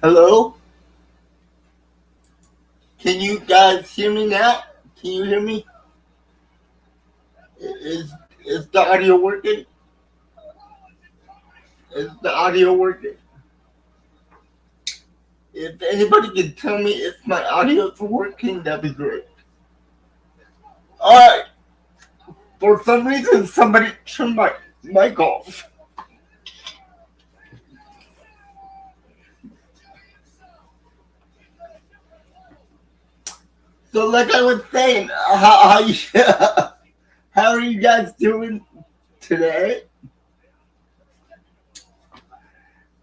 Hello? Can you guys hear me now? Can you hear me? Is is the audio working? Is the audio working? If anybody can tell me if my audio is working, that'd be great. Alright. For some reason somebody turned my mic off. So like I was saying, how are you guys doing today?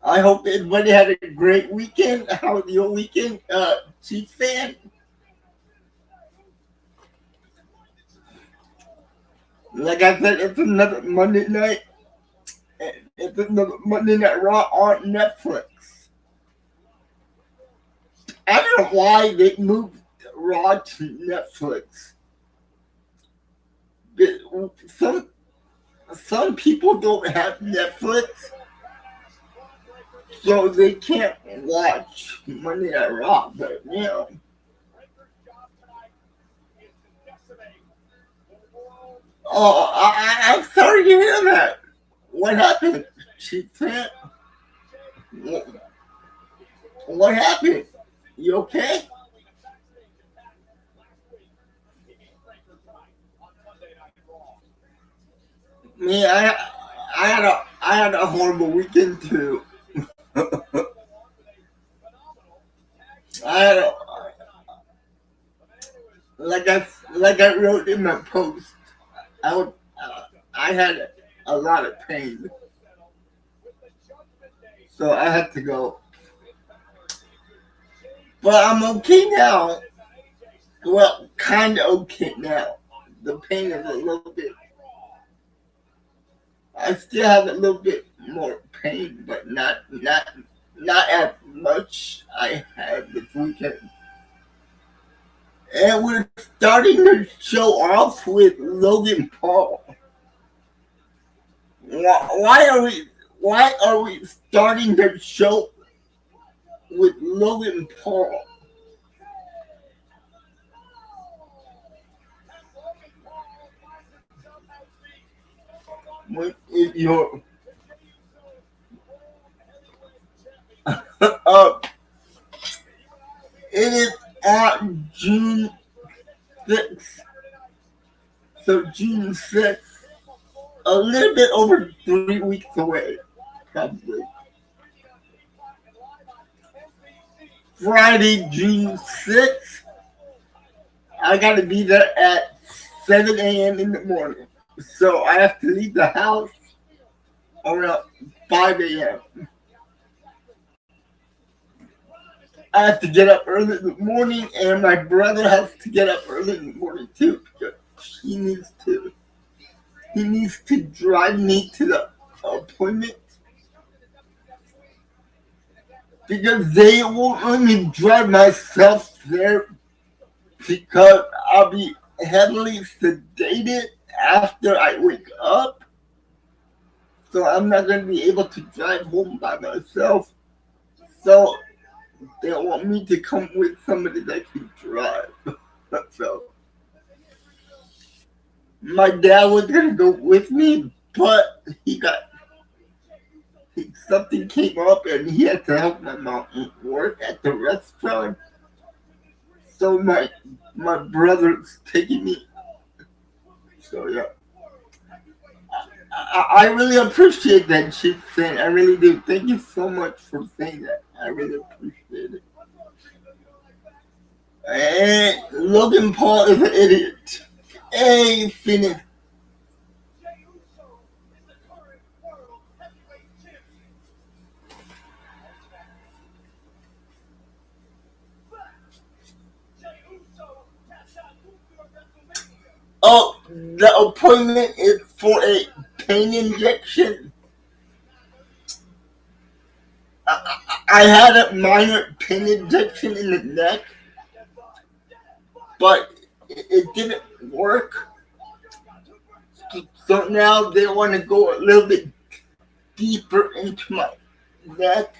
I hope everybody had a great weekend. How was your weekend, Chief fan? Like I said, it's another Monday night. It's another Monday Night Raw on Netflix. I don't know why they moved Raw to Netflix. Some some people don't have Netflix, so they can't watch Monday Night Raw. But oh, I'm sorry to hear that. What happened? She said, "What happened? You okay?" Me, I had a horrible weekend too. I had a, like I wrote in my post. I would, I had a lot of pain, so I had to go. But I'm okay now. Well, kind of okay now. The pain is a little bit. I still have a little bit more pain, but not as much I had this weekend. And we're starting the show off with Logan Paul. Why are we? Why are we starting the show with Logan Paul? If you're uh, it is on June 6th. So June 6th, a little bit over 3 weeks away, probably. Friday, June 6th. I gotta be there at 7 a.m. in the morning. So I have to leave the house around 5 a.m. I have to get up early in the morning, and my brother has to get up early in the morning too because he needs to. He needs to drive me to the appointment because they won't let me drive myself there because I'll be heavily sedated after I wake up. So I'm not going to be able to drive home by myself. So they want me to come with somebody that can drive. So my dad was gonna go with me, but something came up and he had to help my mom work at the restaurant. So my brother's taking me. So yeah, I really appreciate that shit saying. I really do. Thank you so much for saying that. I really appreciate it. And Logan Paul is an idiot. Hey, Phoenix. Oh, the appointment is for a pain injection. I had a minor pain injection in the neck, but it didn't work. So now they want to go a little bit deeper into my neck.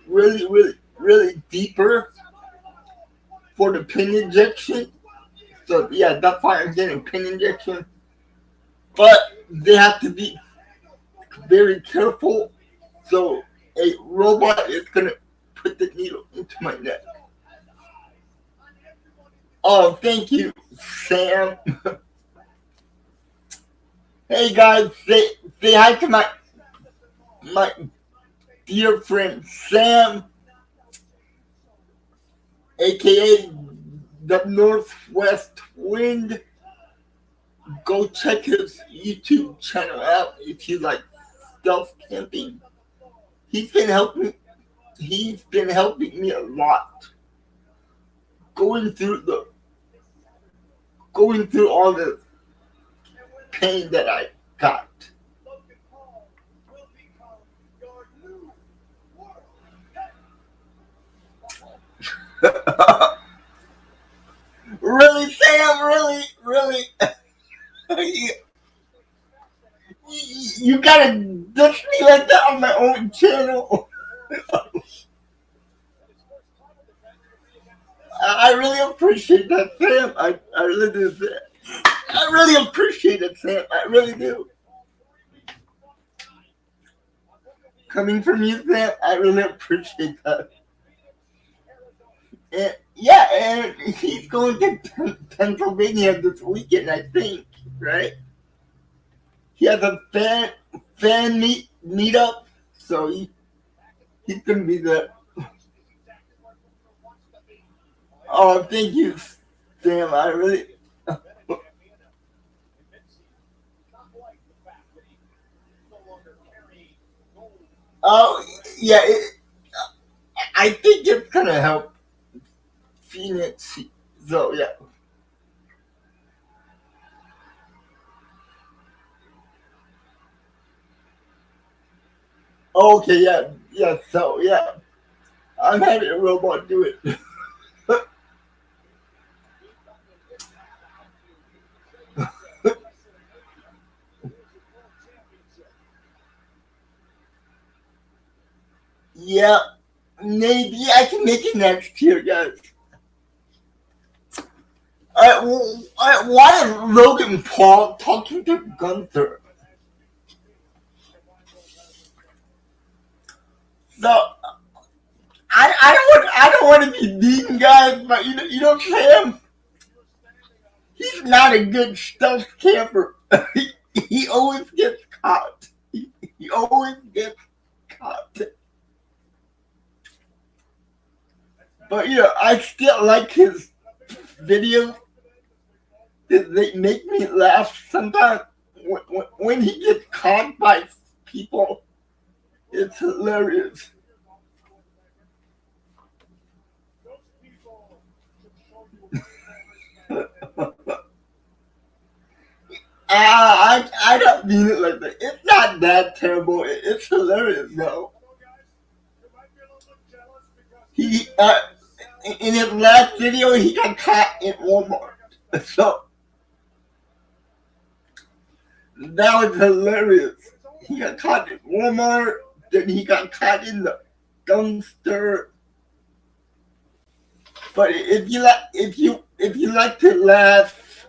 Really, really, really deeper for the pin injection. So yeah, that's why I'm getting a pin injection. But they have to be very careful. So a robot is gonna put the needle into my neck. Oh, thank you, Sam. Hey guys, say hi to my dear friend Sam, aka the Northwest Wind. Go check his YouTube channel out if you like stealth camping. He's been helping. He's been helping me a lot. Going through the going through all the pain that I got. Really, Sam? Really, really? you gotta ditch me like that on my own channel. I really appreciate that, Sam. I really do. I really appreciate it, Sam. I really do. Coming from you, Sam, I really appreciate that. And, yeah, and he's going to Pennsylvania this weekend, I think, right? He has a fan meetup, so he's gonna be there. Oh, thank you, Sam. I really. Oh, yeah. I think it's gonna help Phoenix. So yeah. Okay, yeah, yeah. So yeah, I'm having a robot do it. Yeah, maybe I can make it next year, guys. Why is Logan Paul talking to Gunther? So I don't want to be mean, guys, but you know Sam, he's not a good stealth camper. he always gets caught. He always gets caught. But I still like his videos. They make me laugh sometimes. When he gets caught by people, it's hilarious. I don't mean it like that. It's not that terrible. It's hilarious though. He in his last video he got caught in Walmart. So that was hilarious. He got caught in Walmart. Then he got caught in the dumpster. But if you like to laugh,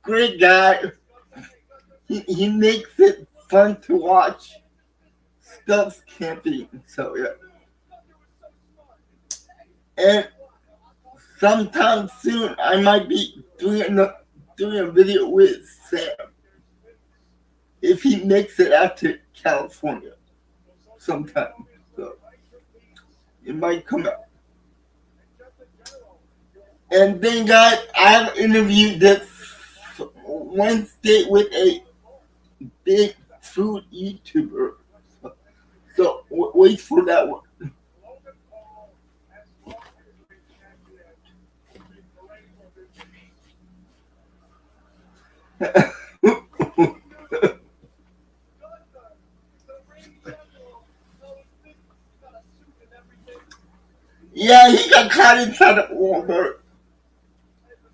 great guy. He makes it fun to watch. Stuff's camping. So yeah. And sometime soon I might be doing a video with Sam if he makes it out to California sometime. So it might come out. And then, guys, I have interviewed this Wednesday with a big food YouTuber. So wait for that one. Yeah, he got caught inside of Walmart.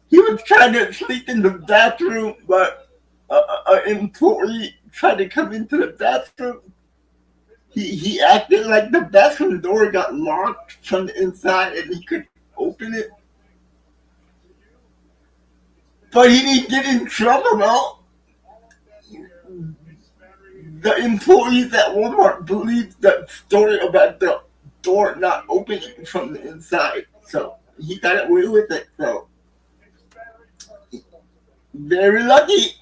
He was trying to sleep in the bathroom, but an employee tried to come into the bathroom. he acted like the bathroom door got locked from the inside and he could open it. But he didn't get in trouble, though. The employees at Walmart believed that story about the door not opening from the inside. So he got away with it. So very lucky.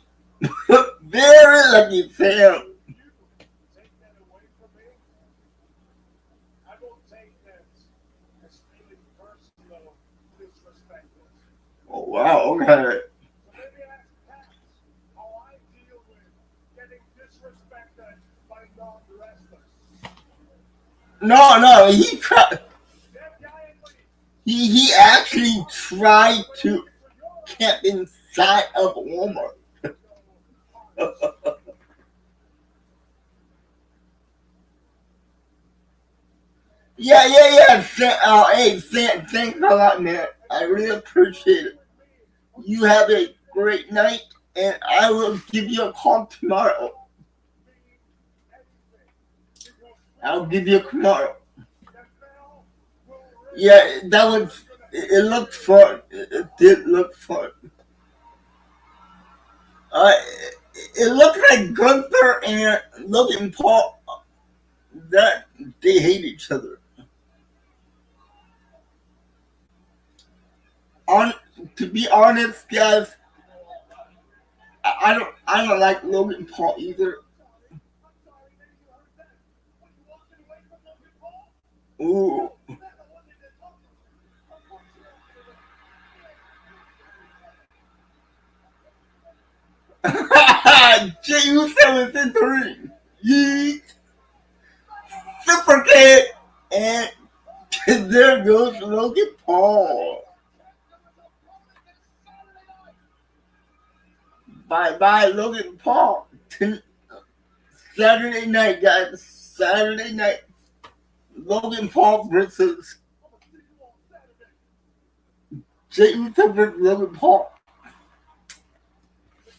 Very lucky Sam. Oh, wow, okay. No, he tried. He actually tried to camp inside of Walmart. Yeah. Hey, Sam, thanks a lot, man. I really appreciate it. You have a great night, and I will give you a call tomorrow. I'll give you a tomorrow. Yeah, that was. It looked fun. It did look fun. Uh, it looked like Gunther and Logan Paul that they hate each other. On To be honest, guys, I don't like Logan Paul either. Ooh. Jey Uso is in the ring. Yeet. Super kick. And there goes Logan Paul. Bye, Logan Paul. Saturday night, guys. Saturday night. Logan Paul versus Jey Uso versus Logan Paul.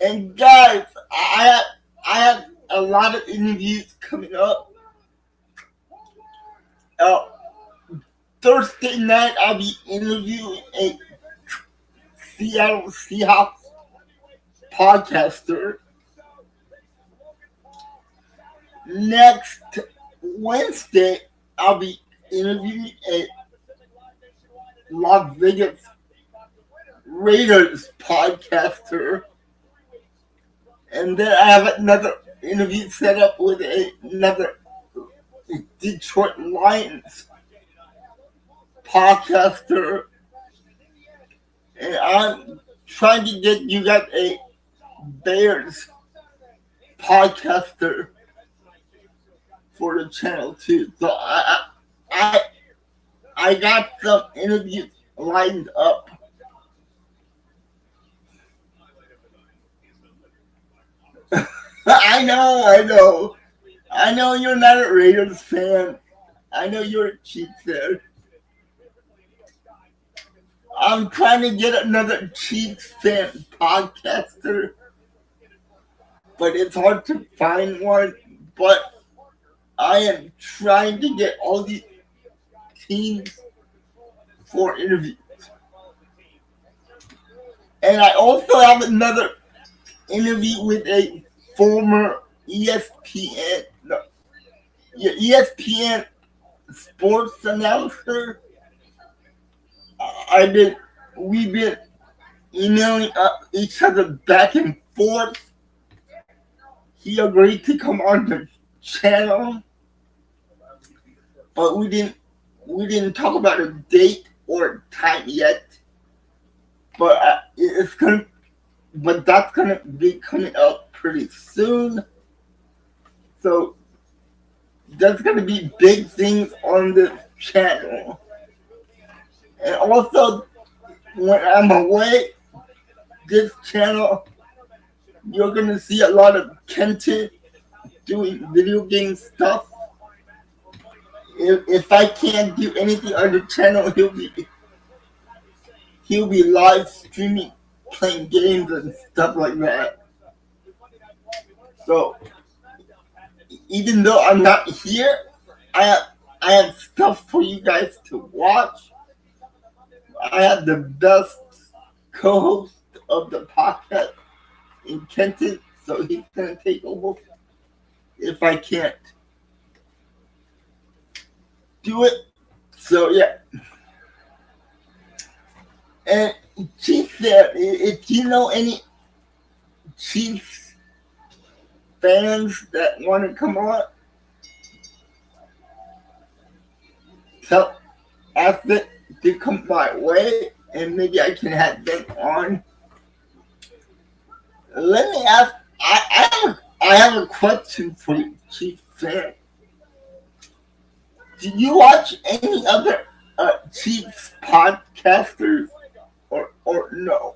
And guys, I have a lot of interviews coming up. Uh, Thursday night, I'll be interviewing a Seattle Seahawks podcaster. Next Wednesday, I'll be interviewing a Las Vegas Raiders podcaster. And then I have another interview set up with another Detroit Lions podcaster. And I'm trying to get you guys a Bears podcaster for the channel too. So I got some interviews lined up. I know you're not a Raiders fan. I know you're a Chiefs fan. I'm trying to get another Chiefs fan podcaster, but it's hard to find one. But I am trying to get all these teams for interviews. And I also have another interview with a former ESPN sports announcer. We've been emailing each other back and forth. He agreed to come on the channel, but we didn't talk about a date or time yet. But that's gonna be coming up pretty soon. So there's gonna be big things on the channel. And also, when I'm away, this channel, you're gonna see a lot of Kenton doing video game stuff. If I can't do anything on the channel, he'll be live streaming, playing games and stuff like that. So even though I'm not here, I have I have stuff for you guys to watch. I have the best co-host of the podcast in Kenton, so he's gonna take over if I can't do it. So yeah, and Chief, there, if you know any Chiefs fans that want to come on, tell ask them to come my way, and maybe I can have them on. Let me ask. I have a question for you, Chief fan. Do you watch any other Chiefs podcasters or no?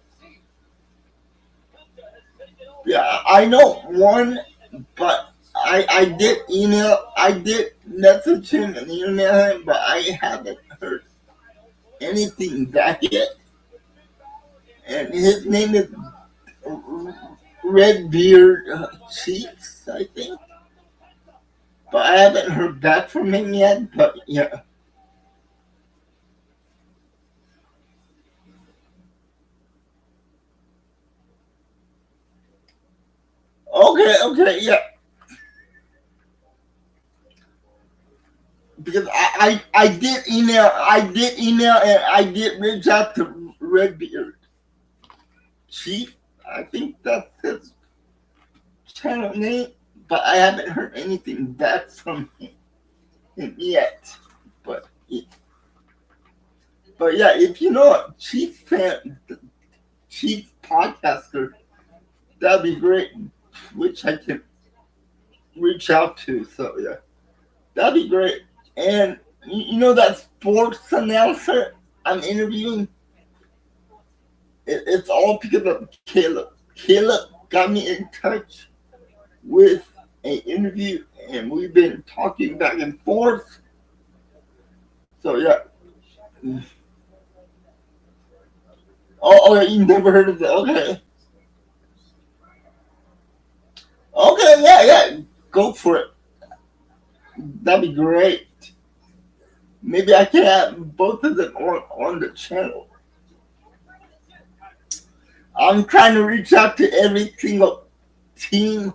Yeah, I know one, but I did message him and email him, but I haven't heard anything back yet. And his name is Redbeard Chiefs, I think. But I haven't heard back from him yet. But yeah. Okay, yeah. Because I did email and I did reach out to Redbeard Chief. I think that's his channel name, but I haven't heard anything back from him yet. But but yeah, if you know a Chief podcaster, that'd be great. Which I can reach out to. So yeah, that'd be great. And you know that sports announcer I'm interviewing? It's all because of Caleb. Caleb got me in touch with an interview, and we've been talking back and forth. So yeah. Oh, you never heard of it? Okay. Okay, yeah. Go for it. That'd be great. Maybe I can have both of them on the channel. I'm trying to reach out to every single team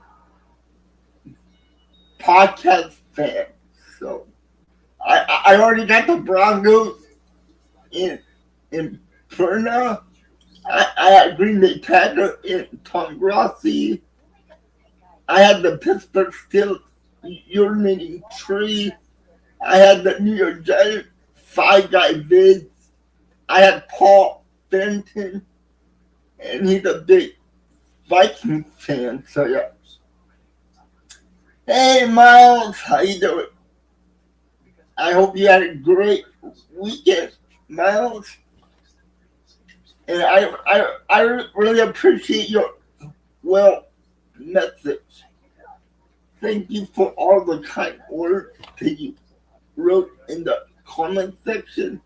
podcast fan. So I already got the Broncos in Perna. I had Green Bay Packers in Tom Grossi. I had the Pittsburgh Steelers urinating tree. I had the New York Giants Five Guy Vids. I had Paul Fenton, and he's a big Viking fan. So yeah. Hey Miles, how you doing? I hope you had a great weekend, Miles. And I really appreciate your message. Thank you for all the kind words that you wrote in the comment section.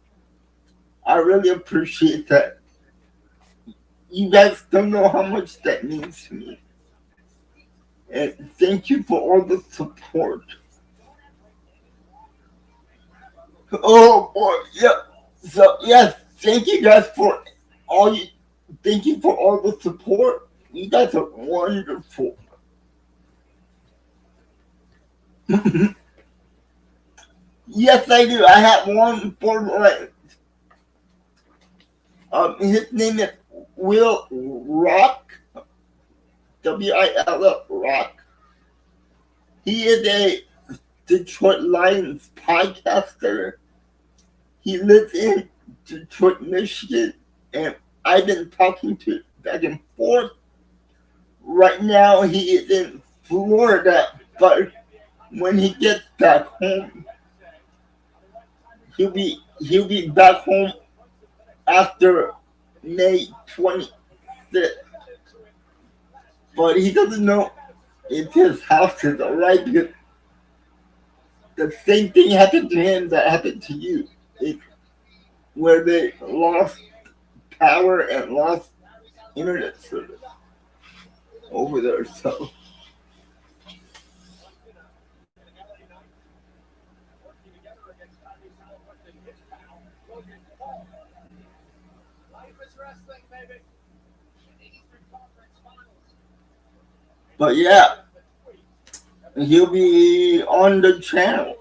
I really appreciate that. You guys don't know how much that means to me. And thank you for all the support. Oh boy, yeah. So yes, thank you guys for all you. Thank you for all the support. You guys are wonderful. Yes, I do. I have one for his name is Will Rock. WILL Rock. He is a Detroit Lions podcaster. He lives in Detroit, Michigan, and I've been talking to back and forth. Right now, he is in Florida, but when he gets back home, he'll be back home after May 25th. But he doesn't know if his house is alright because the same thing happened to him that happened to you. Where they lost power and lost internet service over there. So But yeah, he'll be on the channel.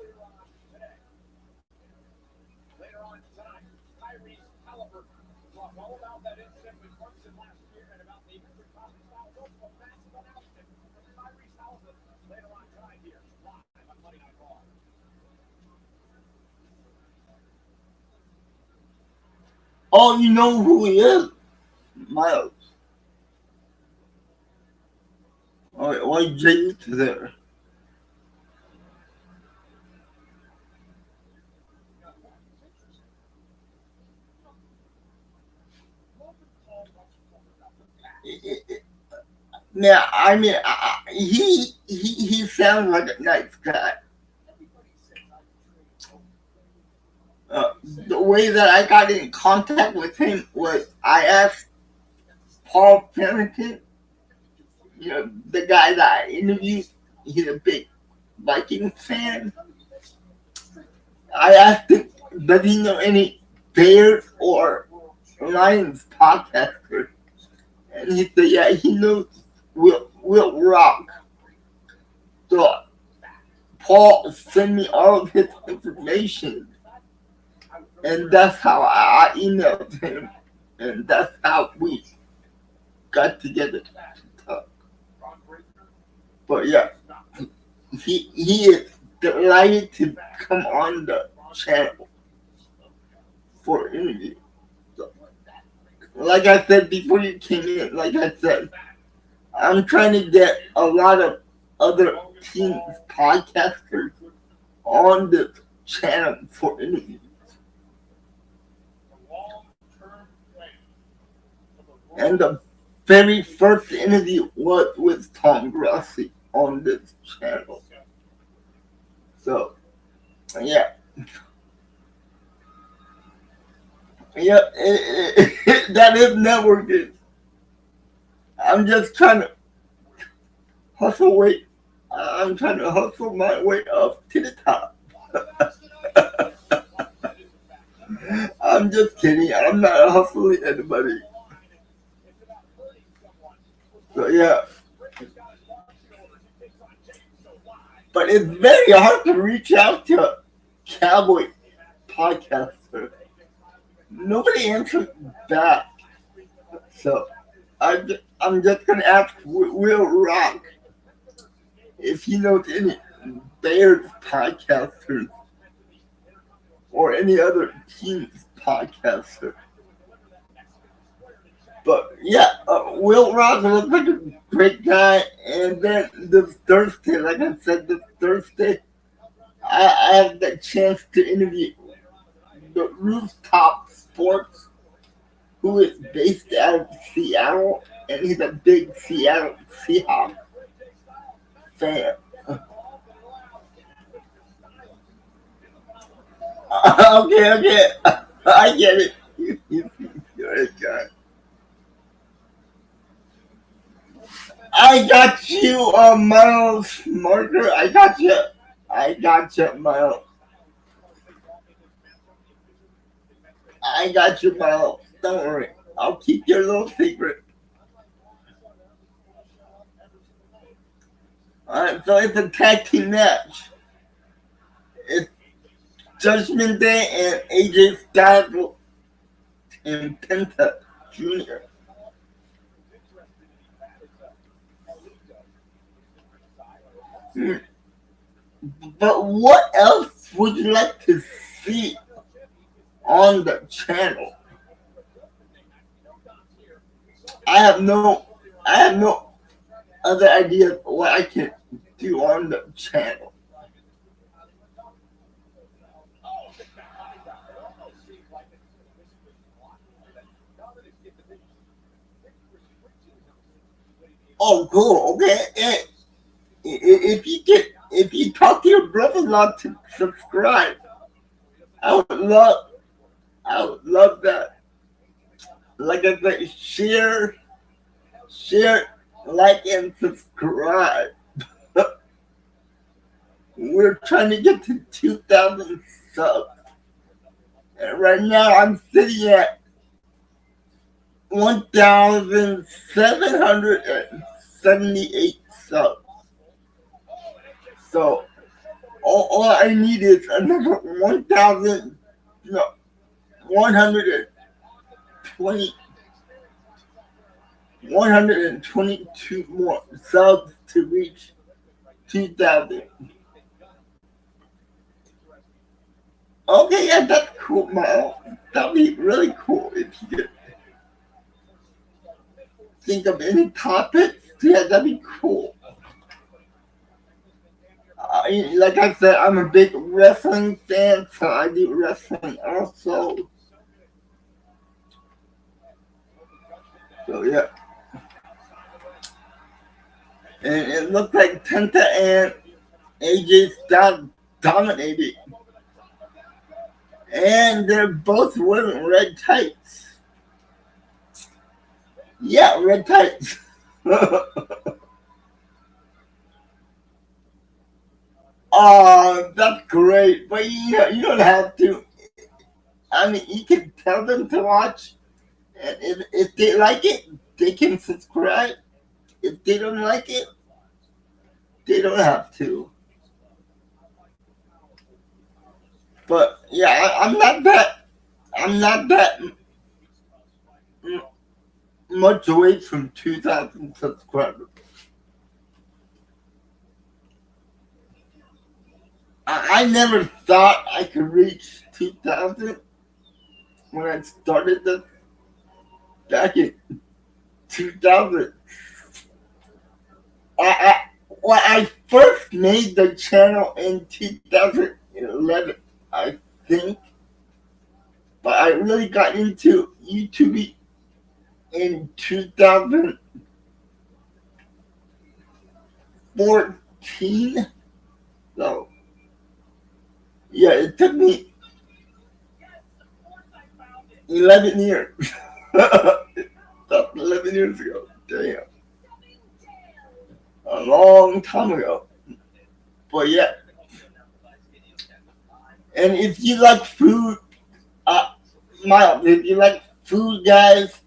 Oh, you know who he is? Miles. Why Jay there? Now, I mean, he sounds like a nice guy. The way that I got in contact with him was I asked Paul Pennington, the guy that I interviewed. He's a big Viking fan. I asked him, does he know any Bears or Lions podcasters? And he said, yeah, he knows Will Rock. So Paul sent me all of his information, and that's how I emailed him, and that's how we got together to talk. But yeah, he is delighted to come on the channel for interview. So, like I said before you came in, like I said, I'm trying to get a lot of other teams podcasters on the channel for interviews. And the very first interview was with Tom Grossi on this channel. So, yeah. Yeah, that is networking. I'm just trying to I'm trying to hustle my way up to the top. I'm just kidding. I'm not hustling anybody. So yeah. But it's very hard to reach out to a cowboy podcaster. Nobody answered back. So I'm just going to ask Will Rock if he knows any Bears podcasters or any other team's podcaster. But yeah, Will Rock looks like a great guy. And then this Thursday, like I said, this Thursday, I have the chance to interview the Rooftop Sports, who is based out of Seattle, and he's a big Seattle Seahawks fan. Okay, I get it. You're a guy. I got you, Miles Marker. I got you. Miles. I got you, Miles. Don't worry. I'll keep your little secret. Alright, so it's a tag team match. It's Judgment Day and AJ Styles and Penta Jr. But what else would you like to see on the channel? I have no other idea what I can do on the channel. Oh, cool. Okay. If you talk to your brother-in-law to subscribe, I would love that. Like I said, share, like, and subscribe. We're trying to get to 2,000 subs. And right now I'm sitting at 1,778 subs. So all I need is another 1,000, no, 120, 122 more subs to reach 2,000. Okay, yeah, that's cool, Mal. That'd be really cool if you could think of any topics. Yeah, that'd be cool. Like I said, I'm a big wrestling fan, so I do wrestling also. So yeah, and it looks like Penta and AJ Styles dominated, and they're both wearing red tights. Yeah, red tights. Oh, that's great, but you don't have to. I mean, you can tell them to watch, and if they like it, they can subscribe. If they don't like it, they don't have to. But yeah, I'm not that much away from 2,000 subscribers. I never thought I could reach 2,000 when I started this back in 2000. When I first made the channel in 2011, I think, but I really got into YouTube in 2014. So yeah, it took me 11 years. That's 11 years ago. Damn. A long time ago. But yeah. And if you like food, Miles, if you like food, guys,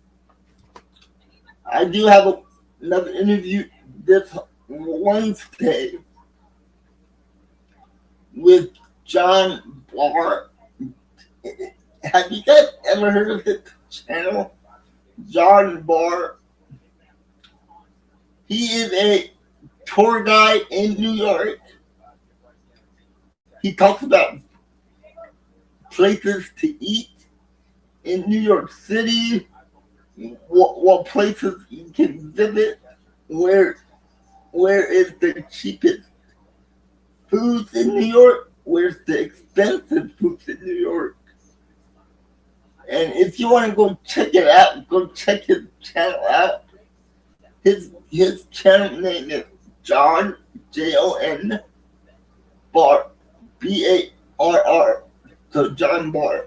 I do have another interview this Wednesday with John Barr. Have you guys ever heard of his channel? John Barr. He is a tour guide in New York. He talks about places to eat in New York City, what places you can visit, where is the cheapest foods in New York, where's the expensive foods in New York. And if you want to go check it out, go check his channel out. His channel name is John Jon Barr, Barr. So John Barr.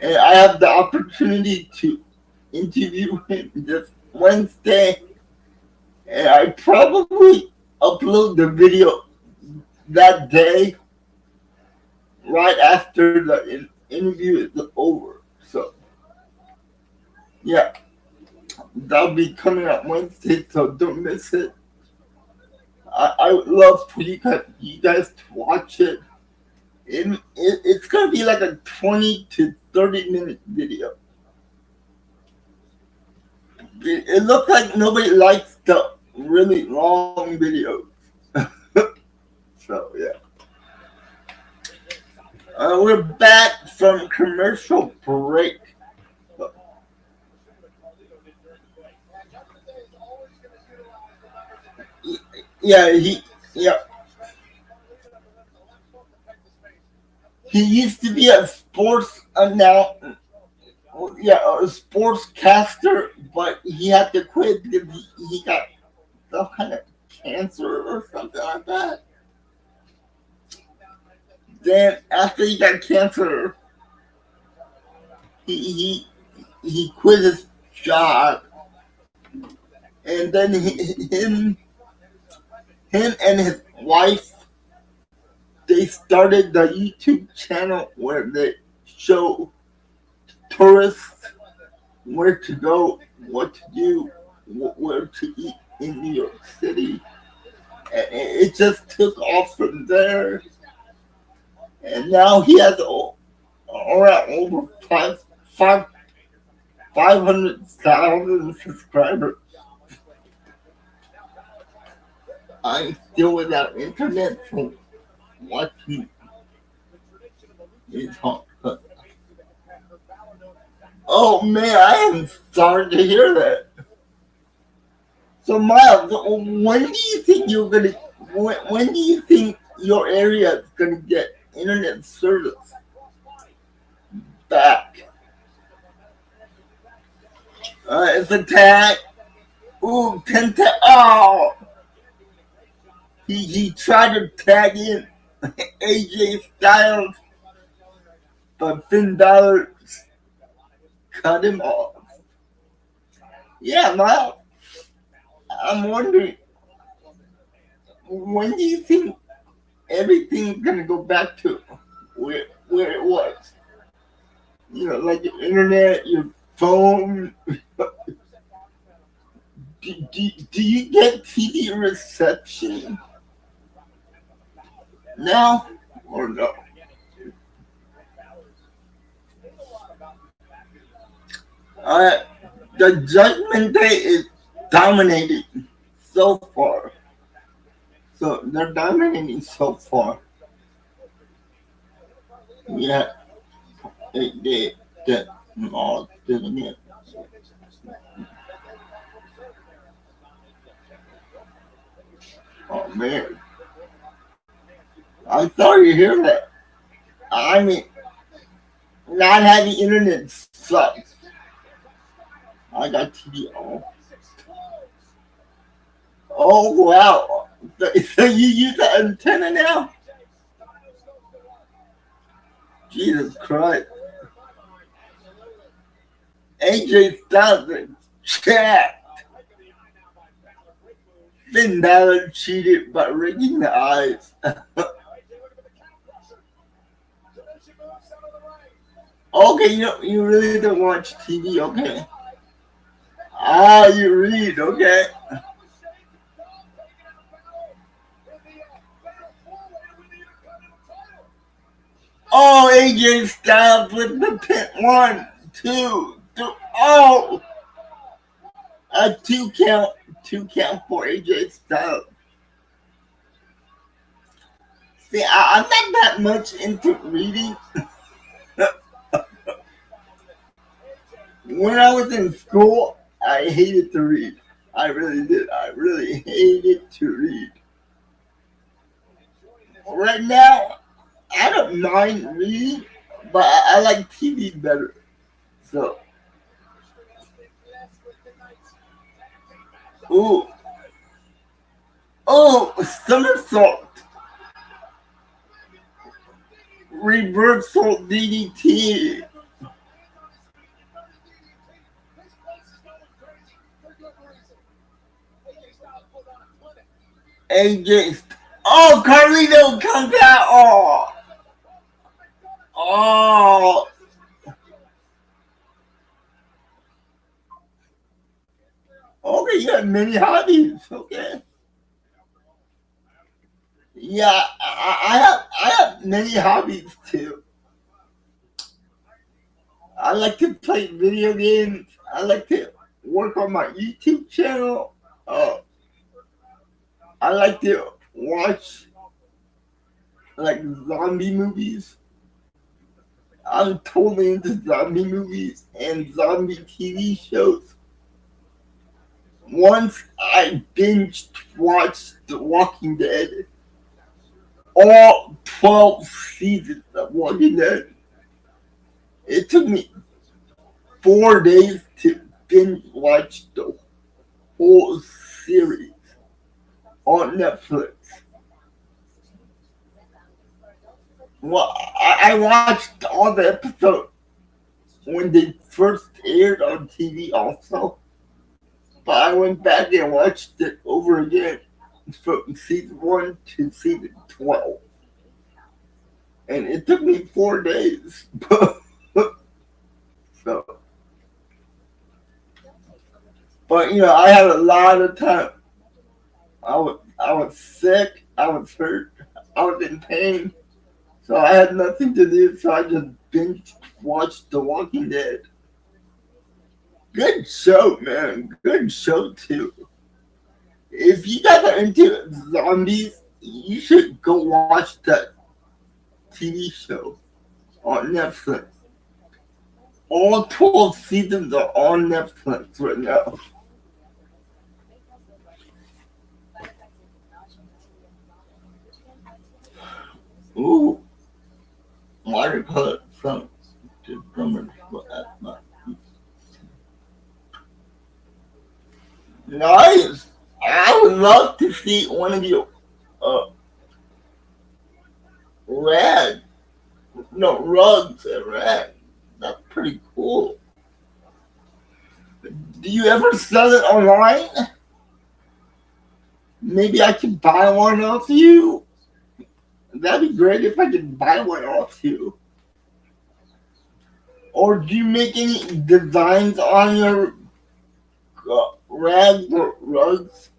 And I have the opportunity to interview him this Wednesday, and I probably upload the video that day, right after the interview is over. So yeah, that'll be coming out Wednesday, so don't miss it. I would love for you guys to watch it. It's gonna be like a 20 to 30-minute video. It looks like nobody likes the really long videos. So yeah, we're back from commercial break. Yeah, he used to be a sports announcer, yeah, a sportscaster, but he had to quit because he got some kind of cancer or something like that. Then after he got cancer, he he quit his job, and then him and his wife, they started the YouTube channel where they show tourists where to go, what to do, where to eat in New York City. And it just took off from there. And now he has around over 500,000 subscribers. I'm still without internet for watching his home. Oh man, I am sorry to hear that. So Miles, when do you think you're gonna? When do you think your area is gonna get internet service back? It's a tag. Ooh, oh, he tried to tag in AJ Styles, but Finn Balor cut him off. Yeah, Miles, I'm wondering, when do you think everything's gonna go back to where it was? You know, like your internet, your phone. Do you get TV reception now or no? Uh, the Judgment Day is dominating so far. So they're dominating so far. Yeah, they get all doing it. Oh man, I'm sorry to hear that. I mean, not having internet sucks. I got TV on. Oh wow! So you use the antenna now? Jesus Christ! AJ Styles chat. Finn Balor cheated by rigging the eyes. Okay, you really don't watch TV, okay? Ah, you read, okay? Oh, AJ Styles with the pin. 1, 2, 3. Oh, a two count for AJ Styles. See, I'm not that much into reading. When I was in school, I hated to read. I really did. I really hated to read. Right now, I don't mind reading, but I like TV better. So, ooh, oh, somersault, reversal DDT. AJ. Oh, Carlito comes out. Oh, oh. Okay, you have many hobbies. Okay. Yeah, I have many hobbies too. I like to play video games. I like to work on my YouTube channel. Uh, I like to watch like zombie movies. I'm totally into zombie movies and zombie TV shows. Once I binged watched The Walking Dead, all 12 seasons of Walking Dead. It took me 4 days to binge watch the whole series on Netflix. Well, I watched all the episodes when they first aired on TV also, but I went back and watched it over again from season 1 to season 12. And it took me 4 days. So, But I had a lot of time. I was sick. I was hurt. I was in pain. So I had nothing to do. So I just binge watched The Walking Dead. Good show, man. Good show too. If you guys are into zombies, you should go watch that TV show on Netflix. All 12 seasons are on Netflix right now. Ooh, watercolor from the drummer at my nice. I would love to see one of you uh red. No, rugs and red. That's pretty cool. Do you ever sell it online? Maybe I could buy one off you. That'd be great if I could buy one off you. Or do you make any designs on your rags or rugs?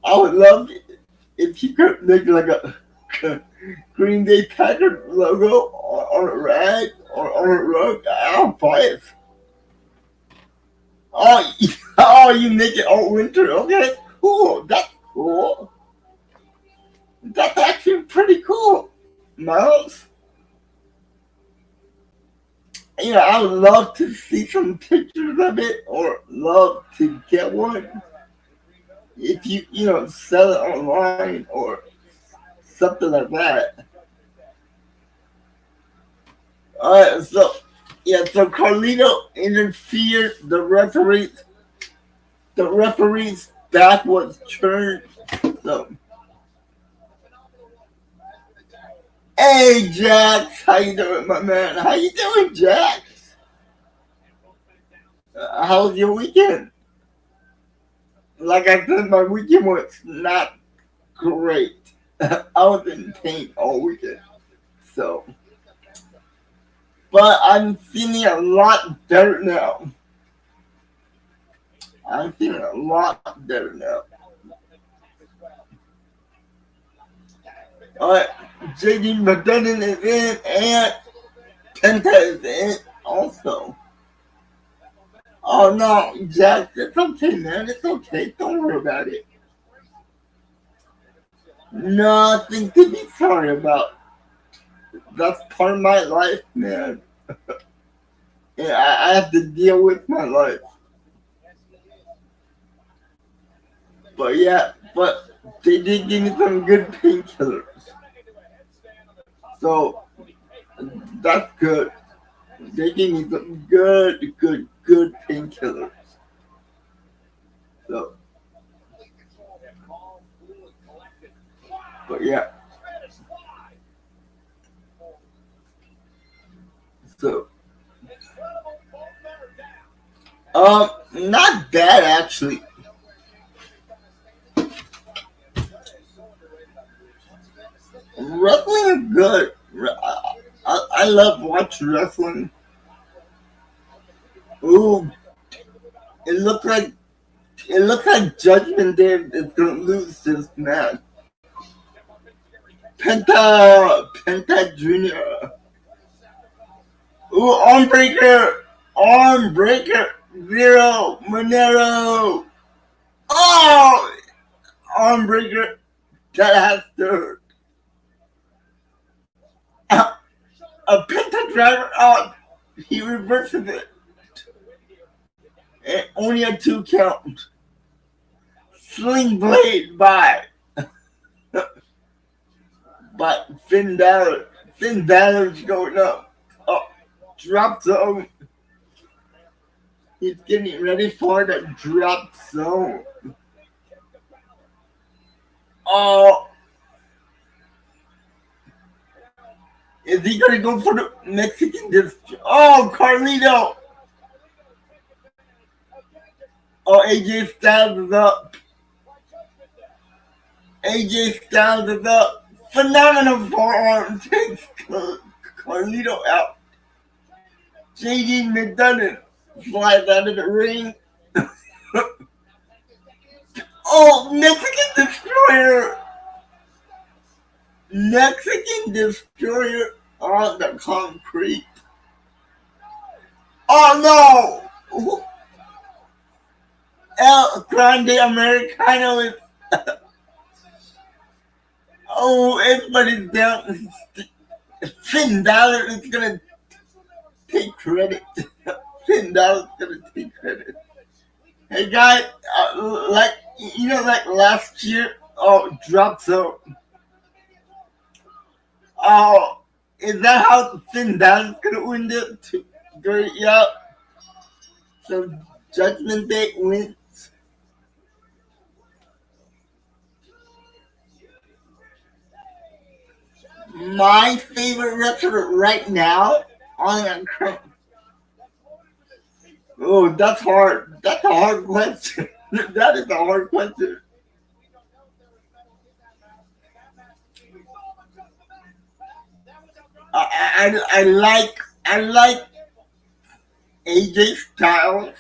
I would love it if you could make like a Green Day Packard logo on a rag or on a rug. I'll buy it. Oh, oh, you make it all winter. Okay, cool. That's cool. That's actually pretty cool, Miles. I would love to see some pictures of it or love to get one. If you sell it online or something like that. Alright, so Carlito interfered. The referee's back was turned. So, hey Jax, how you doing, my man? How you doing, Jax? How was your weekend? Like I said, my weekend was not great. I was in pain all weekend. So, but I'm feeling a lot better now. I'm feeling a lot better now. Alright, JD McDonough is in and Penta is in also. Oh no, Jack, it's okay, man. It's okay. Don't worry about it. Nothing to be sorry about. That's part of my life, man. And I have to deal with my life. But yeah, but they did give me some good painkillers. So that's good. They gave me some good painkillers. So, but yeah. So, not bad actually. Wrestling is good. I love watching wrestling. Ooh, it looks like Judgment Day is gonna lose this match. Penta Junior. Ooh, arm breaker, Zero Monero. Oh, arm breaker. That has to hurt. A Penta driver. Oh, he reverses it. And only a 2 count. Sling blade by Finn Balor. Finn Balor's going up. Oh, drop zone. He's getting ready for the drop zone. Oh, is he gonna go for the Mexican disc? Oh, Carlito. Oh, AJ Styles is up. AJ Styles is up. Phenomenal forearm takes Carlito out. JD McDonough flies out of the ring. Oh, Mexican Destroyer on the concrete. Oh no! El Grande Americano is. Oh, everybody's down. Finn Balor is gonna take credit. Finn Balor's gonna take credit. Hey guys, like like last year, drop zone. Oh, is that how Finn Balor's gonna win this? Great, yeah. So Judgment Day wins. My favorite wrestler right now on that crowd. Oh, that's hard. That's a hard question. That is a hard question. I like AJ Styles.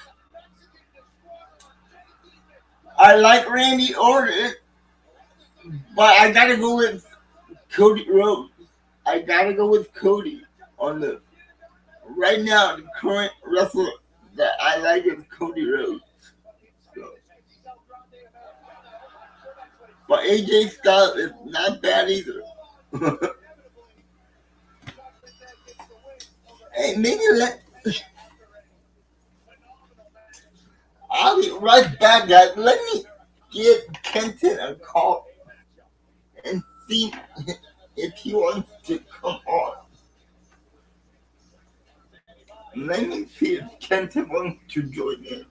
I like Randy Orton, but I gotta go with Cody Rhodes. I gotta go with Cody on the right now. The current wrestler that I like is Cody Rhodes. So, but AJ Styles is not bad either. Hey, maybe I'll be right back, guys. Let me give Kenton a call and see if he wants to come on. Let me see if Kenton wants to join in.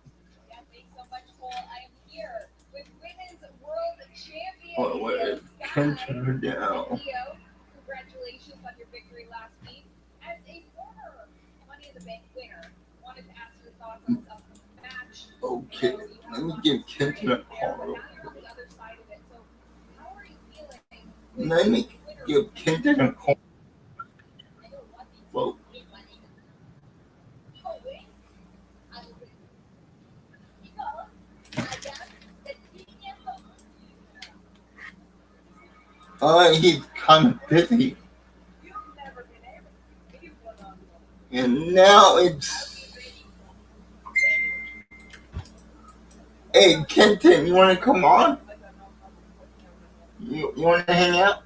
Oh, where is Kenton now? Congratulations on your victory last week. As a former Money in the Bank winner, wanted to ask your thoughts on this upcoming match. Okay, let me give Kenton a call. Let me give Kenton a call. Whoa. He's kind of busy. And now it's. Hey, Kenton, you want to come on? You want to hang out?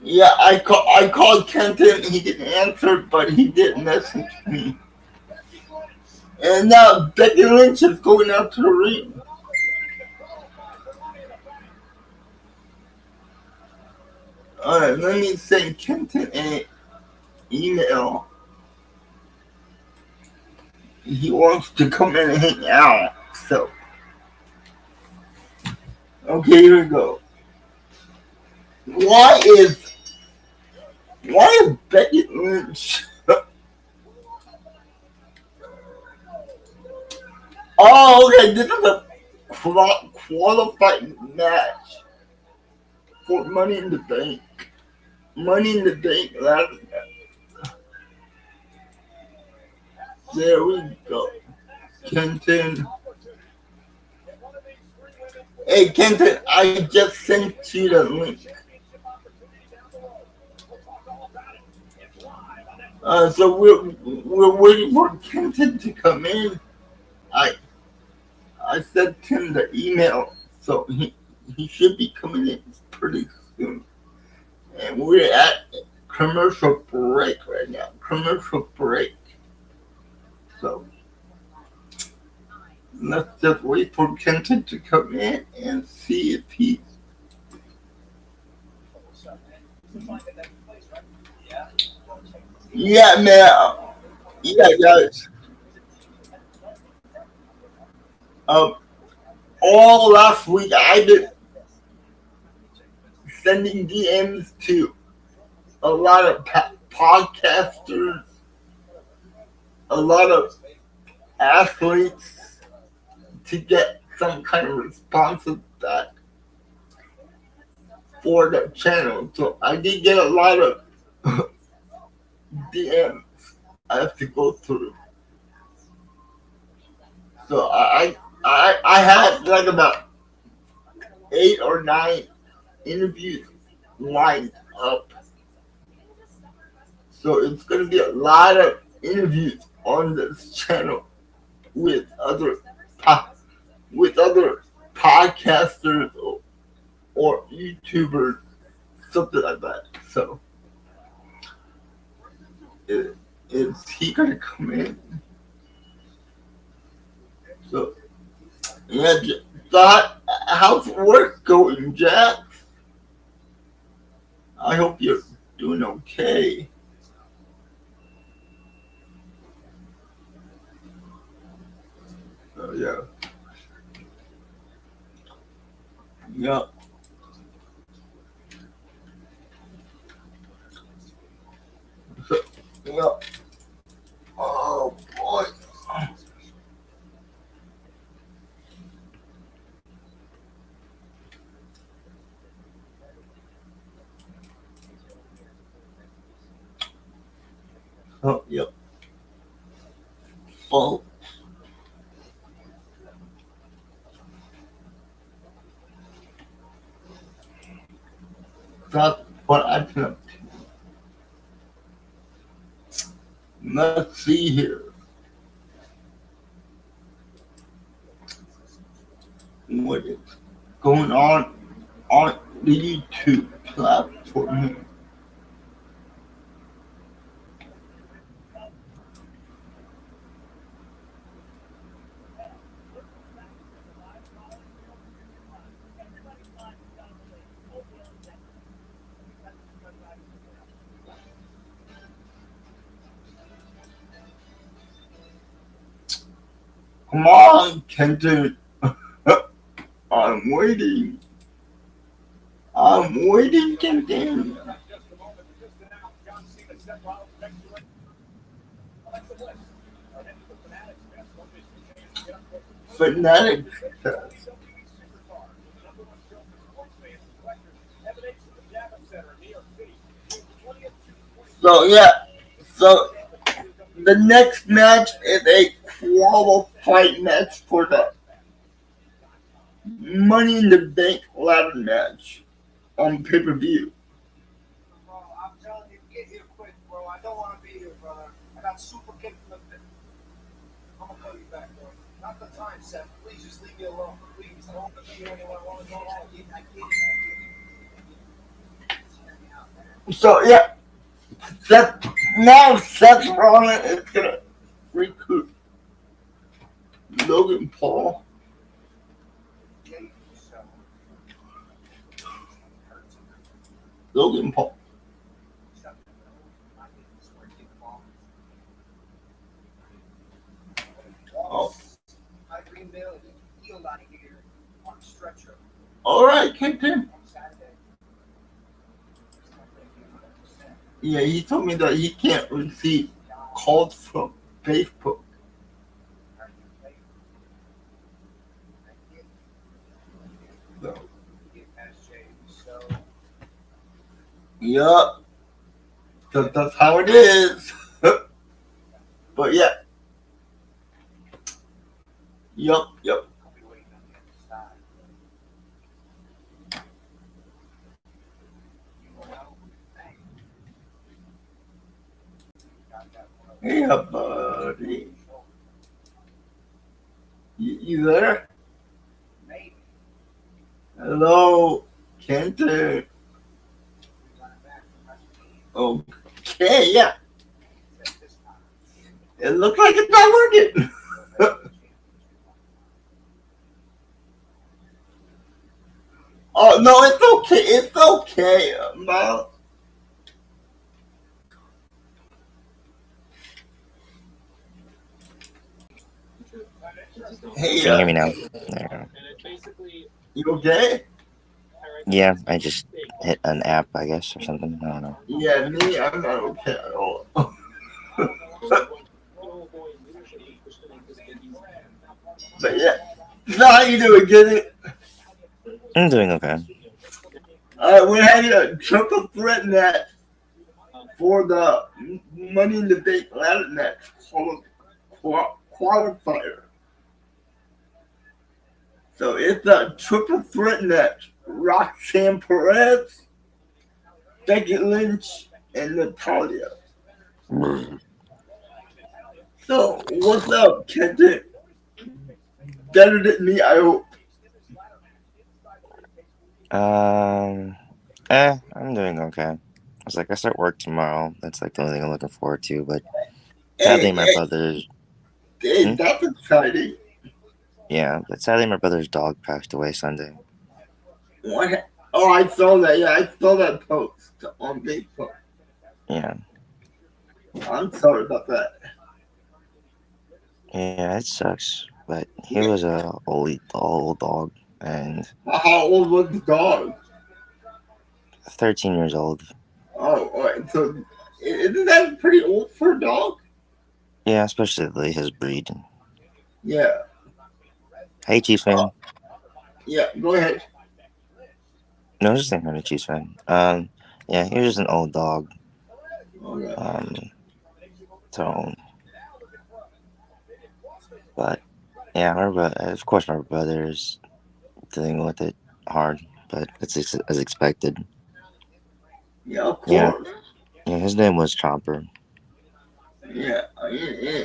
Yeah, I called Kenton. He didn't answer, but he did message me. And now Becky Lynch is going out to the ring. Alright, let me send Kenton an email. He wants to come in and hang out. So, okay, here we go. Why is Becky Lynch? Oh, okay, this is a qualified match for Money in the Bank. Money in the Bank last match. There we go. Kenton. Hey, Kenton, I just sent you the link. So we're waiting for Kenton to come in. I sent him the email, so he should be coming in pretty soon. And we're at commercial break right now. Commercial break. So let's just wait for Kenton to come in and see if he. Yeah, man. Yeah, guys. All last week I did sending DMs to a lot of podcasters, a lot of athletes to get some kind of responses back for the channel. So I did get a lot of DMs. I have to go through. So I had like about 8 or 9 interviews lined up. So it's going to be a lot of interviews on this channel with other with other podcasters or YouTubers, something like that. So is he going to come in? So yeah, how's work going, Jack? I hope you're doing okay. So yeah. Yeah. So, yeah. Oh boy. Oh, yep. Well, that's what I can. Let's see here. What is going on the YouTube platform? Come on, Kenton. I'm waiting. I'm waiting, Kenton. Fanatic. So yeah. So the next match is a qualified match for the Money in the Bank ladder match on pay-per-view. Bro, I'm telling you, get here quick, bro. I don't want to be here, brother. I got super kick lifted. I'm gonna call you back, bro. Not the time, Seth. Please just leave me alone. Please. I don't want to be here anymore. I want to go home. I get it. So yeah, Seth Rollins is gonna recruit Logan Paul. Logan Paul. Oh. All right, Kenton. Yeah, he told me that he can't receive calls from Facebook. So. Yep. So that's how it is. But yeah. Yep. Hey, buddy. You there? Hello, Kenton. Okay, yeah. It looks like it's not working. Oh, no, it's okay. It's okay, Miles. Hey, can you hear me now? There. You okay? Yeah, I just hit an app, I guess, or something. I don't know. Yeah, me, I'm not okay at all. But yeah. So how you doing, get it? I'm doing okay. Alright, we're having a triple threat match for the Money in the Bank ladder match qualifier. So it's a triple threat match. Roxanne Perez, Becky Lynch, and Natalia. So what's up, Kenton? Better than me, I hope. I'm doing okay. It's like I start work tomorrow. That's like the only thing I'm looking forward to. But Hey, sadly, my hey, brother's hey, that's exciting. yeah. But sadly, my brother's dog passed away Sunday. What? Oh, I saw that. Yeah, I saw that post on Facebook. Yeah, I'm sorry about that. yeah, it sucks. But he Yeah. was a old dog and How old was the dog? 13 years old. Oh, all right. So isn't that pretty old for a dog? Yeah, especially his breed. Yeah. Hey, Chiefs fan. Yeah. Go ahead. No, I was just saying I'm a Chiefs fan. Yeah, he was just an old dog. Okay. So, but yeah, of course, my brother's dealing with it hard, but it's as expected. Yeah, of Yeah, course. yeah. His name was Chomper. Yeah. Yeah.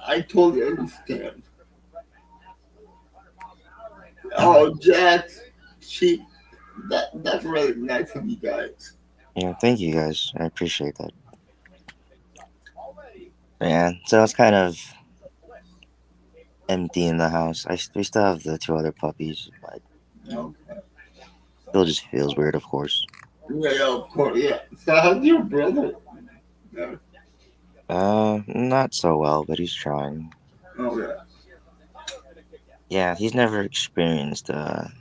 I totally understand. Oh, Jax, she. That's really nice of you guys. Yeah, thank you guys. I appreciate that. Yeah, so it's kind of empty in the house. We still have the two other puppies, but Okay. still just feels weird, of course. Yeah, yeah, of course. Yeah. So how's your brother? Yeah. Not so well, but he's trying. Oh yeah. Yeah, he's never experienced Have,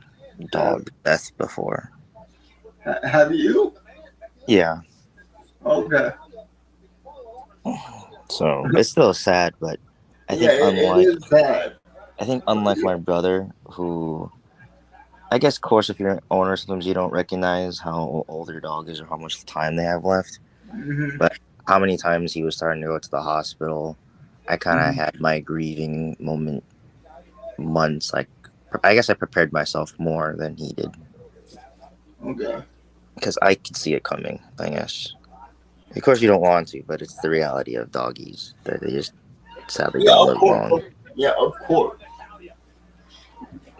dog death before. have you? Yeah, Okay. so it's still sad, but I Yeah, think it unlike is sad. my brother, who I guess, of course, if you're an owner, sometimes you don't recognize how old your dog is or how much time they have left. Mm-hmm. But how many times he was starting to go to the hospital, I kind of had my grieving moment months. Like, I guess I prepared myself more than he did Okay. because I could see it coming. I guess. Of course, you don't want to, but it's the reality of doggies that they just sadly Yeah, don't of live course. long. Yeah, of course.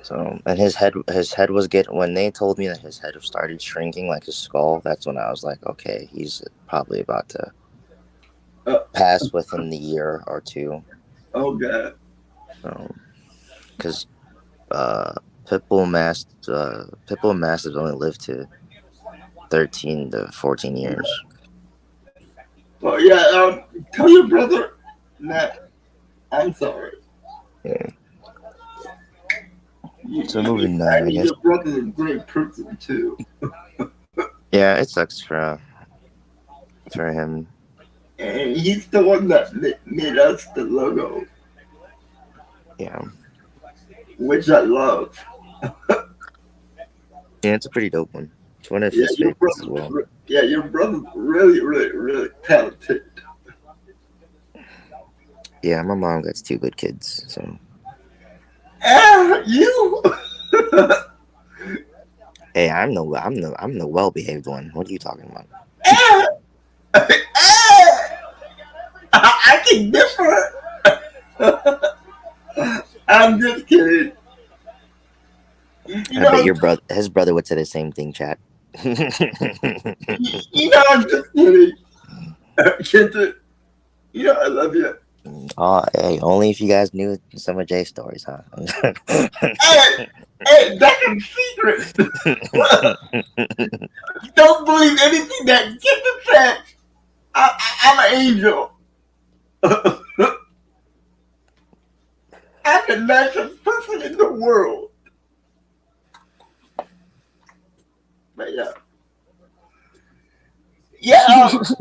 So, and his head was getting, when they told me that his head started shrinking, like his skull, that's when I was like, okay, he's probably about to Uh, pass within the year or two. okay. Because pit bull mastiffs only live to 13 to 14 years. But yeah, tell your brother that I'm sorry. Yeah. So You, moving I on, I mean, guess. your brother's a great person too, Yeah, it sucks for him. and he's the one that made us the logo, Yeah. which I love. Yeah, it's a pretty dope one. It's one of Yeah, his your favorites as brother. well. Yeah, your brother's really, really, really talented. Yeah, my mom got two good kids, so. Ah, you. Hey, I'm the well behaved one. What are you talking about? Ah, ah, I can differ. I'm just kidding. You I bet know, his brother would say the same thing, chat. I'm just kidding. Kids, you know, I love you. Oh, hey, only if you guys knew some of Jay's stories, huh? Hey, hey, that's a secret. Don't believe anything that Kids said. I'm an angel. I'm the nicest person in the world. But yeah. Yeah, Jesus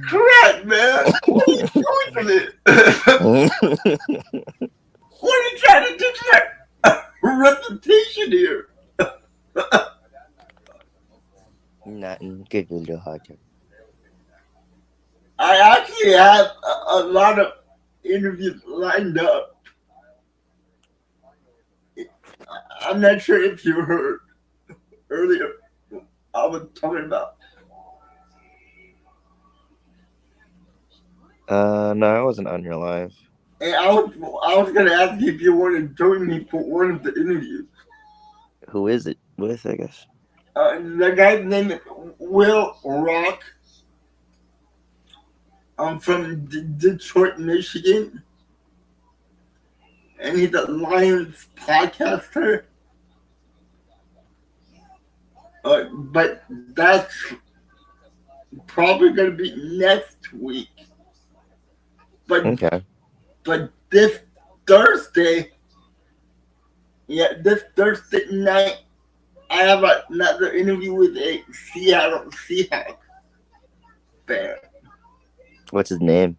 Christ, man. What are you doing to this? What are you trying to do to my reputation here? video hijack. I actually have a lot of interviews lined up. I'm not sure if you heard earlier. I was talking about. No, I wasn't on your live. And I was gonna ask you if you want to join me for one of the interviews. Who is it with? I guess. The guy's name is Will Rock. I'm from Detroit, Michigan, and he's a Lions podcaster. But that's probably gonna be next week. But Okay. but this Thursday, yeah, this Thursday night, I have another interview with a Seattle Seahawks fan. What's his name?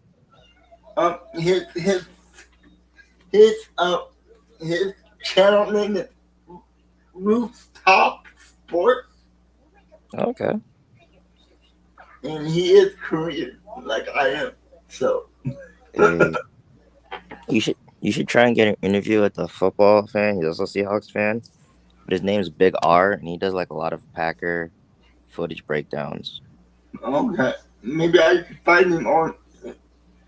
His his his channel name is Rooftop Sports, Okay. and he is Korean, like I am. So Hey, you should try and get an interview with the football fan. He's also a Seahawks fan, but his name's Big R, and he does like a lot of Packer footage breakdowns. okay, maybe I could find him on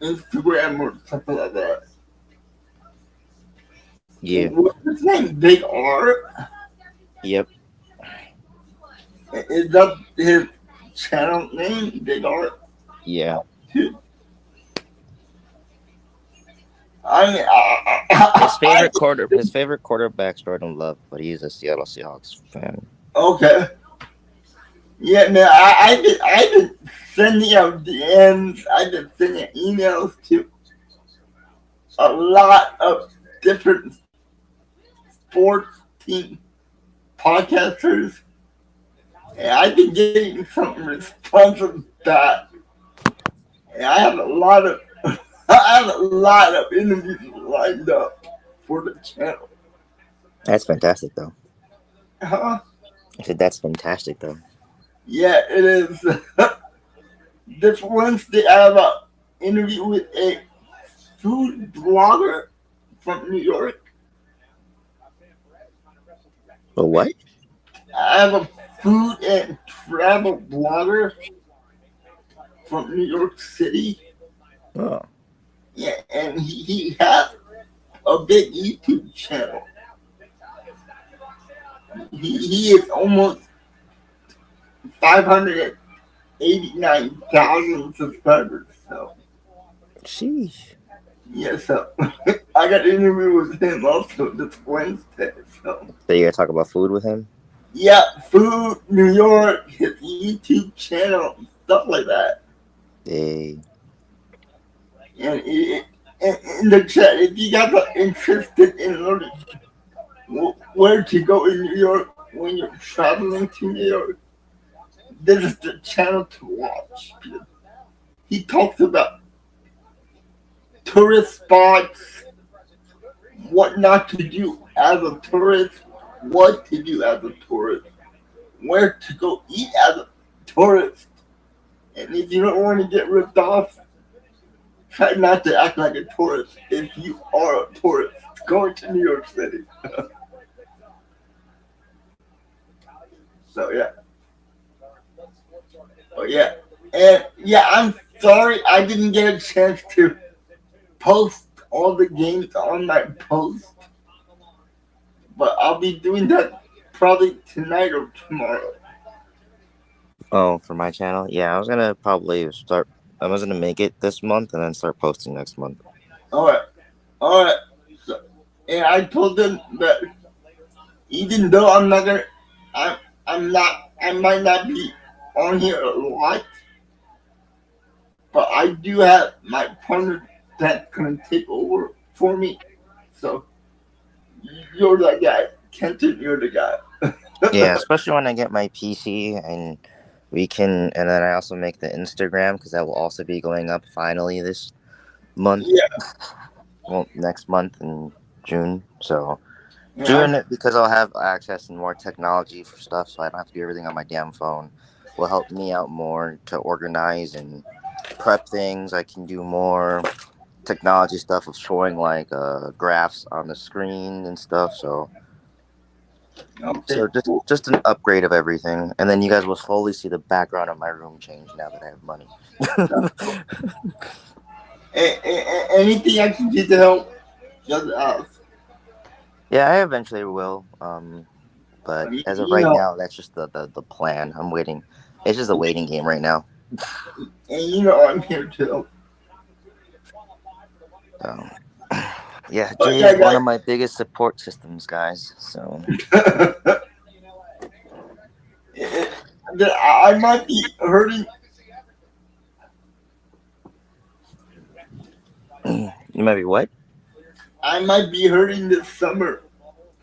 Instagram or something like that. Yeah. What's his name? Big R? Yep. Is that his channel name? Big R? Yeah. I mean, His favorite quarterback's Jordan Love, but he's a Seattle Seahawks fan. okay. Yeah, man, I've been sending out DMs. I've been sending emails to a lot of different sports team podcasters, and I've been getting some responses back. And I have a lot of interviews lined up for the channel. That's fantastic, though. Huh? I said that's fantastic, though. Yeah, it is. This Wednesday, I have an interview with a food blogger from New York. But what? I have a food and travel blogger from New York City. Oh, Yeah, and he has a big YouTube channel. He is almost 589,000 subscribers. So, sheesh. yeah, so I got an interview with him also this Wednesday. So, So you gotta talk about food with him? yeah, food, New York, his YouTube channel, stuff like that. Hey. And in the chat, if you guys are interested in learning where to go in New York when you're traveling to New York, this is the channel to watch. He talks about tourist spots, what not to do as a tourist, what to do as a tourist, where to go eat as a tourist. And if you don't want to get ripped off, try not to act like a tourist if you are a tourist going to New York City. So, yeah. Oh, yeah. And, yeah, I'm sorry I didn't get a chance to post all the games on my post. But I'll be doing that probably tonight or tomorrow. Oh, for my channel? Yeah, I was gonna probably start. I was gonna make it this month and then start posting next month. All right. So, and I told them that even though I'm not gonna, I might not be on here a lot, but I do have my partner that's gonna take over for me. So you're the guy, Kenton. You're the guy. Yeah, especially when I get my PC and and then I also make the Instagram because that will also be going up finally this month. Yeah. Well, next month in June. So Yeah. doing it because I'll have access and more technology for stuff, so I don't have to do everything on my damn phone. will help me out more to organize and prep things. I can do more technology stuff of showing like graphs on the screen and stuff. Okay, So cool. just an upgrade of everything, and then you guys will slowly see the background of my room change now that I have money. Anything I can do to help, just ask. Yeah, I eventually will. I But mean, as of right now, that's just the plan. I'm waiting. It's just a waiting game right now. and I'm here to help. So, yeah, But Jay yeah, is one guys, of my biggest support systems, guys. So I might be hurting. you might be what? I might be hurting this summer.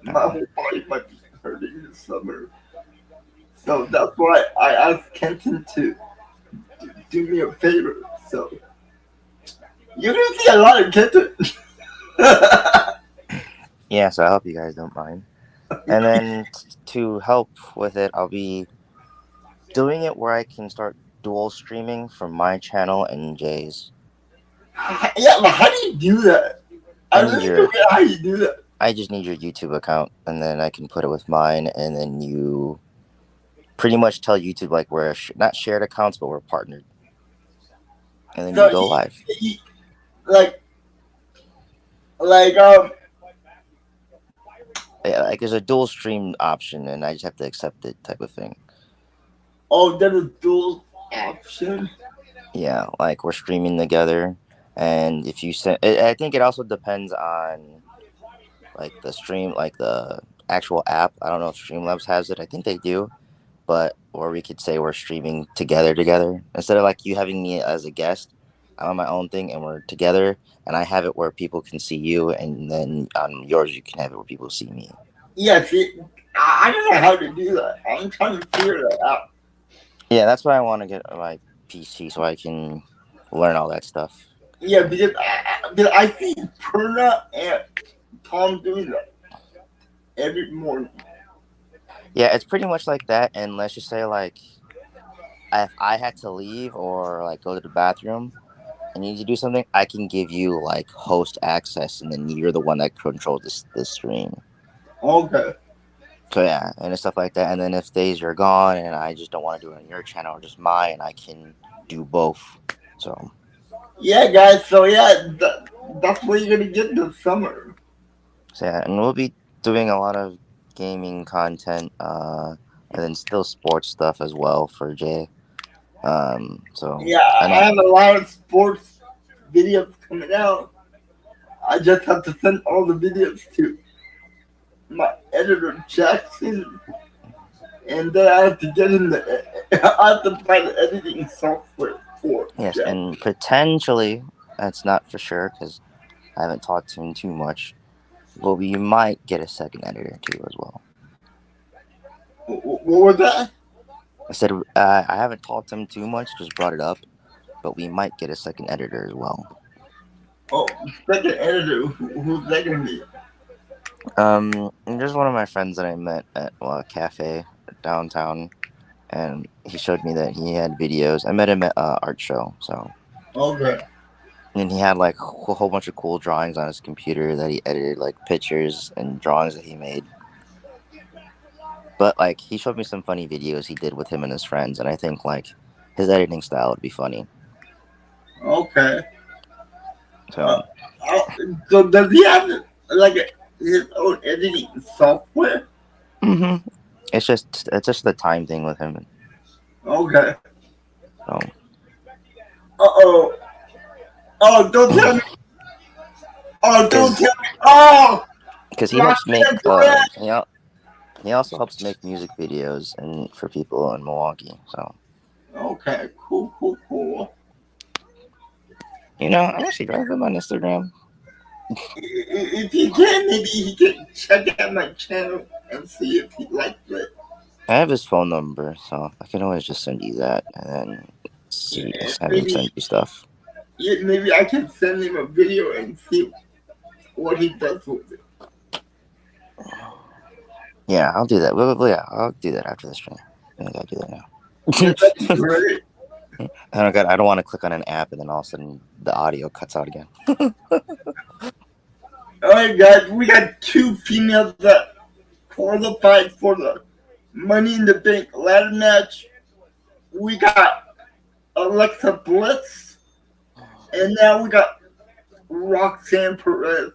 My Uh, whole body might be hurting this summer. So that's why I asked Kenton to do me a favor. So you're gonna see a lot of Kenton. yeah, so I hope you guys don't mind. And then to help with it, I'll be doing it where I can start dual streaming from my channel and Jay's. Yeah, but how do you do that? I I need really don't your, get how you do that. I just need your YouTube account, and then I can put it with mine, and then you pretty much tell YouTube like we're not shared accounts, but we're partnered, and then you So go live. like like. Yeah, like there's a dual stream option, and I just have to accept it, type of thing. Oh, there's a dual option. Yeah, like we're streaming together, and if you send, I think it also depends on like the stream, like the actual app. I don't know if Streamlabs has it. I think they do, but or we could say we're streaming together instead of like you having me as a guest. I'm on my own thing, and we're together, and I have it where people can see you, and then on yours you can have it where people see me. Yeah, see, I don't know how to do that. I'm trying to figure that out. Yeah, that's why I want to get my PC so I can learn all that stuff. Yeah, because I see Perna and Tom doing that every morning. Yeah, it's pretty much like that. And let's just say like if I had to leave or like go to the bathroom and you need to do something, I can give you like host access, and then you're the one that controls the stream. Okay. So yeah, and stuff like that. And then if days you're gone and I just don't want to do it on your channel or just mine, I can do both. So Yeah, guys. So yeah, that's what you're gonna get this summer. so yeah, and we'll be doing a lot of gaming content, and then still sports stuff as well for Jay. So Yeah, I I know. have a lot of sports videos coming out. I just have to send all the videos to my editor Jackson, and then I have to get in the. I have to buy the editing software for Yes, Jackson. and potentially, that's not for sure because I haven't talked to him too much, but we might get a second editor too as well. What was that? I said I haven't talked to him too much, just brought it up, but we might get a second editor as well. Oh, second editor. Who's that gonna be? There's one of my friends that I met at a cafe downtown, and he showed me that he had videos. I met him at art show, so Okay. and he had like a whole bunch of cool drawings on his computer that he edited, like pictures and drawings that he made. But like he showed me some funny videos he did with him and his friends, and I think like his editing style would be funny. Okay. Uh, So uh, so does he have like his own editing software? hmm it's just the time thing with him. Okay. So Oh. Oh, don't tell me. Oh, don't because tell me. Oh, because he my helps make man's red. he also helps make music videos and for people in Milwaukee. So Okay, cool, cool, cool. I'm actually driving him on Instagram. If he can, maybe he can check out my channel and see if he likes it. I have his phone number, so I can always just send you that and then see And have him maybe, send you stuff. yeah, maybe I can send him a video and see what he does with it. Yeah, I'll do that. Well, yeah, I'll do that after the stream. I think I'll do that now. Yeah, that'd be great. Oh god, I don't want to click on an app and then all of a sudden the audio cuts out again. Alright, guys, we got two females that qualified for the Money in the Bank ladder match. We got Alexa Bliss, and now we got Roxanne Perez.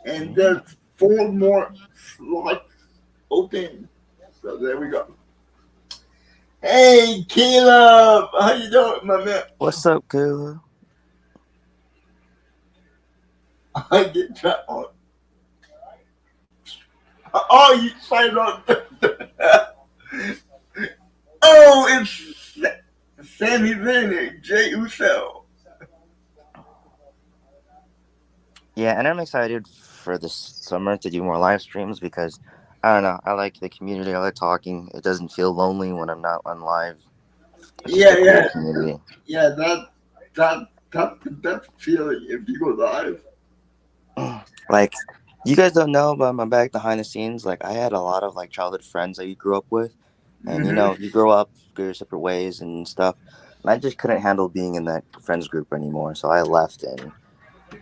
And there's four more slots open. So there we go. Hey, Caleb, how you doing, my man? What's up, Kayla? I get that on. Oh, you signed on. Oh, it's Sami Zayn and Jey Uso. Yeah, and I'm excited for this summer to do more live streams because I don't know. I like the community. I like talking. It doesn't feel lonely when I'm not on live. It's just a cool community. Yeah, that's the best feeling if you go live. Like, you guys don't know, but I'm back behind the scenes. Like, I had a lot of like childhood friends that you grew up with, and you know, you grow up, go your separate ways and stuff. And I just couldn't handle being in that friends group anymore, so I left and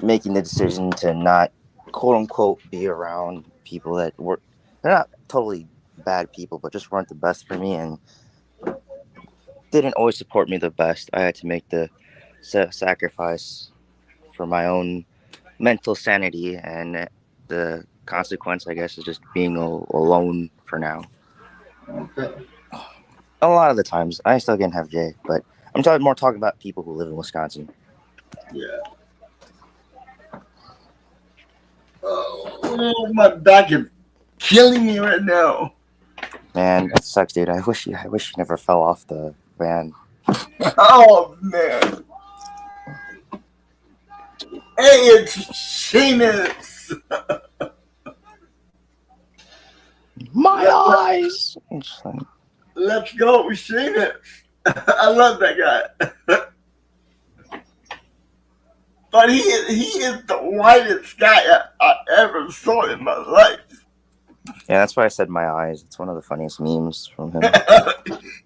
making the decision to not quote unquote be around people that were they're not totally bad people, but just weren't the best for me and didn't always support me the best. I had to make the sacrifice for my own mental sanity, and the consequence, I guess, is just being alone for now. Okay. A lot of the times, I still can have Jay, but I'm talking about people who live in Wisconsin. Yeah. Oh, my back is killing me right now. Man, it sucks, dude. I wish you never fell off the van. Oh man. Hey, it's Seamus. My eyes. Let's go, Seamus. I love that guy. But he is the whitest guy I ever saw in my life. Yeah, that's why I said my eyes. It's one of the funniest memes from him.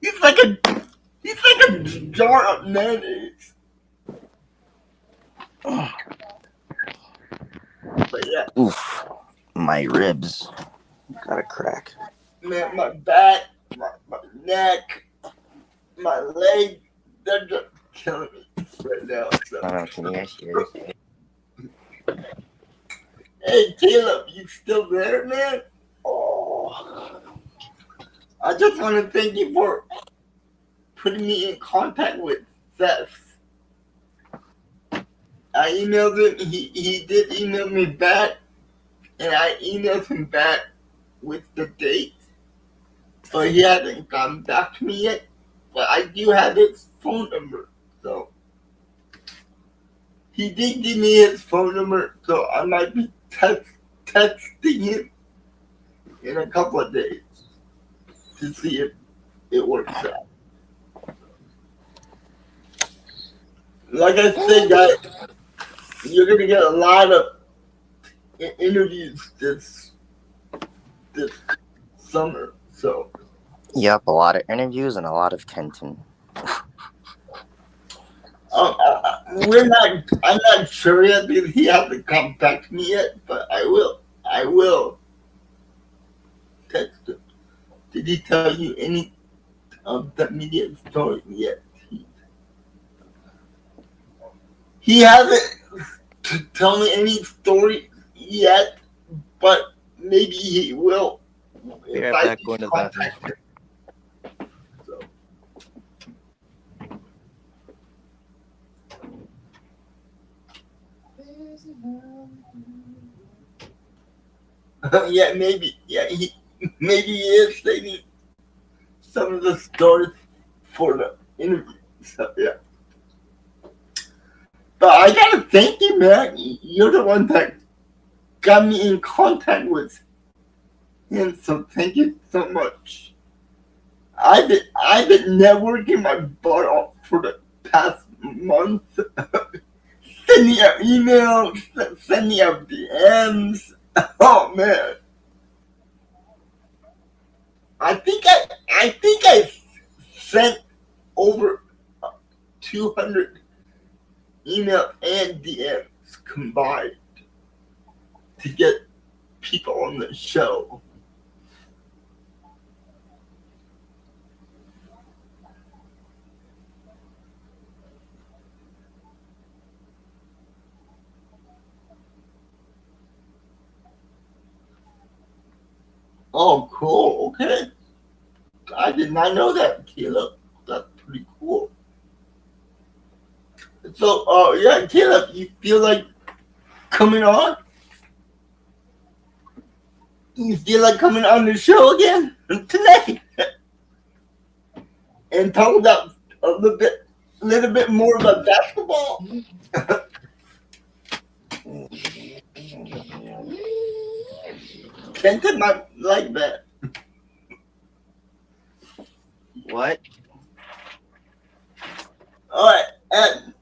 he's like a jar of mayonnaise. But yeah. Oof, my ribs got a crack. Man, my back, my neck, my leg, they're just killing me right now. So. I don't know, can you guys hear it? Hey, Caleb, you still there, man? Oh. I just want to thank you for putting me in contact with Seth. I emailed him. He did email me back, and I emailed him back with the date. But he hasn't gotten back to me yet. But I do have his phone number, so he did give me his phone number, so I might be texting him in a couple of days to see if it works out. Like I said, guys, you're gonna get a lot of interviews this summer. So. Yep, a lot of interviews and a lot of Kenton. I'm not sure yet because he hasn't contacted me yet, but I will text him. Did he tell you any of the media story yet? He hasn't told me any story yet, but maybe he will. Be right back, going to the bathroom. Yeah, maybe. Yeah, maybe he is stating some of the stories for the interview. So yeah. But I gotta thank you, man. You're the one that got me in contact with him. So thank you so much. I've been networking my butt off for the past month. Sending out emails, sending out DMs. Oh man. I think I sent over 200 emails and DMs combined to get people on the show. Oh, cool. Okay. I did not know that, Caleb. That's pretty cool. So, yeah, Caleb, you feel like coming on? You feel like coming on the show again today and talk about a little bit more about basketball? Kenton might like that. What? All right, and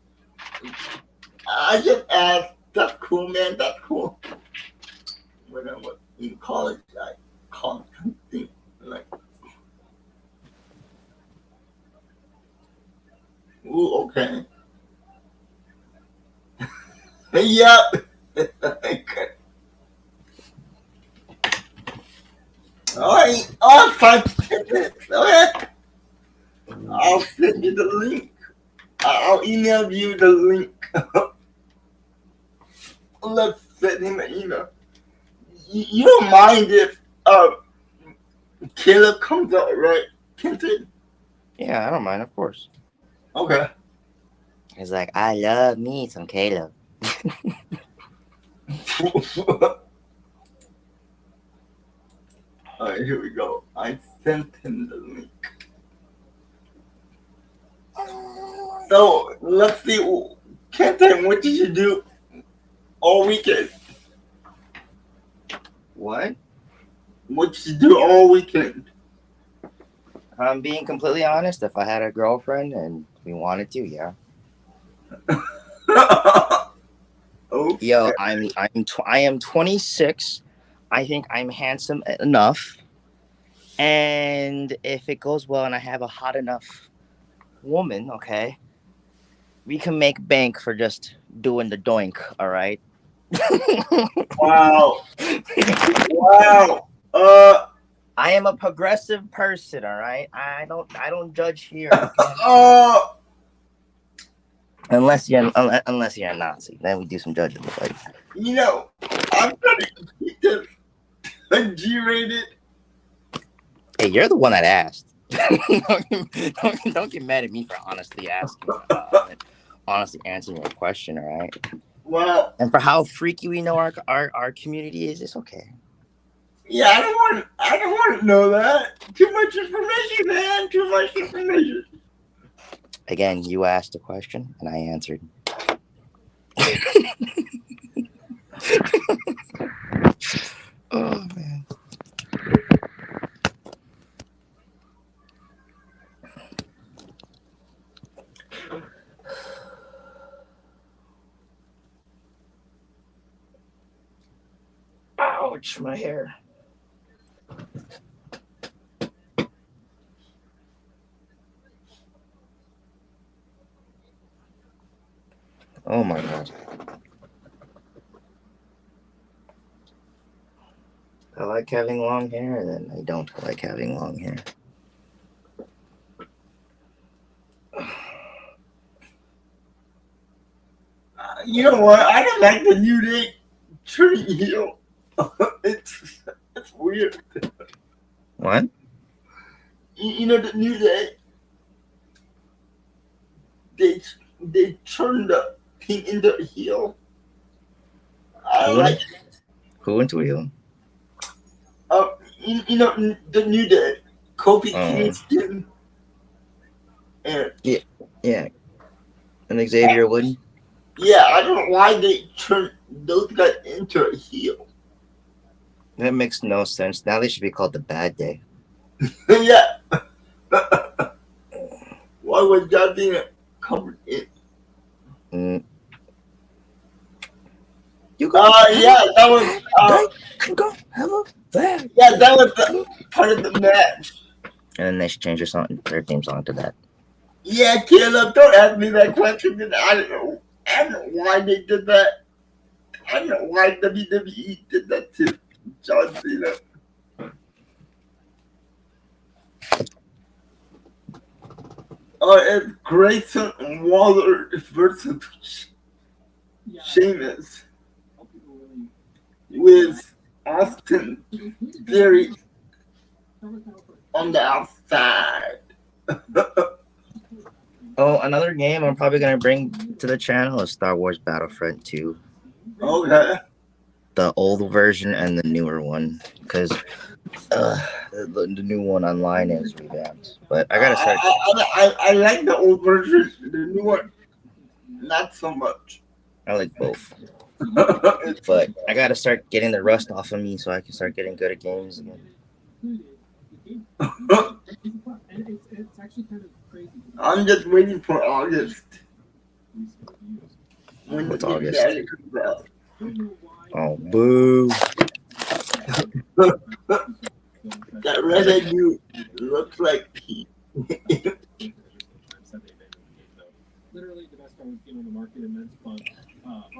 I just asked. That's cool, man. That's cool. When I was in college, I called something like, "Ooh, okay." Yep. All right. Oh, 5 minutes. Okay. I'll send you the link. I'll email you the link. Let's send him an email. You don't mind if Caleb comes out, right, Kenton? Yeah, I don't mind, of course. Okay. He's like, I love me some Caleb. All right, here we go. I sent him the link. So let's see, Kenton, what did you do all weekend? What? What did you do all weekend? If I'm being completely honest, if I had a girlfriend and we wanted to, yeah. Okay. Yo, I am 26. I think I'm handsome enough. And if it goes well and I have a hot enough woman, okay, we can make bank for just doing the doink, all right? Wow. Wow. I am a progressive person, all right? I don't judge here, okay? Unless you're a Nazi, then we do some judging. Like, You know, I'm trying to keep this G-rated. hey, you're the one that asked. don't get mad at me for honestly asking, honestly answering your question, all right? Wow. And for how freaky we know our community is, it's okay. Yeah, I don't want to know that. Too much information, man. Too much information. Again, you asked a question and I answered. Oh man. Ouch, my hair. Oh my god. I like having long hair, and then I don't like having long hair. You know what? I don't like the New Day turning heel. It's weird. What? You know the New Day. They turned the team into a heel. I don't like it. Who went to a heel? You know the New Day. Kofi Kingston. And Yeah. And Xavier Wooden. yeah, I don't know why they turned those guys into a heel. That makes no sense. Now they should be called the Bad Day. Yeah. Why was that being covered in? You go. Yeah, that was. Go have a bad. Yeah, that was the part of the match. and then they should change their theme song to that. Yeah, Caleb, don't ask me that question because I don't know. I don't know why they did that. I don't know why WWE did that to John Cena. It's Grayson Waller versus Sheamus with Austin Theory on the outside. Oh, another game I'm probably gonna bring to the channel is Star Wars Battlefront 2. Okay. The old version and the newer one, because the new one online is revamped. But I gotta start. I like the old version. The new one, not so much. I like both, but I gotta start getting the rust off of me so I can start getting good at games again. I'm just waiting for August. When What's the August? Daddy comes out. Oh, boo! That redhead dude looks like he.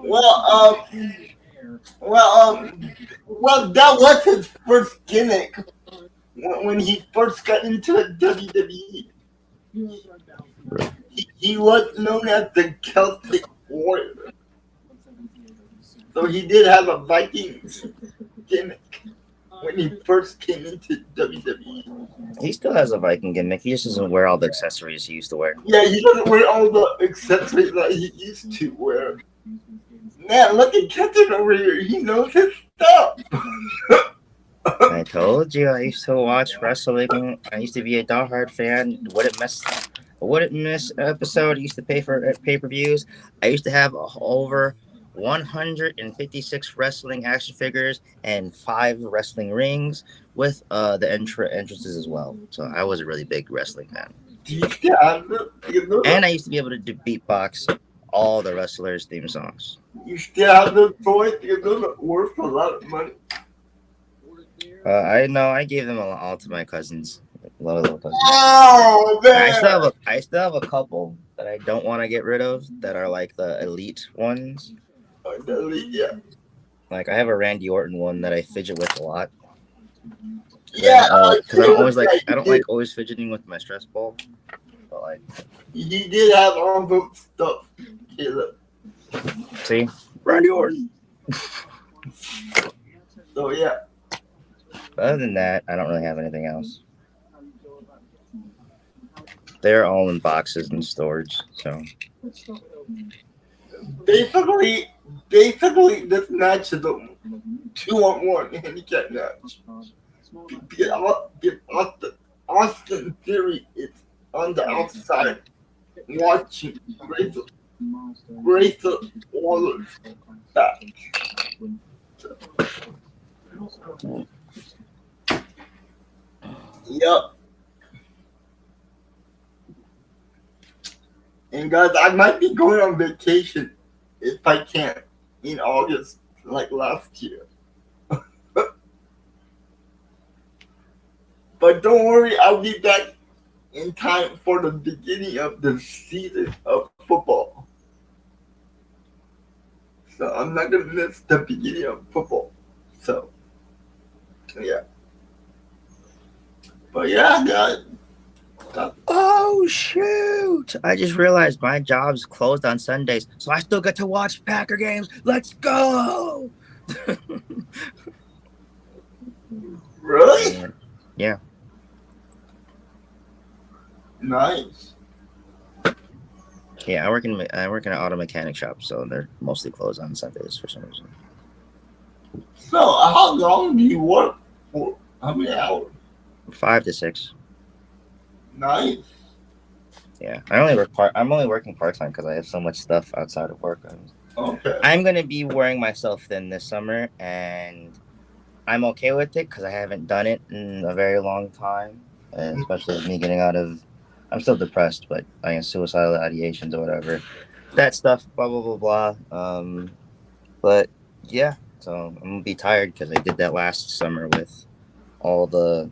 Well, that was his first gimmick when he first got into the WWE. He was known as the Celtic Warrior. So he did have a Vikings gimmick when he first came into WWE. He still has a Viking gimmick. He just doesn't wear all the accessories he used to wear. Yeah, he doesn't wear all the accessories that he used to wear. Man, look at Captain over here. He knows his stuff. I told you I used to watch wrestling. I used to be a diehard fan. Wouldn't miss episode. I used to pay for pay-per-views. I used to have over 156 wrestling action figures and 5 wrestling rings with the entrances as well. So I was a really big wrestling fan. And I used to be able to beatbox all the wrestlers' theme songs. You still have those toys? Because those are worth a lot of money. I know. I gave them all to my cousins. A lot of little cousins. Oh man! I still have a couple that I don't want to get rid of that are like the elite ones. The elite, yeah. Like I have a Randy Orton one that I fidget with a lot. Yeah, because I don't like always fidgeting with my stress ball. But like, he did have all those stuff. Caleb. See, Randy Orton. So yeah. Other than that, I don't really have anything else. They're all in boxes and storage. So basically, this match is a 2-on-1 handicap match. Austin Theory is on the outside watching Grayson Waller's back. Yep. And guys, I might be going on vacation if I can in August, like last year. But don't worry, I'll be back in time for the beginning of the season of football. So I'm not going to miss the beginning of football. So, yeah. But yeah, guys. Oh shoot! I just realized my job's closed on Sundays, so I still get to watch Packer games. Let's go! Really? Yeah. Nice. Yeah, I work in an auto mechanic shop, so they're mostly closed on Sundays for some reason. So how long do you work for? How many hours? 5 to 6. Nice. Yeah, I'm only working part time because I have so much stuff outside of work. Okay. I'm gonna be wearing myself thin this summer, and I'm okay with it because I haven't done it in a very long time, and especially with me getting out of. I'm still depressed, but I have suicidal ideations or whatever. That stuff, blah blah blah blah. But yeah, so I'm gonna be tired because I did that last summer with all the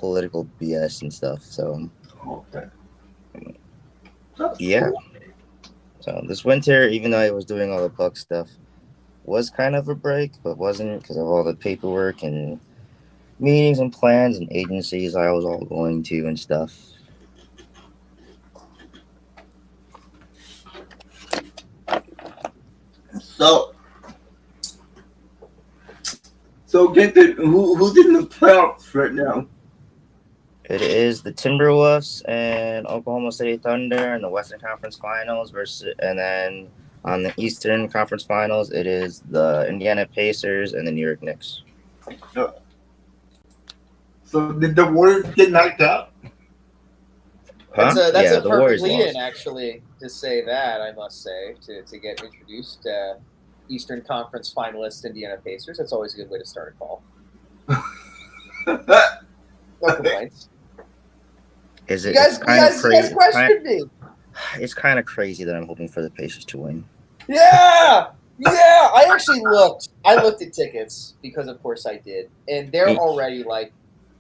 political BS and stuff. So Okay. That's yeah. cool. So this winter, even though I was doing all the Buck stuff, was kind of a break, but wasn't because of all the paperwork and meetings and plans and agencies I was all going to and stuff. So, get the who's in the playoffs right now? It is the Timberwolves and Oklahoma City Thunder in the Western Conference Finals versus, and then on the Eastern Conference Finals, it is the Indiana Pacers and the New York Knicks. So did the Warriors get knocked out? Huh? That's Yeah, a the perfect Warriors lead-in, lost. actually, to say that, I must say, to get introduced. Eastern Conference finalist Indiana Pacers. That's always a good way to start a call. No complaints. Is it? You guys questioned me. It's kind of crazy that I'm hoping for the Pacers to win. Yeah. I actually looked. I looked at tickets because, of course, I did, and they're already like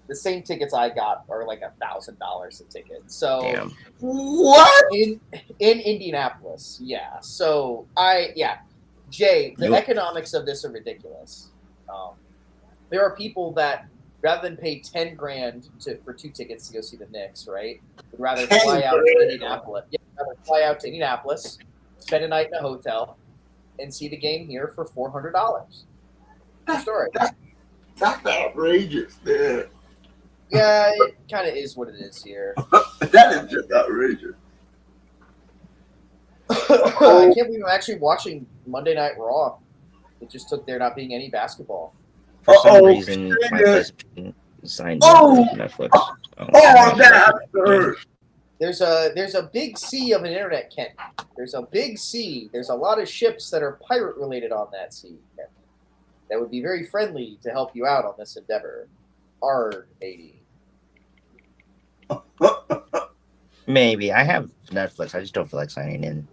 the same tickets I got are like $1,000 a ticket. So Damn. What? in Indianapolis, yeah. So Jay, the economics of this are ridiculous. There are people that rather than pay $10,000 for 2 tickets to go see the Knicks, right? Would rather fly out to Indianapolis. Yeah, rather fly out to Indianapolis, spend a night in a hotel, and see the game here for $400. True story. That's outrageous, man. Yeah, it kind of is what it is here. That is just outrageous. I can't believe I'm actually watching Monday Night Raw. It just took there not being any basketball. For some reason, my husband signed into Netflix. That hurt. There's a big sea of an internet, Kent. There's a big sea. There's a lot of ships that are pirate related on that sea, Kent. That would be very friendly to help you out on this endeavor. R80. Maybe I have Netflix. I just don't feel like signing in.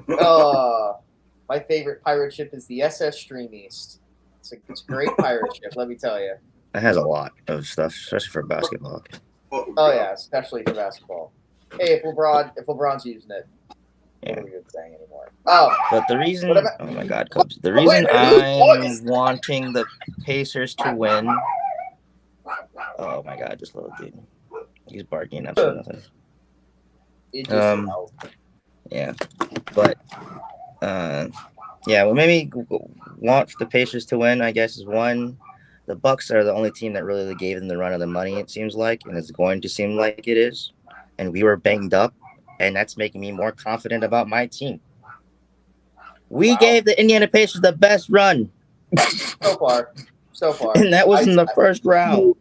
My favorite pirate ship is the SS Stream East. It's a great pirate ship, let me tell you. It has a lot of stuff, especially for basketball. Oh yeah, especially for basketball. Hey, if LeBron's using it, what are we even saying anymore? But the reason, oh my God, Cubs. The reason I'm wanting the Pacers to win. Oh my God, this little dude. He's barking absolutely nothing. Yeah, but what made me want the Pacers to win, I guess, is one, the Bucks are the only team that really gave them the run of the money, it seems like, and it's going to seem like it is. And we were banged up, and that's making me more confident about my team. We gave the Indiana Pacers the best run. So far. And that was in the first round.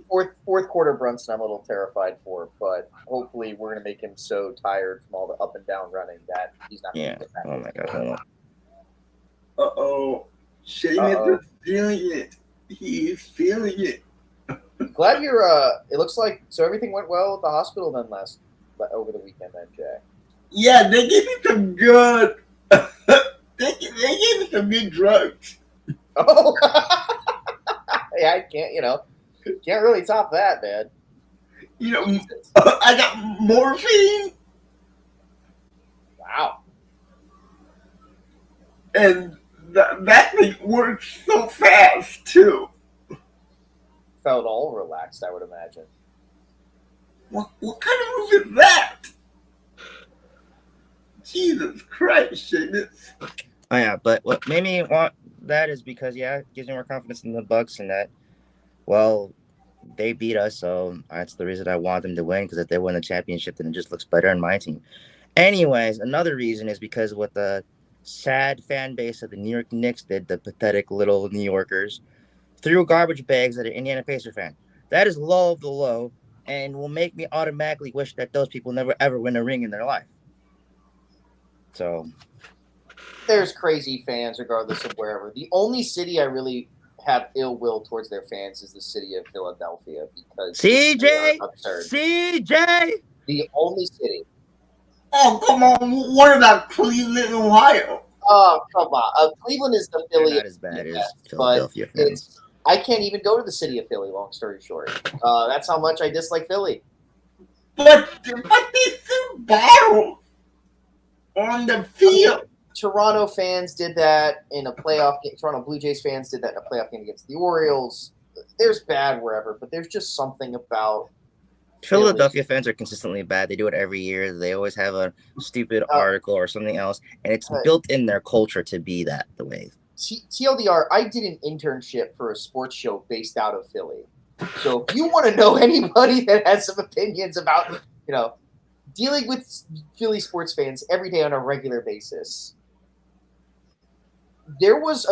Fourth quarter Brunson, I'm a little terrified for, but hopefully we're going to make him so tired from all the up and down running that he's not going to get back. Oh my God, hold on. Uh-oh. Seamus is feeling it. He's feeling it. Glad you're, it looks like, so everything went well at the hospital then over the weekend then, Jay. Yeah, they gave me some good, they gave me some good drugs. Oh, yeah, I can't really top that, man. I got morphine. Wow. And that thing works so fast, too. Felt all relaxed, I would imagine. What kind of move is that? Jesus Christ, Seamus. Oh yeah, but what made me want that is because it gives me more confidence in the Bucks and that, well, they beat us, so that's the reason I want them to win, because if they win the championship, then it just looks better on my team. Anyways, another reason is because what the sad fan base of the New York Knicks did, the pathetic little New Yorkers, threw garbage bags at an Indiana Pacer fan. That is low of the low and will make me automatically wish that those people never ever win a ring in their life. So there's crazy fans regardless of wherever. The only city I really have ill will towards their fans is the city of Philadelphia, because CJ, the only city. Oh, come on. What about Cleveland, Ohio? Oh, come on. Cleveland is the Philly. They're not as bad as Philadelphia fans. I can't even go to the city of Philly. Long story short, that's how much I dislike Philly. But they threw bottles on the field. Toronto fans did that in a playoff game. Toronto Blue Jays fans did that in a playoff game against the Orioles. There's bad wherever, but there's just something about Philadelphia fans are consistently bad. They do it every year. They always have a stupid article or something else, and it's built in their culture to be that the way. TLDR, I did an internship for a sports show based out of Philly. So if you want to know anybody that has some opinions about, dealing with Philly sports fans every day on a regular basis, there was,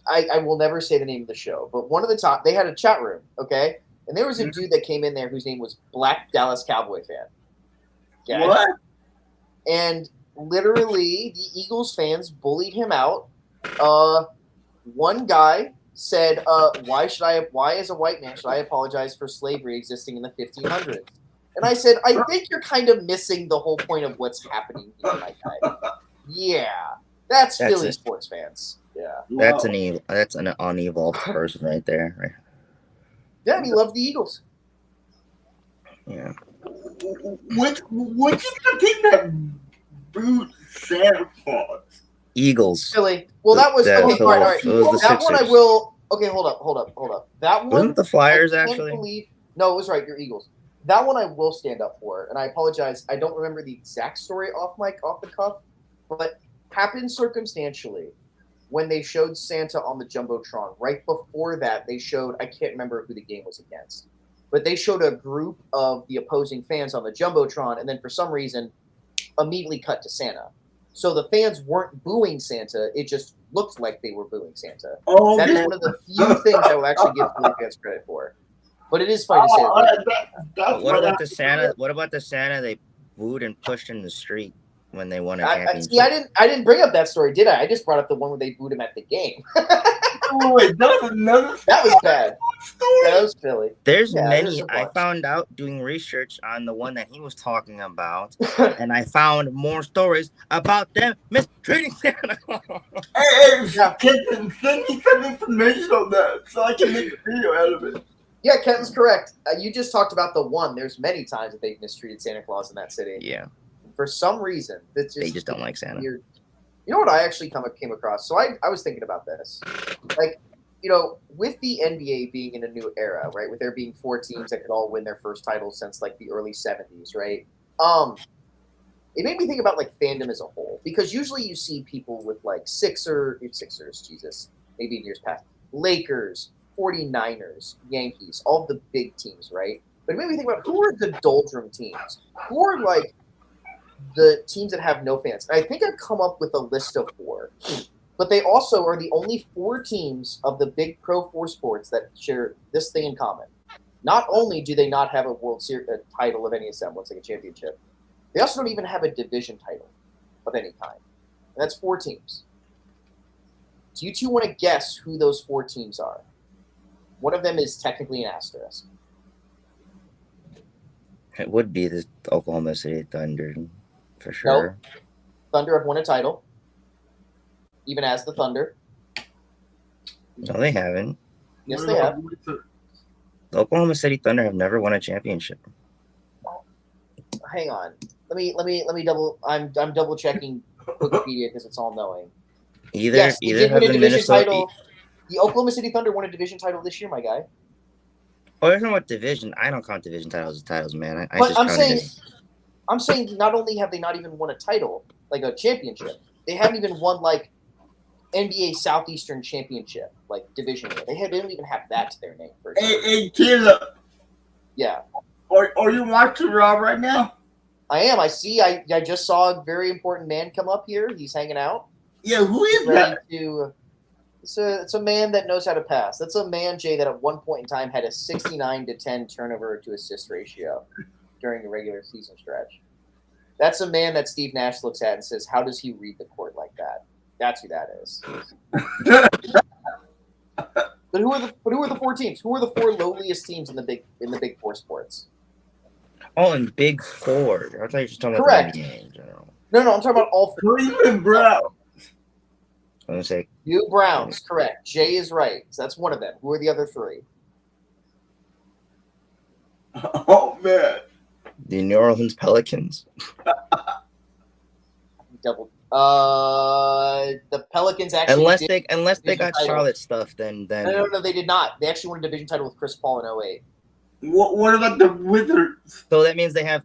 I will never say the name of the show, but one of the top, they had a chat room, okay? And there was a dude that came in there whose name was Black Dallas Cowboy Fan. Okay? What? And literally, the Eagles fans bullied him out. One guy said, why as a white man, should I apologize for slavery existing in the 1500s? And I said, I think you're kind of missing the whole point of what's happening here, my guy. Yeah. That's Philly sports fans. Yeah. That's an unevolved person right there. Right? Yeah, and he loved the Eagles. Yeah. Which the team that booed Santa Claus? Eagles. Philly. Well, that was all right. It was the that Sixers. one I will. Okay, hold up. That one wasn't the Flyers actually. No, it was right. Your Eagles. That one I will stand up for, and I apologize. I don't remember the exact story off the cuff, but happened circumstantially when they showed Santa on the Jumbotron. Right before that, they showed, I can't remember who the game was against, but they showed a group of the opposing fans on the Jumbotron, and then for some reason, immediately cut to Santa. So the fans weren't booing Santa; it just looked like they were booing Santa. Oh, that is one of the few things I will actually give Philly fans credit for. But it is funny to say. What about the Santa? What about the Santa they booed and pushed in the street when they won a championship? See, I didn't bring up that story, did I? I just brought up the one where they booed him at the game. Wait, that was another. That was bad. That was Philly. There's many. I found out doing research on the one that he was talking about, and I found more stories about them mistreating Santa Claus. Hey, Kenton, send me some information on that so I can make a video out of it. Yeah, Kenton's correct. You just talked about the one. There's many times that they've mistreated Santa Claus in that city. Yeah. For some reason, they just don't like Santa. You know what I actually came across? So I was thinking about this. Like, with the NBA being in a new era, right? With there being 4 teams that could all win their first title since like the early 70s, right? It made me think about like fandom as a whole. Because usually you see people with like Sixers, Jesus, maybe in years past, Lakers, 49ers, Yankees, all the big teams, right? But it made me think about who are the doldrum teams? Who are like the teams that have no fans? And I think I've come up with a list of 4. But they also are the only 4 teams of the big Pro 4 sports that share this thing in common. Not only do they not have a World Series title of any semblance, like a championship, they also don't even have a division title of any kind. And that's 4 teams. Do you two want to guess who those 4 teams are? One of them is technically an asterisk. It would be the Oklahoma City Thunder, for sure. Nope. Thunder have won a title, even as the Thunder. No, they haven't. Yes, they have. The Oklahoma City Thunder have never won a championship. Hang on. Let me double. I'm double checking Wikipedia because it's all knowing. Either have the Minnesota title. The Oklahoma City Thunder won a division title this year, my guy. Oh, you're talking about division. I don't count division titles as titles, man. I'm saying not only have they not even won a title, like a championship, they haven't even won like NBA Southeastern Championship, like division. They don't even have that to their name. Hey, Kayla. Yeah. Are you watching Rob right now? I am. I see. I just saw a very important man come up here. He's hanging out. Yeah, who is that? It's a man that knows how to pass. That's a man, Jay, that at one point in time had a 69-10 turnover to assist ratio during the regular season stretch. That's a man that Steve Nash looks at and says, "How does he read the court like that?" That's who that is. But who are the 4 teams? Who are the 4 lowliest teams in the big 4 sports? Oh, in Big 4. I thought you were just talking about Correct. the NBA in general. No, I'm talking about all 4. Cleveland Browns. I'm gonna say New Browns, correct. Jay is right. So that's one of them. Who are the other three? Oh man. The New Orleans Pelicans. Double. The Pelicans actually Unless they got title. Charlotte stuff, then No, they did not. They actually won a division title with Chris Paul in 08. What about the Wizards? So that means they have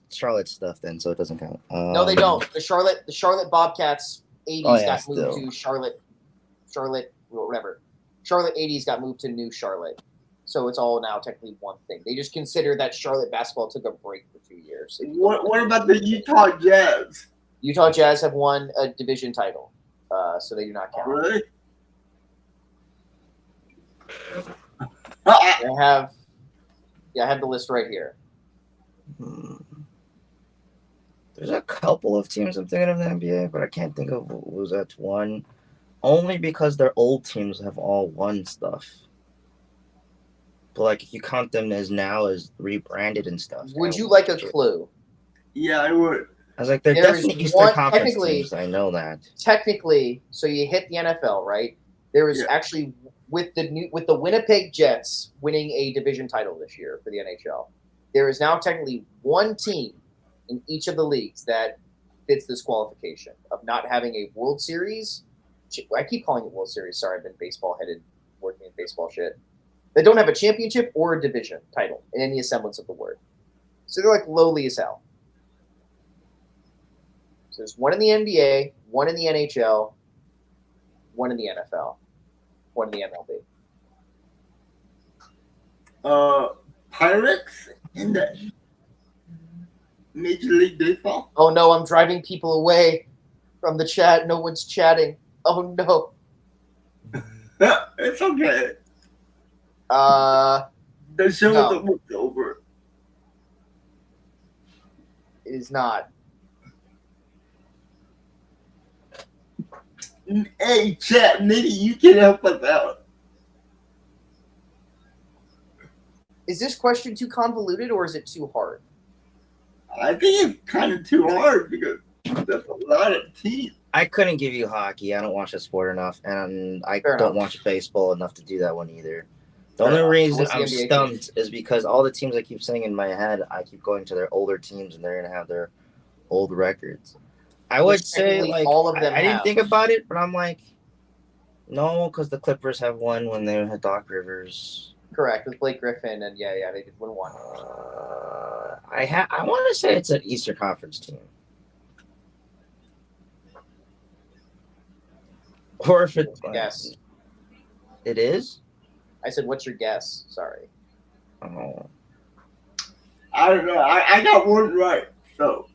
Charlotte stuff then, so it doesn't count. No, they don't. The Charlotte Bobcats 80s got moved to Charlotte, whatever. Charlotte 80s got moved to New Charlotte. So it's all now technically one thing. They just consider that Charlotte basketball took a break for 2 years. What about the Utah Jazz? Utah Jazz have won a division title, so they do not count. Really? I have the list right here. There's a couple of teams I'm thinking of in the NBA, but I can't think of what was that one. Only because their old teams have all won stuff. But like if you count them as now as rebranded and stuff. Would you like a clue? Yeah, I would. I was like, they're definitely Eastern Conference teams. I know that. Technically, so you hit the NFL, right? There is actually with the Winnipeg Jets winning a division title this year for the NHL. There is now technically one team in each of the leagues that fits this qualification of not having a World Series. I keep calling it World Series. Sorry, I've been baseball headed, working in baseball shit. They don't have a championship or a division title in any semblance of the word. So they're like lowly as hell. So there's one in the NBA, one in the NHL, one in the NFL, one in the MLB. Pirates in the Major League Baseball. Oh no, I'm driving people away from the chat. No one's chatting. Oh no. It's okay. The show is almost over. It is not. Hey, chat, maybe you can help us out. Is this question too convoluted or is it too hard? I think it's kind of too hard because there's a lot of teams. I couldn't give you hockey. I don't watch the sport enough, and I don't watch baseball enough to do that one either. The only reason I'm stumped is because all the teams I keep saying in my head, I keep going to their older teams, and they're going to have their old records. I would say, like, all of them I didn't think about it, but I'm like, no, because the Clippers have won when they had Doc Rivers. Correct, with Blake Griffin, and they did win one. I want to say it's an Eastern Conference team. Or if it's guess. It is? I said, what's your guess? Sorry. Oh. I don't know. I got one right, so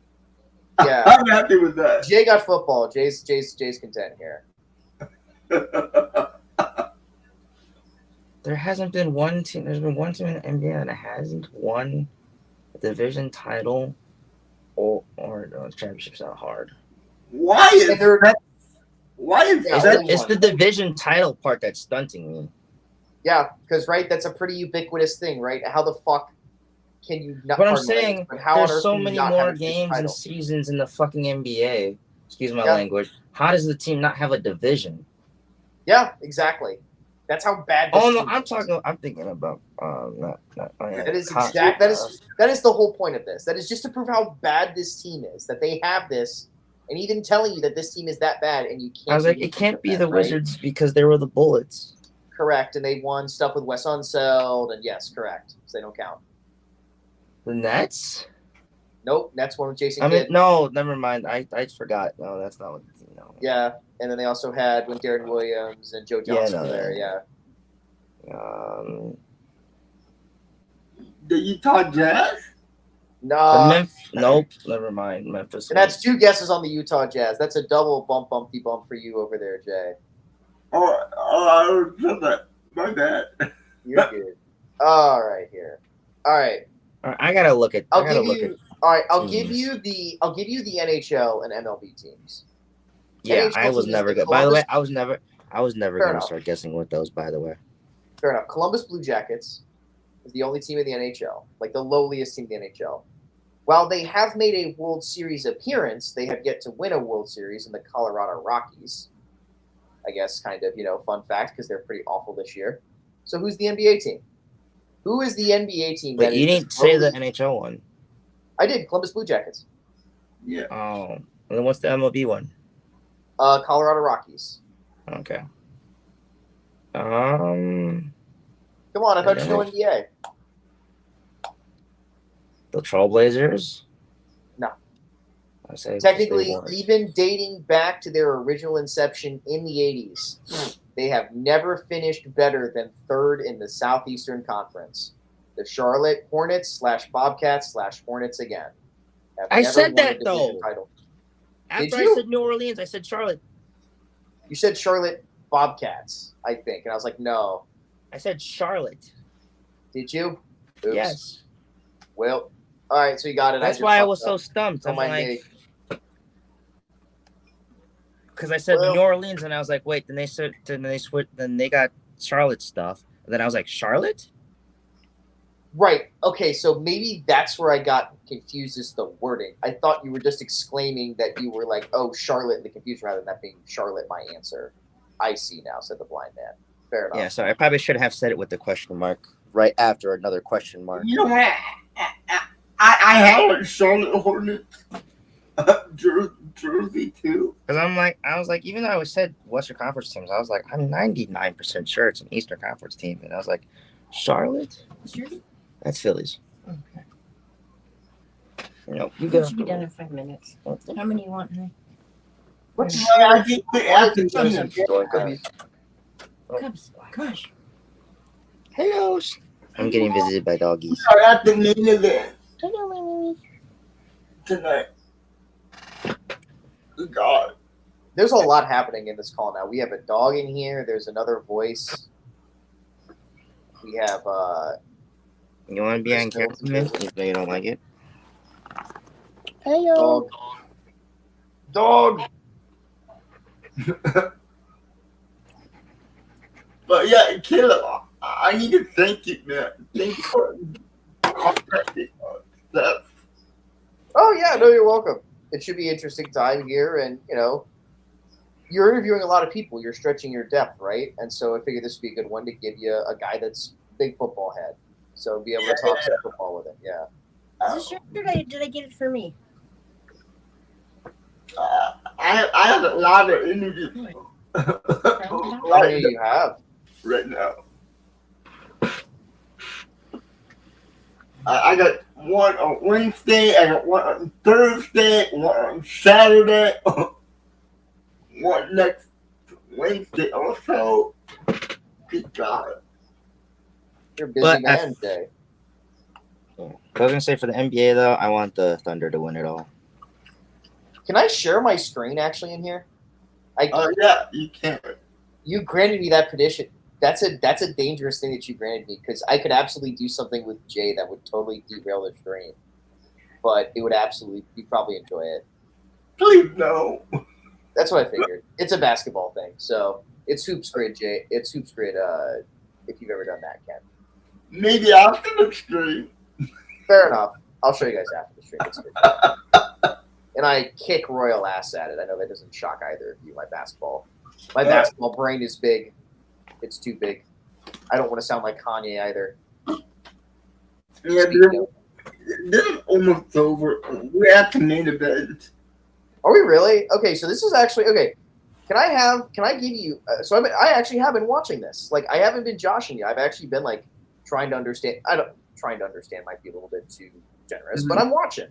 yeah, I'm happy with that. Jay got football. Jay's content here. There hasn't been one team. There's been one team in the NBA that hasn't won a division title or no, the championship's not hard. Why is that? Why is that? It's the division title part that's stunting me. Yeah, because that's a pretty ubiquitous thing, right? How the fuck can you not? But I'm saying there's so many more games and seasons in the fucking NBA. Excuse my language. How does the team not have a division? Yeah, exactly. That's how bad. I'm thinking about that is exact. That is the whole point of this. That is just to prove how bad this team is. That they have this, and even telling you that this team is that bad, and you can't. I was like, it can't be the Wizards because they were the Bullets. Correct, and they won stuff with Wes Unseld, and yes, correct. So they don't count. The Nets? Nope, Nets won with Jason Kidd. No, never mind. I forgot. No, that's not what. No. Yeah, and then they also had when Darren Williams and Joe Johnson were there. Yeah. The Utah Jazz? No. Nope. Never mind. Memphis. And that's two guesses on the Utah Jazz. That's a double bumpy bump for you over there, Jay. Oh, I said that. My bad. You're good. All right, here. All right. I gotta look at. All right, I'll give you the NHL and MLB teams. Yeah, NHL I was never good. By the way, I was never going to start guessing with those. By the way, fair enough. Columbus Blue Jackets is the only team in the NHL, like the lowliest team in the NHL. While they have made a World Series appearance, they have yet to win a World Series in the Colorado Rockies. I guess, kind of, fun fact because they're pretty awful this year. So who's the NBA team? Who is the NBA team? But that you is didn't say the totally- NHL one. I did. Columbus Blue Jackets. Yeah. Oh, and then what's the MLB one? Colorado Rockies. Okay. Come on, I thought you know NBA. The Trailblazers. No. I say Technically, even dating back to their original inception in the 80s, they have never finished better than third in the Southeastern Conference. The Charlotte Hornets / Bobcats / Hornets again. I said that, though. Title. After I said New Orleans, I said Charlotte. You said Charlotte Bobcats, I think. And I was like, no. I said Charlotte. Did you? Oops. Yes. Well, all right, so you got it. That's why I was so stumped. I'm like, because I said New Orleans, and I was like, wait. Then they got Charlotte stuff, and then I was like, Charlotte. Right. Okay. So maybe that's where I got confused as the wording. I thought you were just exclaiming that you were like, "Oh, Charlotte," in the confusion, rather than that being Charlotte. My answer. I see now," said the blind man. Fair enough. Yeah. So I probably should have said it with the question mark right after another question mark. You know what? I have a Charlotte Hornets jersey too. Because I was like, even though I said Western Conference teams, I was like, I'm 99% sure it's an Eastern Conference team, and I was like, Charlotte. That's Phillies. Okay. You We got should be done in 5 minutes. How many you want, honey? What's I think we have to Cubs. Gosh. Hello. I'm getting visited by doggies. We are at the main event Hello, Mimi. tonight. God. There's a lot happening in this call now. We have a dog in here. There's another voice. We have You want to be on camera, even though you don't like it? Hello. dog. But yeah, Caleb, I need to thank you, man. Thank you for contacting us. Oh yeah, no, you're welcome. It should be an interesting time here, and you're interviewing a lot of people. You're stretching your depth, right? And so I figured this would be a good one to give you a guy that's big football head, so be able to talk some football with him. Yeah. Is this your or did I get it for me? I have a lot of interviews. How many do you have? Right now. I got one on Wednesday, I got one on Thursday, one on Saturday, one next Wednesday also. Good God. You're a busy man, Jay. I was going to say for the NBA, though, I want the Thunder to win it all. Can I share my screen actually in here? Yeah, you can. You granted me that petition. That's a dangerous thing that you granted me because I could absolutely do something with Jay that would totally derail the stream. But it would absolutely, you'd probably enjoy it. Please no. That's what I figured. It's a basketball thing. So it's Hoops Grid, Jay. It's Hoops Grid if you've ever done that, Ken. Maybe after the stream. Fair enough. I'll show you guys after the stream. It's good. And I kick royal ass at it. I know that doesn't shock either of you. My basketball brain is big. It's too big. I don't want to sound like Kanye either. Yeah, this is almost over. We're at the main event. Are we really? Okay, so this is actually okay. Can I give you? I actually have been watching this. Like I haven't been joshing you. I've actually been like trying to understand. Trying to understand might be a little bit too generous, but I'm watching.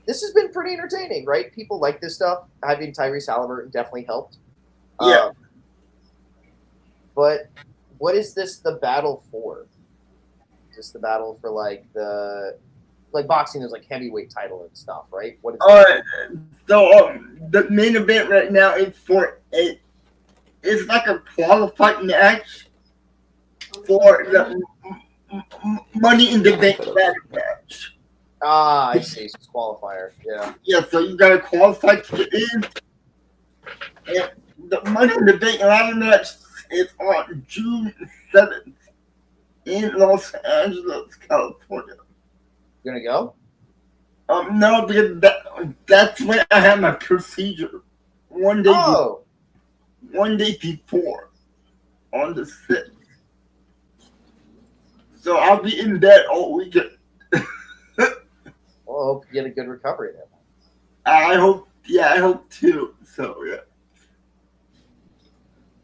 This has been pretty entertaining, right? People like this stuff. Having Tyrese Halliburton definitely helped. Yeah. But what is this the battle for? Is this the battle for boxing is like heavyweight title and stuff, right? What is so the main event right now is it's like a qualified match for the Money in the Bank match. Ah, I see. So it's qualifier. Yeah. Yeah, so you gotta qualify to get in. And the Money in the Bank ladder match is on June 7th in Los Angeles, California. You gonna go? No, because that's when I have my procedure. One day. Oh, one day before, on the 6th. So I'll be in bed all weekend. Well, I hope you get a good recovery then. I hope, yeah, I hope too. So, yeah.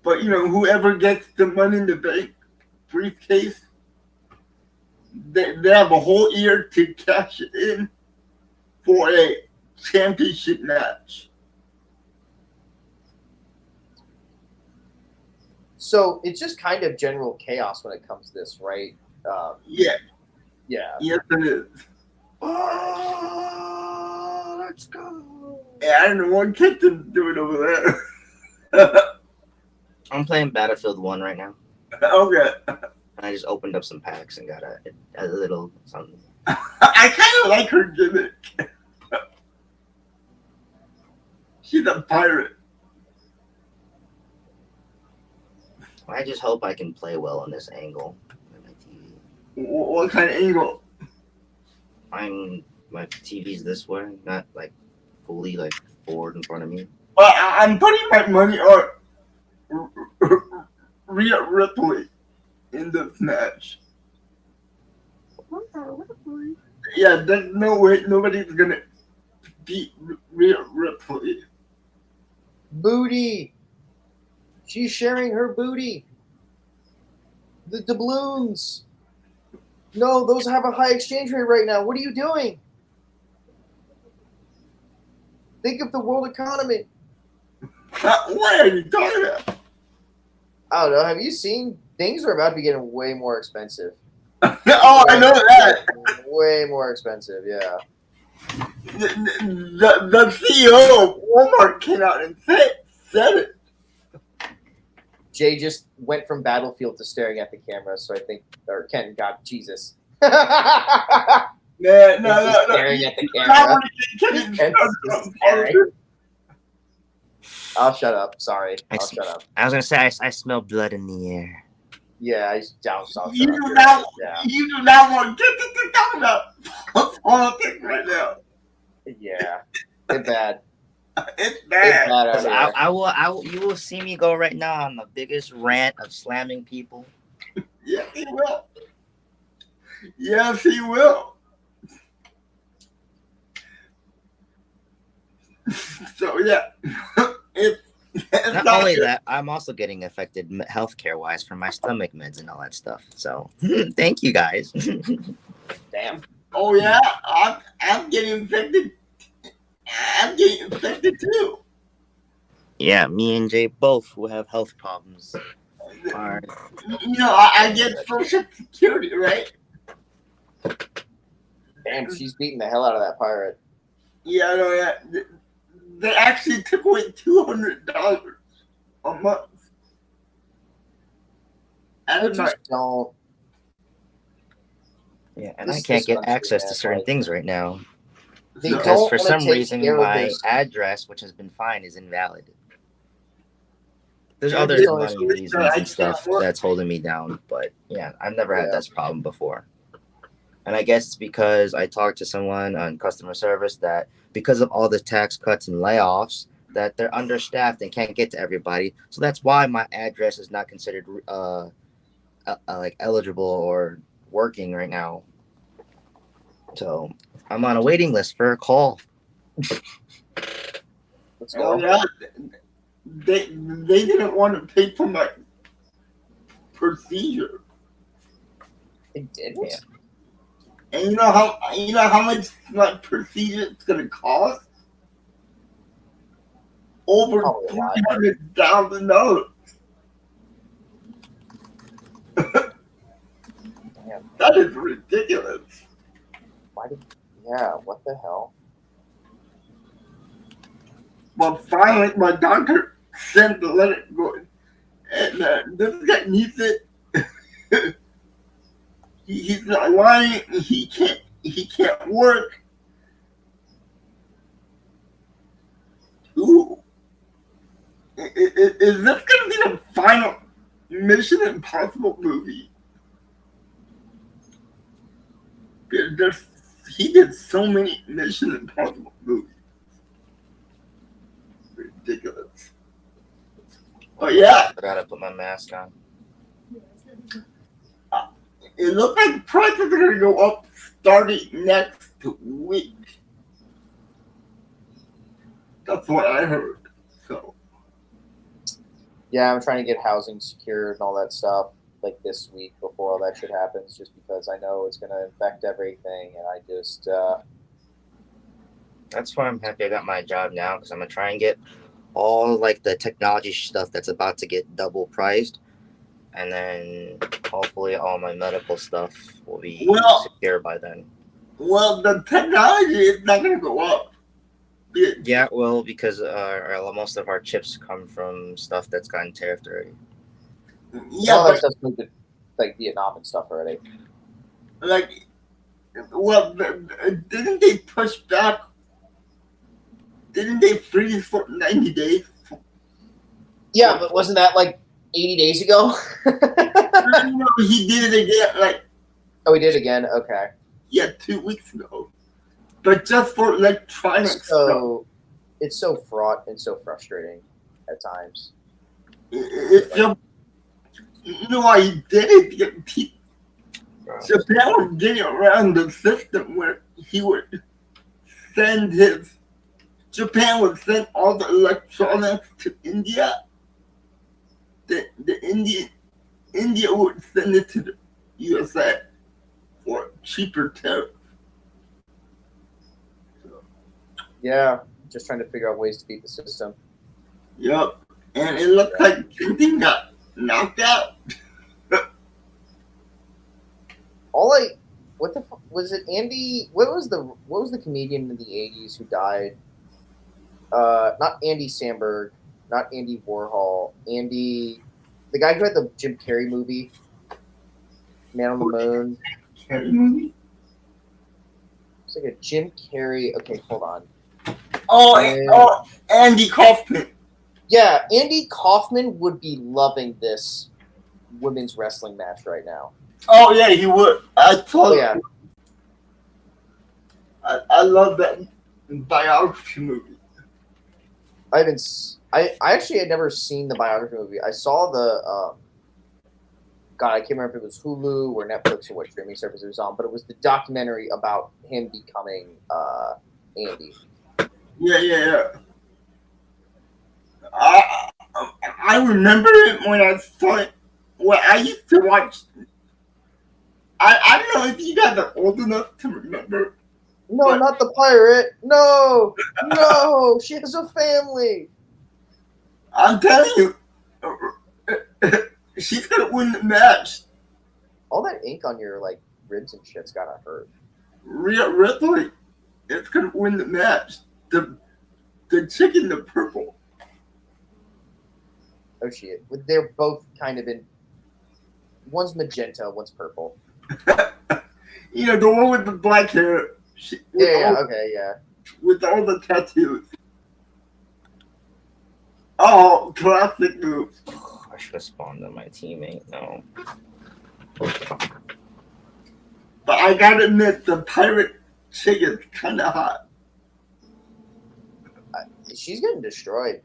But, whoever gets the money in the bank briefcase, they have a whole year to cash it in for a championship match. So it's just kind of general chaos when it comes to this, right? Yeah. Yeah. Yes, it is. Oh, let's go. Yeah, I don't know what Captain's doing over there. I'm playing Battlefield 1 right now. Okay. I just opened up some packs and got a little something. I kind of like her gimmick. She's a pirate. I just hope I can play well on this angle on my TV. What kind of angle? My TV's this way, not like fully like forward in front of me. Well, I'm putting my money on Rhea Ripley in this match. Yeah, there's no way nobody's gonna beat Rhea Ripley. Booty. She's sharing her booty. The doubloons. No, those have a high exchange rate right now. What are you doing? Think of the world economy. What are you talking about? I don't know. Have you seen things are about to be getting way more expensive? Oh, I know that. Way more expensive, yeah. The CEO of Walmart came out and said it. Jay just went from Battlefield to staring at the camera, so I think, or Ken got Jesus. No. Staring at the camera. I'll shut up. Sorry. I'll shut up. I was gonna say I smell blood in the air. Yeah, I'll shut up. You do not want to talk about politics right now. Yeah, it's bad. It's bad. It's bad I will. You will see me go right now on the biggest rant of slamming people. Yes, he will. Yes, he will. So yeah, it's not only that, I'm also getting affected healthcare wise from my stomach meds and all that stuff. So thank you guys. Damn. Oh yeah, I'm getting infected. I'm getting infected too. Yeah, me and Jay both who have health problems. Are... I get Social Security, right? Damn, she's beating the hell out of that pirate. Yeah, I know. Yeah, they actually took away $200 a month. I just don't. Yeah, and I can't get access to certain things right now. They Because for some reason my address, which has been fine, is invalid. There's other money reasons and stuff that's holding me down, but yeah, I've never had this problem before. And I guess it's because I talked to someone on customer service that because of all the tax cuts and layoffs, that they're understaffed and can't get to everybody. So that's why my address is not considered like eligible or working right now. So I'm on a waiting list for a call. Let's go. Oh, yeah. They didn't want to pay for my procedure. They did? Yeah. And you know how much my procedure is gonna cost? Over $300,000. That is ridiculous. What the hell? Well, finally, my doctor sent the letter going, and this guy needs it. He's not lying. He can't work. Ooh. Is this going to be the final Mission Impossible movie? He did so many Mission Impossible movies. Ridiculous. Oh yeah, I forgot to put my mask on. it looks like prices are gonna go up starting next week. That's what I heard. So Yeah, I'm trying to get housing secured and all that stuff like this week before all that shit happens, just because I know it's gonna affect everything, and I just That's why I'm happy I got my job now, because I'm gonna try and get all like the technology stuff that's about to get double priced, and then hopefully all my medical stuff will be well, secure by then. the technology is not gonna go up. Yeah, well, because most of our chips come from stuff that's gotten tariffed already. Yeah, all that but stuff's moved to like Vietnam and stuff already. like, well, didn't they push back? Didn't they freeze for 90 days? Yeah, but wasn't that like 80 days ago? No, he did it again. Like, Oh, we did again. Okay. yeah, 2 weeks ago. But just for electronic stuff. So it's so fraught and so frustrating at times. It's just, you know why he did it? Because Japan was getting around the system where he would send his. Japan would send all the electronics to India. The India would send it to the USA for cheaper tariff. Yeah, just trying to figure out ways to beat the system. Yep. And it looked like Tintin got knocked out. What the fuck was it? Andy, what was the comedian in the 80s who died? Not Andy Samberg, not Andy Warhol, the guy who had the Jim Carrey movie, Man on the Moon. Carrey movie? It's like a Jim Carrey. Okay, hold on. Oh, Andy Kaufman. Yeah, Andy Kaufman would be loving this women's wrestling match right now. Oh yeah, he would. I told yeah. you. I love that biography movie. I actually had never seen the biography movie. I saw the God, I can't remember if it was Hulu or Netflix or what streaming service it was on, but it was the documentary about him becoming Andy. Yeah. I remember it when I saw it. Well, I used to watch. I don't know if you guys are old enough to remember. No, not the pirate. No, she has a family. I'm telling you, she's gonna win the match. All that ink on your like ribs and shit's gotta hurt. Really, it's gonna win the match. The chick in the purple. Oh shit! They're both kind of in. One's magenta, one's purple. You know, the one with the black hair. Yeah. With all the tattoos. Oh, classic move. I should have spawned on my teammate. No. But I gotta admit, the pirate chick is kind of hot. She's getting destroyed.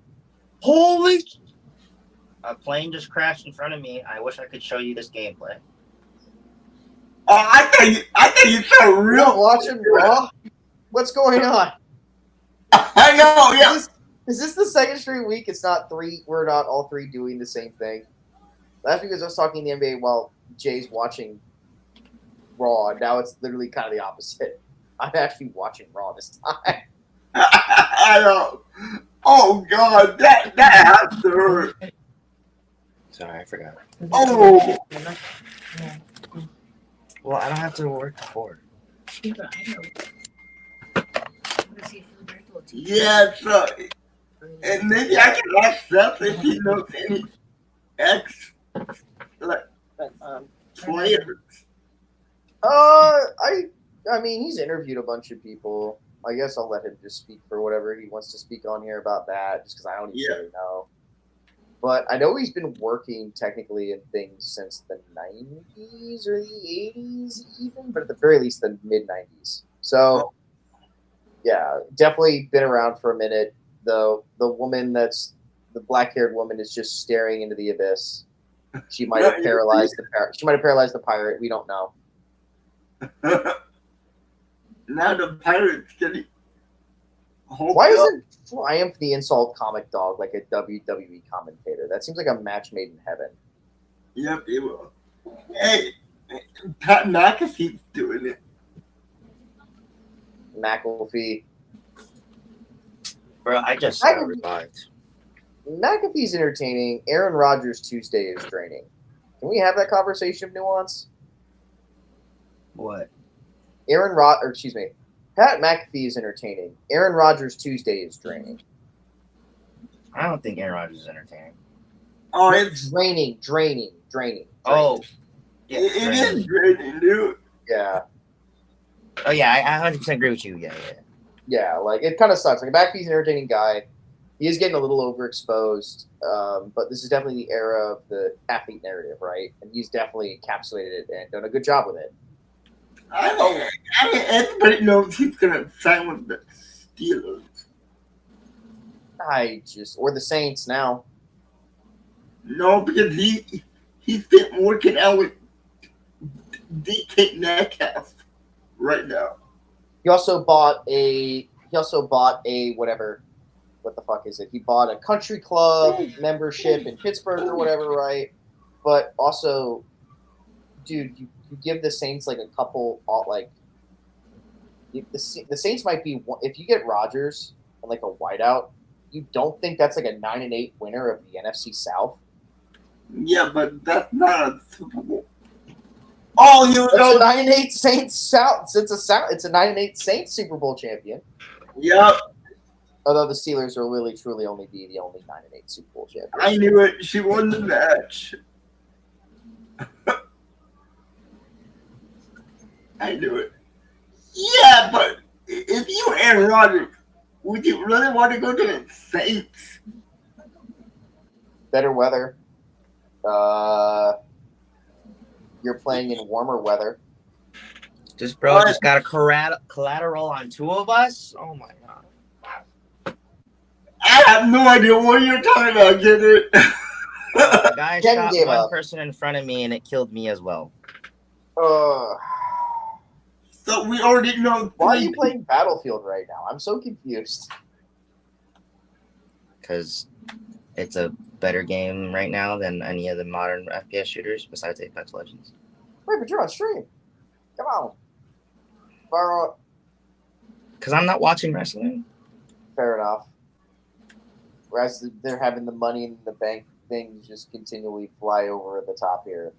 Holy! A plane just crashed in front of me. I wish I could show you this gameplay. Oh, I thought you saw real. Watching Raw. What's going on? I know. Yeah. Is this the second straight week? It's not three. We're not all three doing the same thing. That's because I was talking the NBA while Jay's watching Raw. Now it's literally kind of the opposite. I'm actually watching Raw this time. I know. Oh God, that has to hurt. Sorry, I forgot. Oh. Well, I don't have to work for. Yeah, so, and maybe I can ask Seth if he knows any ex players. I mean, he's interviewed a bunch of people. I guess I'll let him just speak for whatever he wants to speak on here about that, just because I don't even really know. But I know he's been working technically in things since the 90s or the 80s even, but at the very least the mid-90s. So, yeah, definitely been around for a minute. The woman that's the black-haired woman is just staring into the abyss. She might have paralyzed the pirate. We don't know. Now the pirate's getting. Why isn't Triumph the Insult Comic Dog like a WWE commentator? That seems like a match made in heaven. Yep, it will. Hey, Pat McAfee's doing it. McAfee. Bro, I just revived. McAfee's entertaining. Aaron Rodgers Tuesday is draining. Can we have that conversation of nuance? What? Pat McAfee is entertaining. Aaron Rodgers Tuesday is draining. I don't think Aaron Rodgers is entertaining. Oh, it's draining. Oh, yeah, it is draining, dude. Yeah. Oh yeah, I 100% agree with you. Yeah, like it kind of sucks. Like McAfee's an entertaining guy. He is getting a little overexposed, but this is definitely the era of the athlete narrative, right? And he's definitely encapsulated it and done a good job with it. I mean, everybody knows he's gonna sign with the Steelers. Or the Saints now. No, because he's been working out with DK Metcalf right now. He also bought a whatever. What the fuck is it? He bought a country club membership in Pittsburgh or whatever, right? But also, dude, you give the Saints like a couple, like the Saints might be, if you get Rodgers and like a wideout, you don't think that's like a 9-8 winner of the NFC South? Yeah, but that's not a Super Bowl. Oh, you know, a 9-8 Saints South. It's a 9-8 Saints Super Bowl champion. Yep. Although the Steelers will really truly only be the only 9-8 Super Bowl champion. I knew it. She won the match. I knew it. Yeah, but if you were Aaron Rodgers, would you really want to go to the Saints? Better weather. You're playing in warmer weather. This bro just got a collateral on two of us? Oh my god. I have no idea what you're talking about, get it? The guy Ken shot gave one up. person in front of me and it killed me as well. So we already know. Why are you playing Battlefield right now? I'm so confused. Because it's a better game right now than any of the modern FPS shooters besides Apex Legends. Wait, but you're on stream. Come on. Far up. Because I'm not watching wrestling. Fair enough. Whereas they're having the money in the bank things just continually fly over the top here.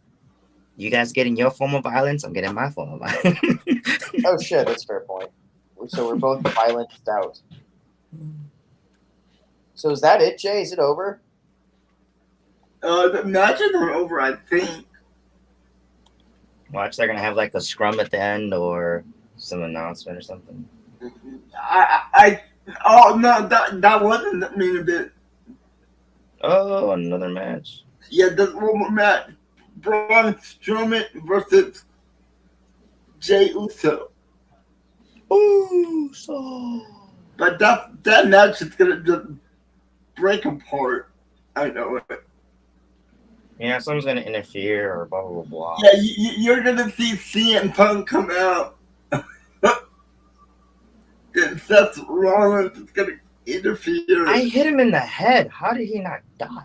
You guys getting your form of violence? I'm getting my form of violence. Oh shit, that's a fair point. So we're both violenced out. So is that it, Jay? Is it over? The matches are over, I think. Watch, they're gonna have like a scrum at the end or some announcement or something. Oh no, that wasn't the main event. Oh, another match. Yeah, there's one more match. Braun Strowman versus Jey Uso. Ooh, so. But that match is gonna just break apart. I know it. Yeah, someone's gonna interfere or blah blah blah. Yeah, you're gonna see CM Punk come out. Then Seth Rollins is gonna interfere. I hit him in the head. How did he not die?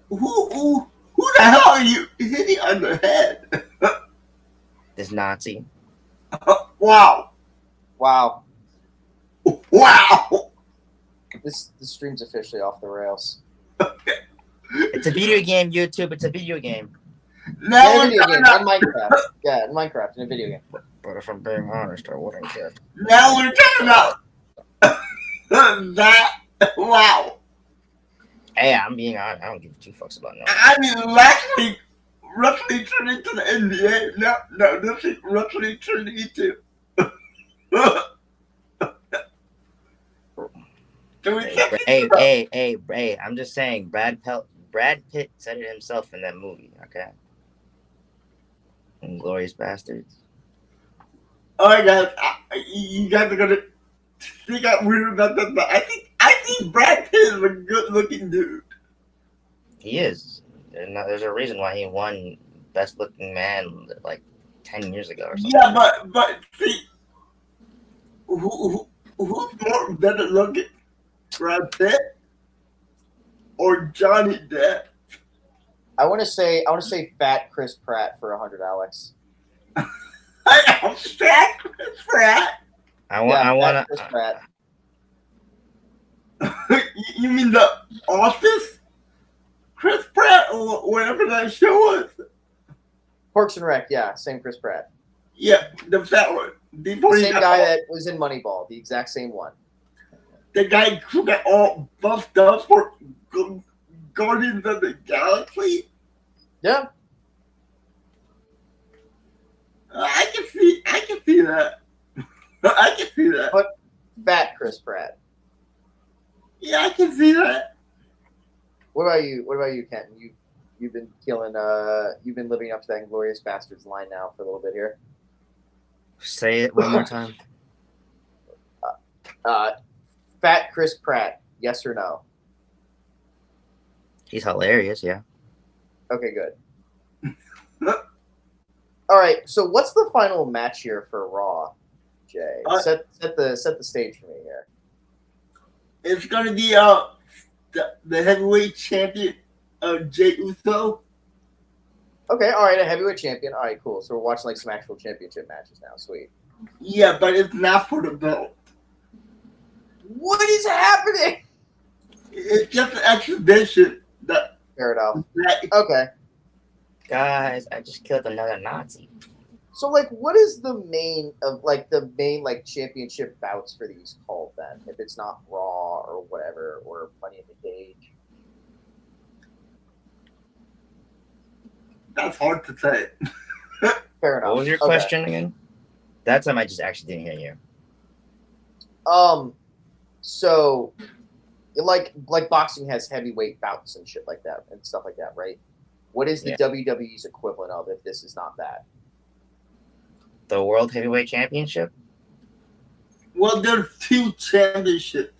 Who the hell are you hitting on the head? This Nazi. Wow. Wow. Wow. This stream's officially off the rails. It's a video game, YouTube. It's a video game. Now In a video game, in Minecraft. Yeah, in Minecraft, in a video game. But if I'm being honest, I wouldn't care. Now we're talking about that. Wow. Hey, I'm being honest. I don't give two fucks about no. I mean, last week, wrestling turned into the NBA. No, this week, wrestling turned into. Hey, I'm just saying, Brad Pitt said it himself in that movie, okay? Inglourious Bastards. All right, guys, you guys are gonna think I'm weird about that, but I think Brad Pitt is a good-looking dude. He is. There's a reason why he won Best Looking Man like 10 years ago or something. Yeah, but see, who's more better looking, Brad Pitt or Johnny Depp? I want to say fat Chris Pratt for $100, Alex. I am fat Chris Pratt. I want Chris Pratt. You mean the Office? Chris Pratt or whatever that show was? Parks and Rec, yeah, same Chris Pratt. Yeah, the fat one. Before The he same got guy all- that was in Moneyball, the exact same one. the guy who got all buffed up for Guardians of the Galaxy. Yeah. I can see that. I can see that. But fat Chris Pratt. Yeah, I can see that. What about you, Kenton? You've been killing. You've been living up to that Inglorious Bastards line now for a little bit here. Say it one more time. Fat Chris Pratt. Yes or no? He's hilarious, yeah. Okay, good. All right. So what's the final match here for Raw, Jay? Set the stage for me here. It's gonna be the heavyweight champion Jey Uso. Okay. All right. A heavyweight champion. All right. Cool. So we're watching like some actual championship matches now. Sweet. Yeah, but it's not for the belt. What is happening? It's just an exhibition. Fair enough. Okay. Guys, I just killed another Nazi. So like, what is the main like championship bouts for these called then? If it's not Raw or whatever or Money in the Cage. That's hard to say. Fair enough. What was your Okay. question again? That time I just actually didn't hear you. So, like boxing has heavyweight bouts and shit like that and stuff like that, right? What is the Yeah. WWE's equivalent of if this is not that? The World Heavyweight Championship? Well, there's two championships.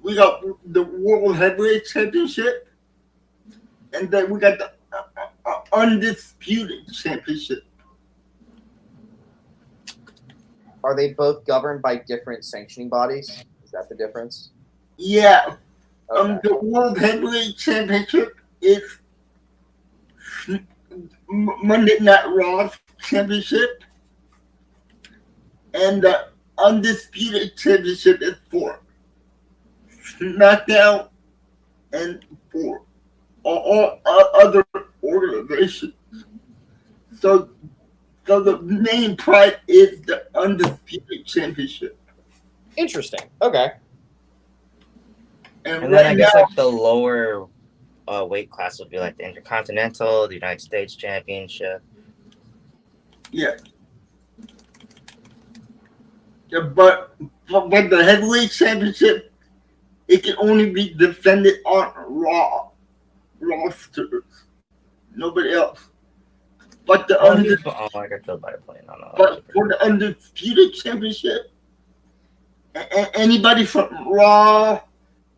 We got the World Heavyweight Championship, and then we got the Undisputed Championship. Are they both governed by different sanctioning bodies? Is that the difference? Yeah. Okay. The World Heavyweight Championship is Monday Night Raw Championship, and the Undisputed Championship is for SmackDown and for all other organizations. So the main prize is the Undisputed Championship. Interesting. Okay. And And right then I guess now, like the lower weight class would be like the Intercontinental, the United States Championship. yeah. Yeah, but the heavyweight championship, it can only be defended on Raw rosters. Nobody else. But the I got killed by a plane. but for the Undisputed Championship, anybody from Raw,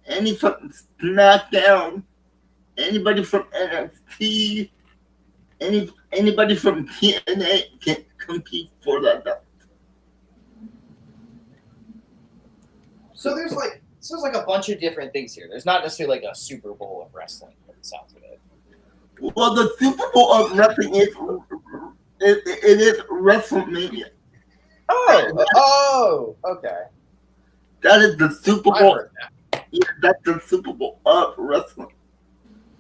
any from SmackDown, anybody from NXT, anybody from TNA can compete for that belt. So there's like a bunch of different things here. There's not necessarily like a Super Bowl of wrestling. By the sounds of it. Well, the Super Bowl of wrestling is it is WrestleMania. Oh, okay. That is the Super I Bowl. heard that. Yeah, that's the Super Bowl of wrestling.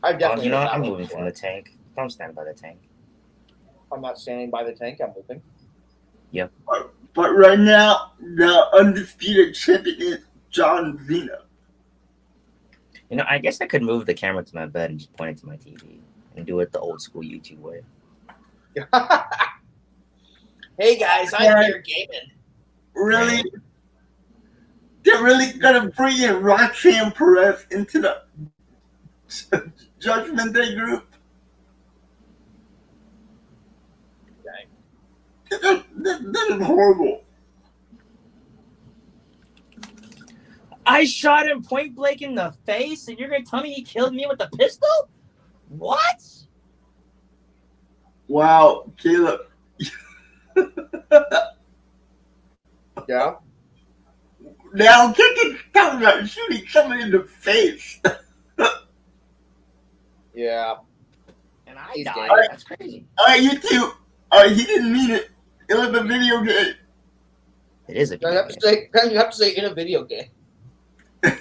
I Oh, definitely. you know heard what? that I'm one moving before. from the tank. Don't stand by the tank. I'm not standing by the tank. I'm moving. But right now, the undisputed champion is John Cena. You know, I guess I could move the camera to my bed and just point it to my TV and do it the old school YouTube way. Hey guys, I'm here gaming. Really? They're really gonna bring in Roxanne Perez into the Judgment Day group? That is horrible. I shot him point blank in the face, and you're gonna tell me he killed me with a pistol? What? Wow, Caleb. Yeah. Now, talking about shooting someone in the face. Yeah. And I He's died. gay. That's crazy. You too. He didn't mean it. It was a video game. It is a You video have to game. say, you have to say in a video game. It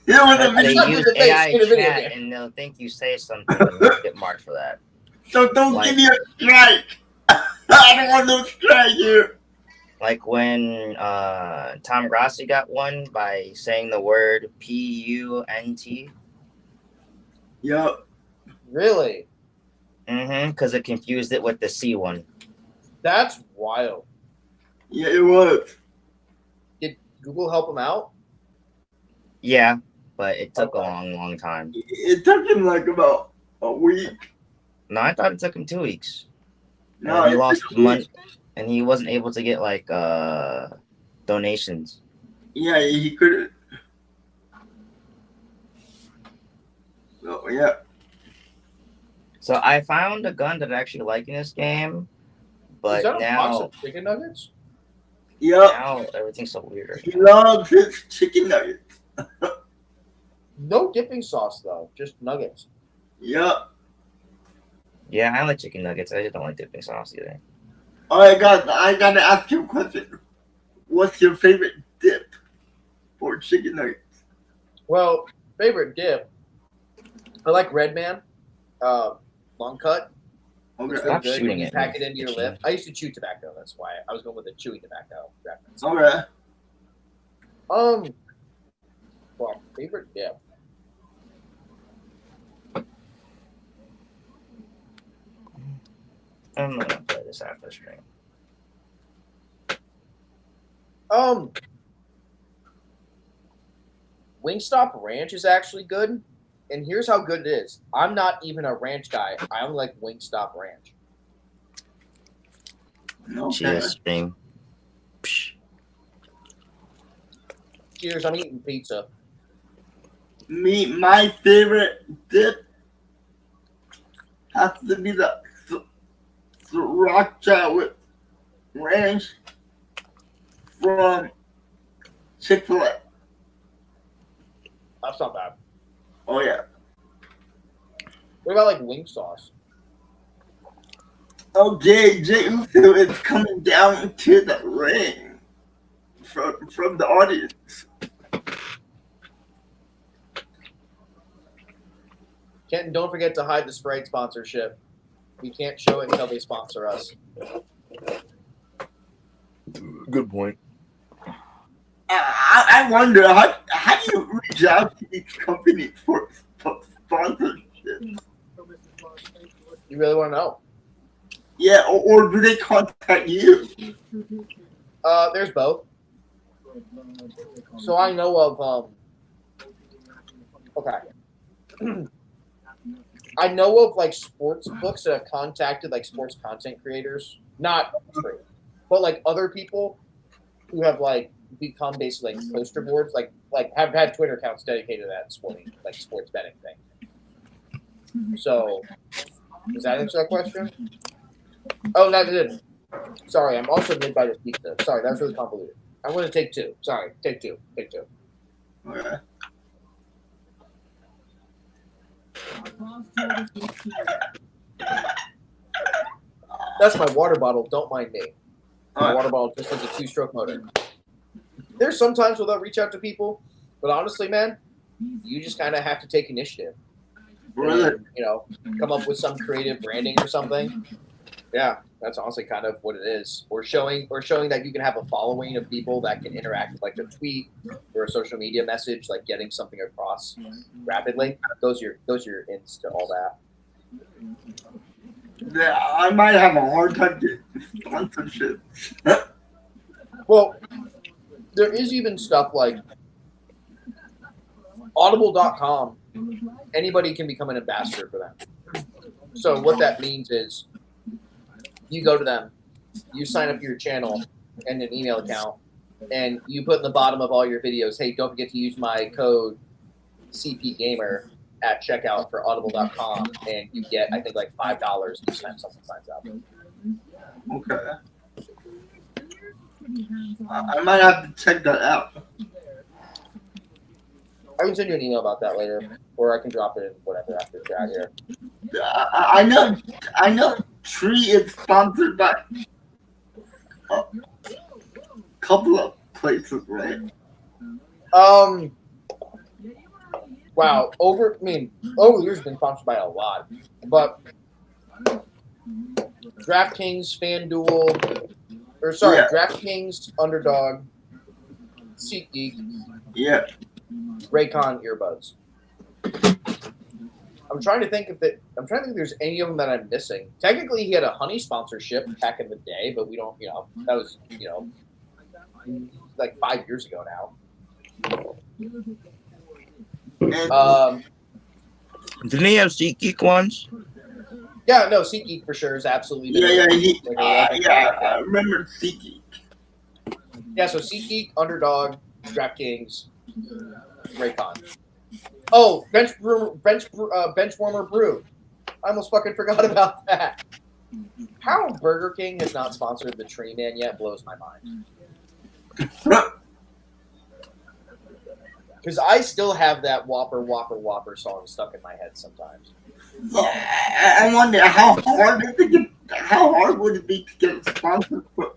was a They video They game. use the face AI in a video chat game. and they'll think you say something and you get marked for that. So don't Like- give me a strike. I don't want no strike here. Like when Tom Grassi got one by saying the word PUNT. Yup. Really? Because it confused it with the C one. That's wild. Yeah, it was. Did Google help him out? Yeah, but it took Okay. a long time. It took him like about a week. No, I thought it took him 2 weeks. No, And he it lost took a money, week. and he wasn't able to get like donations. Yeah, he couldn't. So yeah. So I found a gun that I actually like in this game, Is but that a box now of chicken nuggets? Yup. everything's so weird. Right He now. loves his chicken nuggets. No dipping sauce though, just nuggets. Yup. Yeah, I like chicken nuggets. I just don't like dipping sauce either. I gotta ask you a question. What's your favorite dip for chicken nuggets? Well, favorite dip. I like Red Man, long cut. Okay. It's really Stop good when shooting you at pack me. it into your lip. I used to chew tobacco. That's why I was going with a chewy tobacco reference. Okay. Well, favorite dip. I'm gonna play this after stream. Wingstop Ranch is actually good, and here's how good it is. I'm not even a ranch guy. I only like Wingstop Ranch. Okay. Cheers, stream. Psh. Cheers, I'm eating pizza. My favorite dip has to be the sriracha with ranch from Chick-fil-A. That's not bad. Oh yeah. What about like wing sauce? Okay, Jey Uso is coming down to the ring from the audience. Don't forget to hide the Sprite sponsorship. We can't show it until they sponsor us. Good point. I wonder how do you reach out to these companies for sponsorship? You really want to know? Yeah, or do they contact you? There's both. So I know of okay. I know of like sports books that have contacted like sports content creators, not true, but like other people who have like become basically like poster boards, like have had Twitter accounts dedicated to that sports betting thing. So does that answer that question? Oh, that did. Sorry, I'm also mid by this pizza. Sorry, that was really convoluted. I'm going to take two. Sorry, take two. Okay. That's my water bottle. Don't mind me. My Alright. water bottle just has a 2-stroke motor. There's sometimes where they'll reach out to people, but honestly, man, you just kind of have to take initiative. Really? And, come up with some creative branding or something. Yeah, that's honestly kind of what it is. Or showing that you can have a following of people that can interact with like a tweet or a social media message, like getting something across rapidly. Those are your ins to all that. Yeah, I might have a hard time getting sponsorship. Well, there is even stuff like Audible.com. Anybody can become an ambassador for them. So what that means is you go to them, you sign up for your channel and an email account, and you put in the bottom of all your videos, hey, don't forget to use my code CPGamer at checkout for audible.com, and you get, I think, like $5 each time someone signs up. Okay. I might have to check that out. I can send you an email about that later, or I can drop it in whatever after chat here. I know Tree is sponsored by a couple of places, right? Wow, over the years been sponsored by a lot, but DraftKings, FanDuel, DraftKings, Underdog, SeatGeek, Yeah. Raycon earbuds. I'm trying to think if there's any of them that I'm missing. Technically, he had a Honey sponsorship back in the day, but we don't, that was, like 5 years ago now. Didn't he have SeatGeek once? Yeah, no, SeatGeek for sure is absolutely. I remember SeatGeek. Yeah, so SeatGeek, Underdog, DraftKings, Raycon. Oh, Benchwarmer Brew. I almost fucking forgot about that. How Burger King has not sponsored the Tree Man yet blows my mind. Because I still have that Whopper, Whopper, Whopper song stuck in my head sometimes. I wonder how hard would it be to get a sponsor for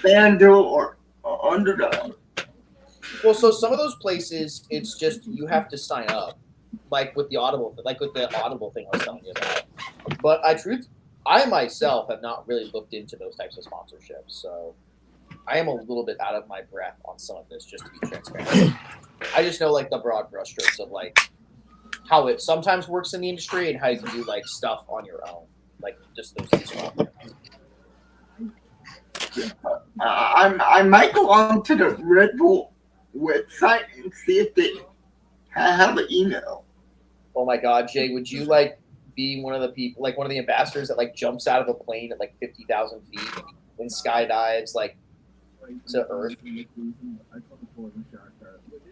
FanDuel or Underdog? Well, so some of those places, it's just you have to sign up, like with the Audible thing I was telling you about. But I myself have not really looked into those types of sponsorships, so I am a little bit out of my breath on some of this, just to be transparent. I just know like the broad brushstrokes of like how it sometimes works in the industry and how you can do like stuff on your own, like just those things. I might go on to the Red Bull website and see if they have an email. Oh my God, Jay, would you like be one of the people, like one of the ambassadors that like jumps out of a plane at like 50,000 feet and skydives like to Earth?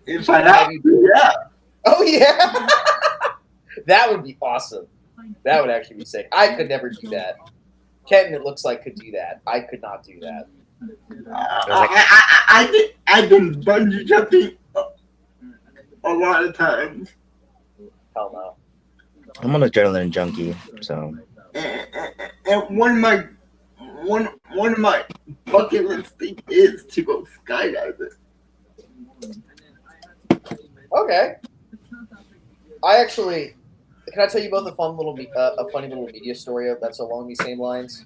If I have, yeah. Oh yeah, that would be awesome. That would actually be sick. I could never do that. Kenton, it looks like, could do that. I could not do that. I've been bungee jumping a lot of times. Hell no. I'm an adrenaline junkie, so. And one of my bucket list things is to go skydiving. Okay. Can I tell you both a funny little media story that's along these same lines?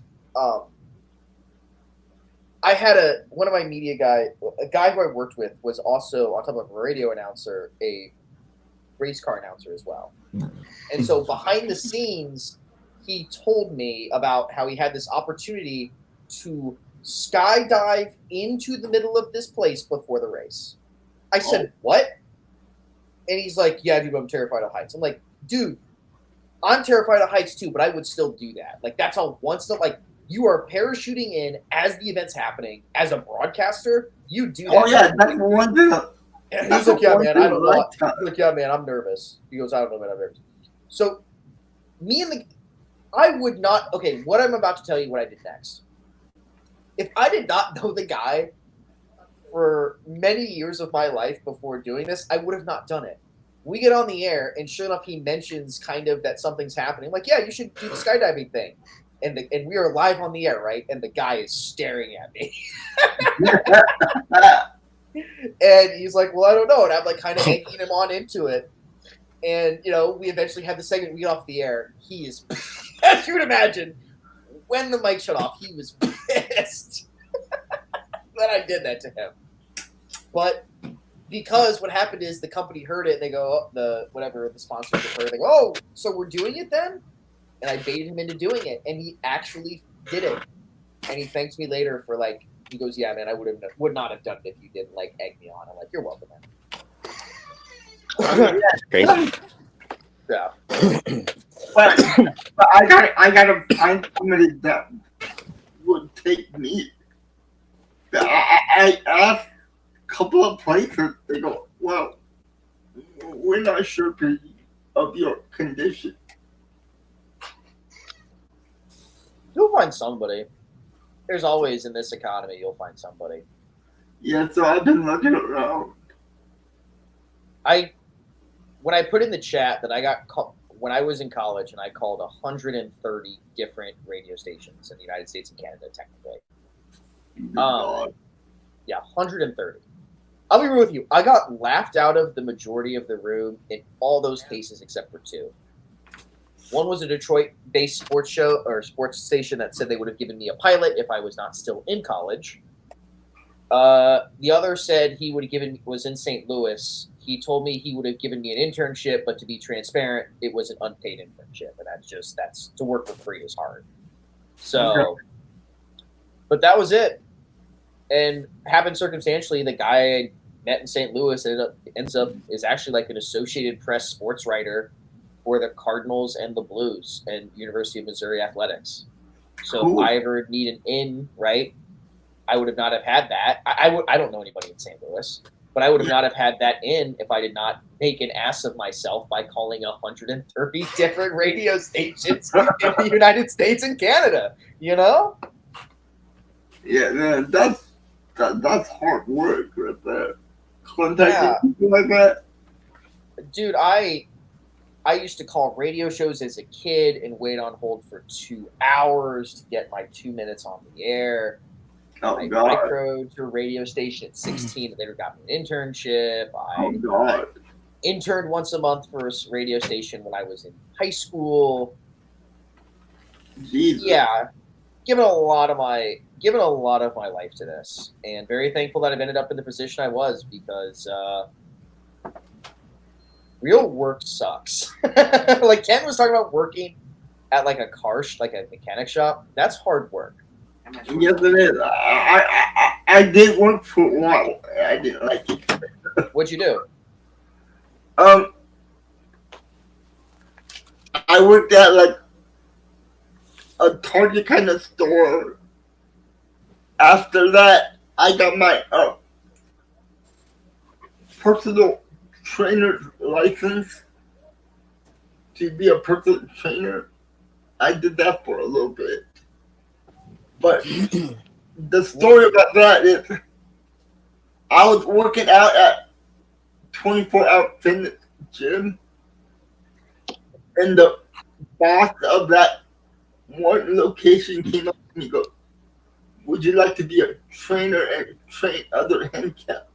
I had one of my media a guy who I worked with was also, on top of a radio announcer, a race car announcer as well. And so behind the scenes, he told me about how he had this opportunity to skydive into the middle of this place before the race. I said, what? And he's like, yeah, dude, I'm terrified of heights. I'm like, dude, I'm terrified of heights too, but I would still do that. Like, that's all one stuff. Like, you are parachuting in as the event's happening. As a broadcaster, you do that. Oh, yeah, that's one thing. And he's like, yeah, man, I don't know. He's like, yeah, man, I'm nervous. He goes, I don't know, man, I'm nervous. So, I would not, okay, what I'm about to tell you what I did next. If I did not know the guy for many years of my life before doing this, I would have not done it. We get on the air, and sure enough, he mentions kind of that something's happening. I'm like, yeah, you should do the skydiving thing. And we are live on the air, right? And the guy is staring at me. And he's like, well, I don't know. And I'm like kind of egging him on into it. And, we eventually have the segment, we get off the air. He is, as you would imagine, when the mic shut off, he was pissed that I did that to him. But because what happened is the company heard it, and they go, the sponsorship heard it, they go, oh, so we're doing it then? And I baited him into doing it, and he actually did it. And he thanks me later for he goes, yeah, man, I would not have done it if you didn't egg me on. I'm like, you're welcome, man. Crazy. Yeah. But I gotta find somebody that would take me. I asked a couple of places. They go, well, we're not sure of your condition. You'll find somebody. There's always in this economy, you'll find somebody. Yeah, so I've been looking around. When I put in the chat that I got when I was in college and I called 130 different radio stations in the United States and Canada, technically. God. Yeah, 130. I'll be real with you. I got laughed out of the majority of the room in all those cases except for two. One was a Detroit-based sports show or sports station that said they would have given me a pilot if I was not still in college. The other said he would have was in St. Louis. He told me he would have given me an internship, but to be transparent, it was an unpaid internship, and that's to work for free is hard. So, but that was it, and happened circumstantially. The guy I met in St. Louis is actually like an Associated Press sports writer for the Cardinals and the Blues and University of Missouri Athletics. So Cool. if I ever need an in, right, I would have not have had that. I don't know anybody in St. Louis, but I would have not have had that in if I did not make an ass of myself by calling 130 different radio stations in the United States and Canada. You know? Yeah, man, that's hard work right there. Contacting people like that. Dude, I used to call radio shows as a kid and wait on hold for 2 hours to get my 2 minutes on the air. Oh, I God. microed to a radio station at 16 and later got me an internship. Oh, God. Interned once a month for a radio station when I was in high school. Jesus. Yeah, given a lot of my life to this, and very thankful that I've ended up in the position I was because real work sucks. Like Ken was talking about working at like a like a mechanic shop. That's hard work. Yes, it is. I did work for a while. I didn't like it. What'd you do? I worked at like a Target kind of store. After that, I got my personal trainer license to be a personal trainer. I did that for a little bit. But the story about that is I was working out at 24-hour fitness gym, and the boss of that one location came up to me and goes, would you like to be a trainer and train other handicapped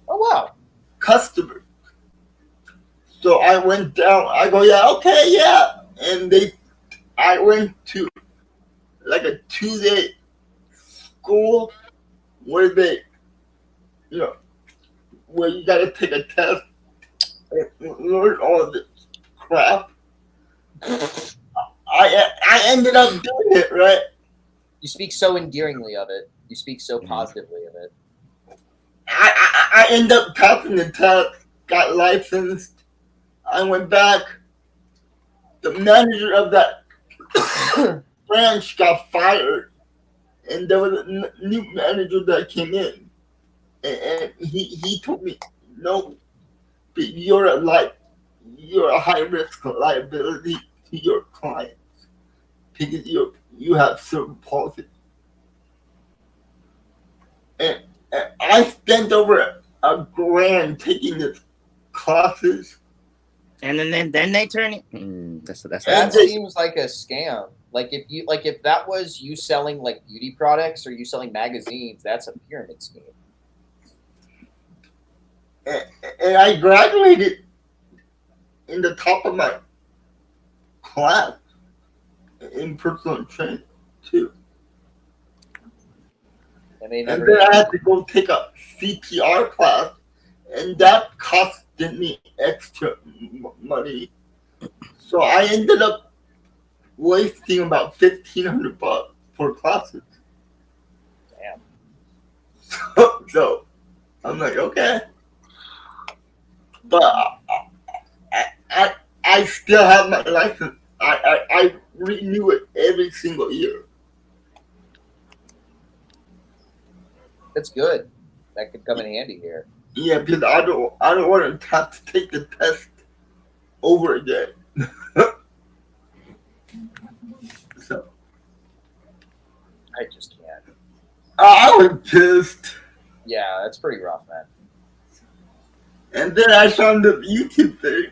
Oh wow. customers? So I went down. I go, yeah, okay, yeah. And I went to like a 2-day school where where you got to take a test and learn all this crap. I ended up doing it, right? You speak so endearingly of it. You speak so positively of it. I ended up passing the test, got licensed. I went back. The manager of that branch got fired, and there was a new manager that came in, and he told me, no, you're a high risk liability to your clients because you have certain policies. And I spent over $1,000 taking the classes. And then they turn it. That seems like a scam. Like if that was you selling like beauty products or you selling magazines, that's a pyramid scheme. And I graduated in the top of my class in personal training too. And they And never. then I had to go take a CPR class, and that costed me extra money. So I ended up wasting about $1,500 for classes. Damn. So I'm like, okay, but I still have my license. I renew it every single year. That's good. That could come in handy here. Yeah, because I don't want to have to take the test over again. So I just can't. I was pissed. Yeah, that's pretty rough, man. And then I found the YouTube thing.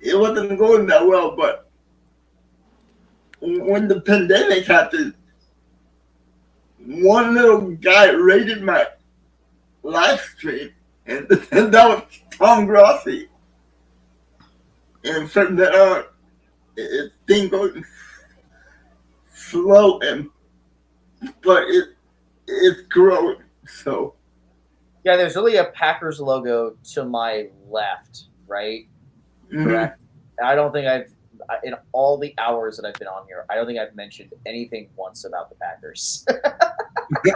It wasn't going that well, but when the pandemic happened, one little guy rated my live stream, and that was Tom Grossi. And from then on, it's been going slow, but it's growing. So Yeah, there's really a Packers logo to my left, right? Correct. I don't think in all the hours that I've been on here, I don't think I've mentioned anything once about the Packers. Yeah.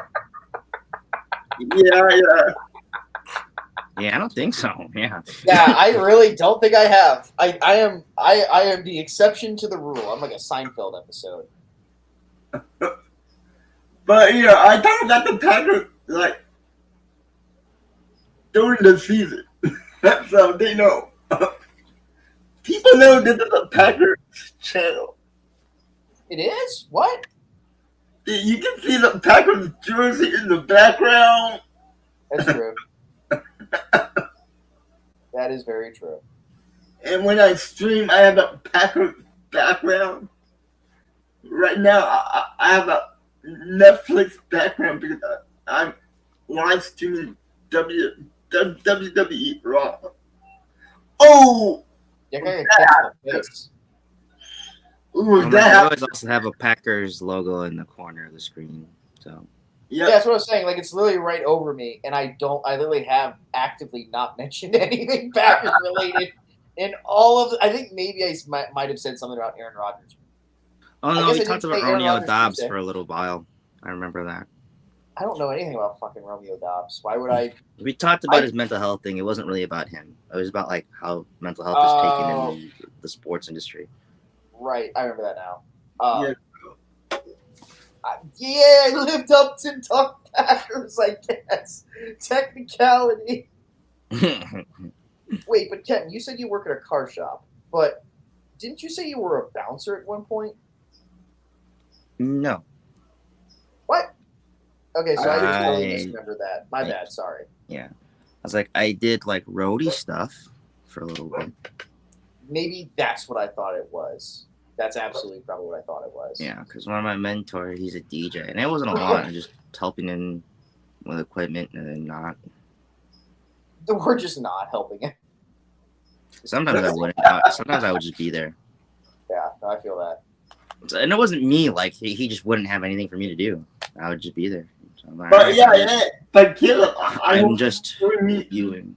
Yeah, I don't think so. Yeah. Yeah, I really don't think I have. I am the exception to the rule. I'm like a Seinfeld episode. But I thought about the Packers like during the season, so they know. People know this is a Packers channel. It is? What? You can see the Packers jersey in the background. That's true. That is very true. And when I stream, I have a Packers background. Right now, I have a Netflix background because I'm live streaming WWE Raw. Oh! You're going to catch the face. Ooh, They always also have a Packers logo in the corner of the screen. So Yeah, that's what I was saying. Like, it's literally right over me, and I literally have actively not mentioned anything Packers related in all of. I think maybe I might have said something about Aaron Rodgers. Oh I no, guess we I talked didn't about say Aaron Romeo Rodgers Dobbs Tuesday. for a little while. I remember that. I don't know anything about fucking Romeo Dobbs. Why would I? We talked about his mental health thing. It wasn't really about him. It was about like how mental health is taken in the sports industry. Right, I remember that now. Yeah. I lived up to Duck Packers, I guess. Technicality. Wait, but Ken, you said you work at a car shop, but didn't you say you were a bouncer at one point? No. What? Okay, so I just totally I- misremember that. My bad, sorry. Yeah. I was like, I did like roadie stuff for a little bit. Maybe that's what I thought it was. That's absolutely probably what I thought it was. Yeah, because one of my mentors, he's a DJ, and it wasn't a lot. I was just helping him with equipment and then not. We're just not helping it. Sometimes I wouldn't. Sometimes I would just be there. Yeah, no, I feel that. And it wasn't me. Like he just wouldn't have anything for me to do. I would just be there. So I'm like, But yeah. But Caleb, I'm just viewing.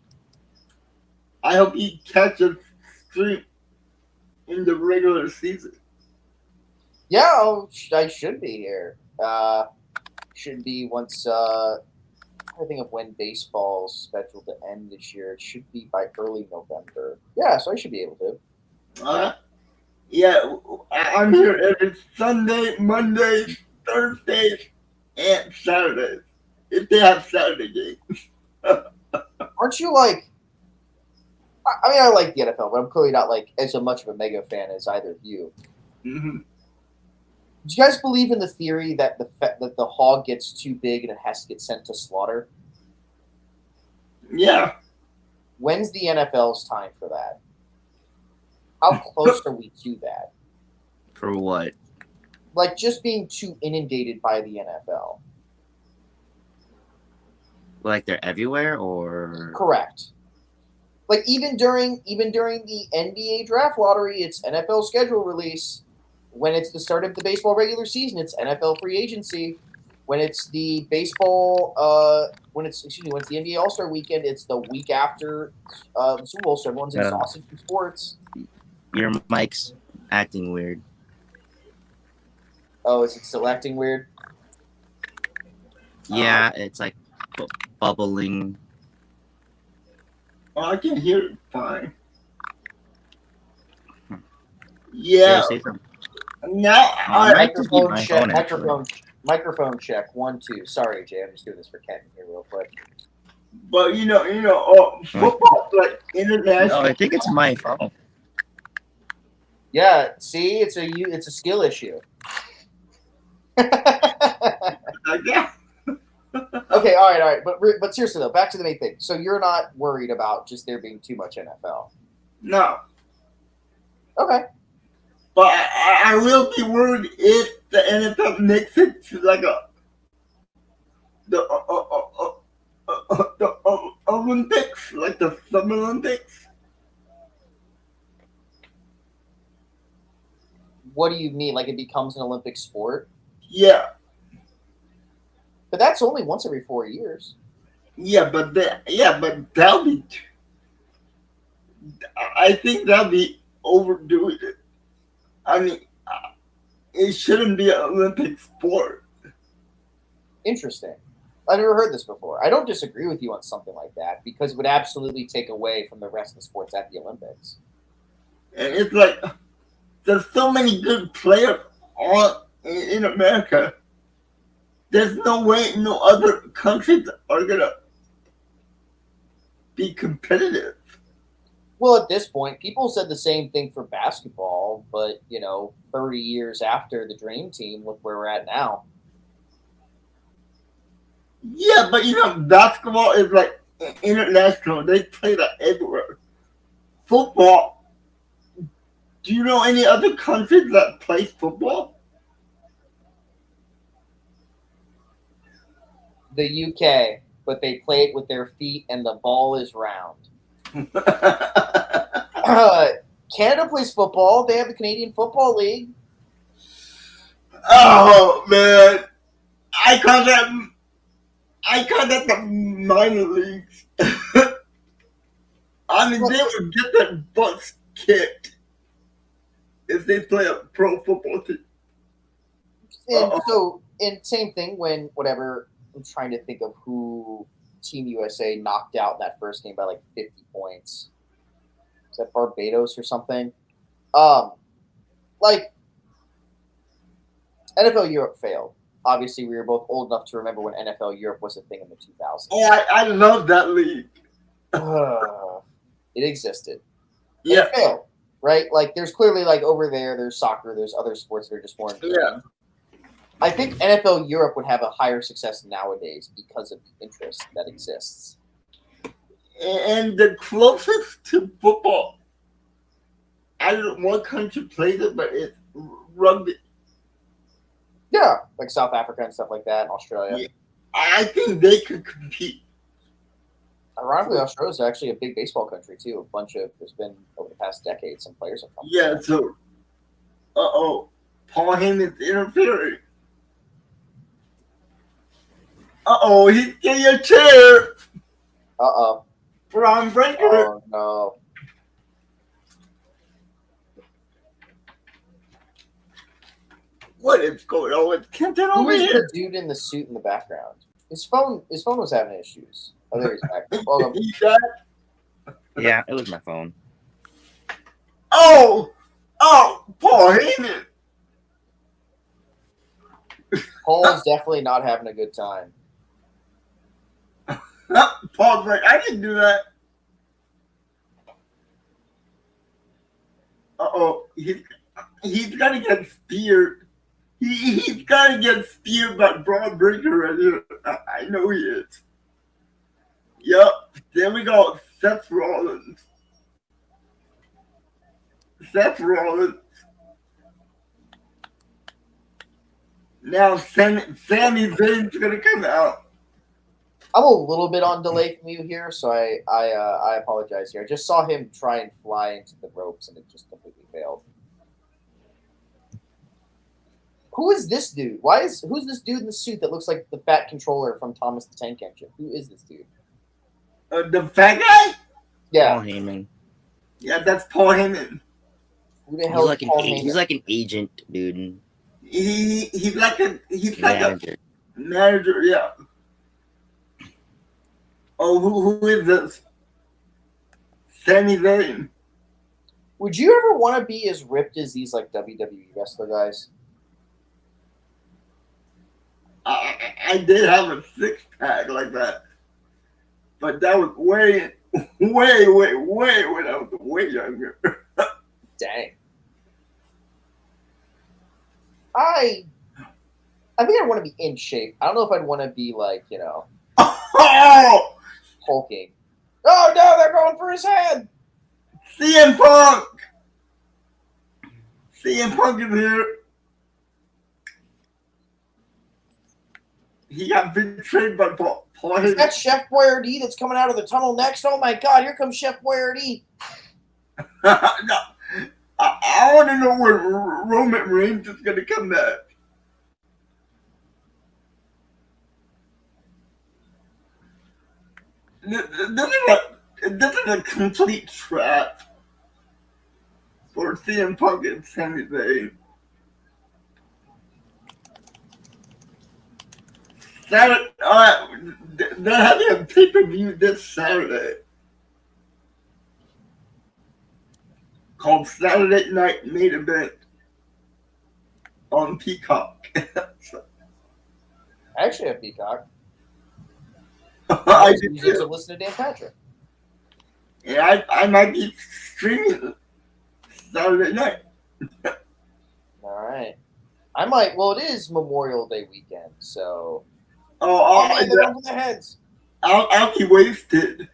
I hope he catches stream in the regular season. Yeah, I should be here. Should be once. I think of when baseball's scheduled to end this year. It should be by early November. Yeah, so I should be able to. Yeah, I'm here every Sunday, Mondays, Thursdays, and Saturdays. If they have Saturday games. Aren't you like? I mean, I like the NFL, but I'm clearly not like as much of a mega fan as either of you. Mm-hmm. Do you guys believe in the theory that the hog gets too big and it has to get sent to slaughter? Yeah. When's the NFL's time for that? How close are we to that? For what? Like just being too inundated by the NFL. Like they're everywhere, or Correct. Like even during the NBA draft lottery, it's NFL schedule release. When it's the start of the baseball regular season, it's NFL free agency. When it's the baseball, when it's the NBA All-Star weekend, it's the week after the Super Bowl, so everyone's exhausted from sports. Your mic's acting weird. Oh, is it still acting weird? Yeah, it's like bubbling. Oh, I can hear it fine. Yeah. Say something. Now might just be Microphone my check. phone, actually. Microphone. Microphone check 1 2. Sorry, Jay. I'm just doing this for Ken here real quick. But football like No, international. I think it's my phone. Yeah. See, it's a skill issue. Yeah. Okay, all right, but seriously though, back to the main thing. So you're not worried about just there being too much NFL? No, Okay. but I will be worried if the NFL makes it to like the Olympics, like the Summer Olympics. What do you mean? Like it becomes an Olympic sport? Yeah, But that's only once every 4 years. but that'll be. I think that'll be overdoing it. I mean, it shouldn't be an Olympic sport. Interesting. I've never heard this before. I don't disagree with you on something like that because it would absolutely take away from the rest of the sports at the Olympics. And it's like there's so many good players in America. There's no way no other countries are gonna be competitive. Well, at this point, people said the same thing for basketball, but 30 years after the Dream Team, look where we're at now. Yeah, but basketball is like international. They play that everywhere. Football. Do you know any other countries that play football? The UK, but they play it with their feet and the ball is round. Canada plays football. They have the Canadian Football League. Oh man, I call that the minor leagues. I mean, they would get their butts kicked if they play a pro football team. And same thing when I'm trying to think of who Team USA knocked out in that first game by like 50 points. Is that Barbados or something? Like NFL Europe failed. Obviously, we were both old enough to remember when NFL Europe was a thing in the 2000s. Oh, I love that league. It existed. Yeah. It failed, right? Like, there's clearly, like, over there's soccer, there's other sports that are just more enjoyable. Yeah. I think NFL Europe would have a higher success nowadays because of the interest that exists. And the closest to football, I don't know what country plays it, but it's rugby. Yeah, like South Africa and stuff like that, and Australia. Yeah. I think they could compete. Ironically, Australia is actually a big baseball country too. There's been over the past decade, some players have come. Yeah, so, Paul Heyman's interfering. He's getting a chair. Braun Breaker. Oh no. What is going on with Kenton Who over is here? the dude in the suit in the background? His phone was having issues. Oh, there he's back. Well, He got- Yeah, it was my phone. Paul Heyman. Paul's definitely not having a good time. Paul's like, I didn't do that. He's got to get speared. He's got to get speared by Braun Breaker right here. I know he is. Yep, there we go. Seth Rollins. Now Sami Zayn's gonna come out. I'm a little bit on delay from you here, so I apologize here. I just saw him try and fly into the ropes, and it just completely failed. Who is this dude? Who's this dude in the suit that looks like the fat controller from Thomas the Tank Engine? Who is this dude? The fat guy? Yeah. Paul Heyman. Yeah, that's Paul Heyman. Who the hell is Paul Heyman? He's like an agent, dude. He's like a Manager. Manager, yeah. Oh, who is this? Sami Zayn. Would you ever want to be as ripped as these like WWE wrestler guys? I did have a six pack like that, but that was way when I was way younger. Dang. I think I'd want to be in shape. I don't know if I'd want to be like, Oh, hulking. Oh no, they're going for his head. CM Punk. CM Punk is here. He got betrayed by Paul. Is that Chef Boyardee that's coming out of the tunnel next? Oh my God, here comes Chef Boyardee. No, I want to know where Roman Reigns is going to come back. This is a complete trap for CM Punk and Sami Zayn. Saturday, they're having a pay-per-view this Saturday called Saturday Night Main Event on Peacock. I actually have Peacock. I use it to listen to Dan Patrick. Yeah, I might be streaming Saturday night. All right. I might. Well, it is Memorial Day weekend, so. Oh, man, they're going for their heads. I'll be wasted.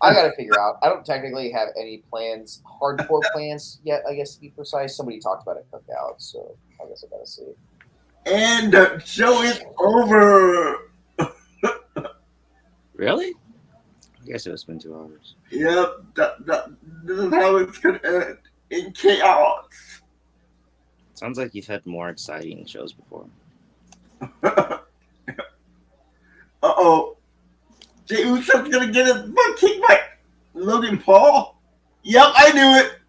I got to figure out. I don't technically have any plans, hardcore plans yet, I guess to be precise. Somebody talked about a cookout, so I guess I got to see. And the show is over. Really? I guess it's been 2 hours. Yep, this is how it's going to end. In chaos. Sounds like you've had more exciting shows before. Uh-oh. Jey Uso's going to get his butt kicked by Logan Paul? Yep, I knew it.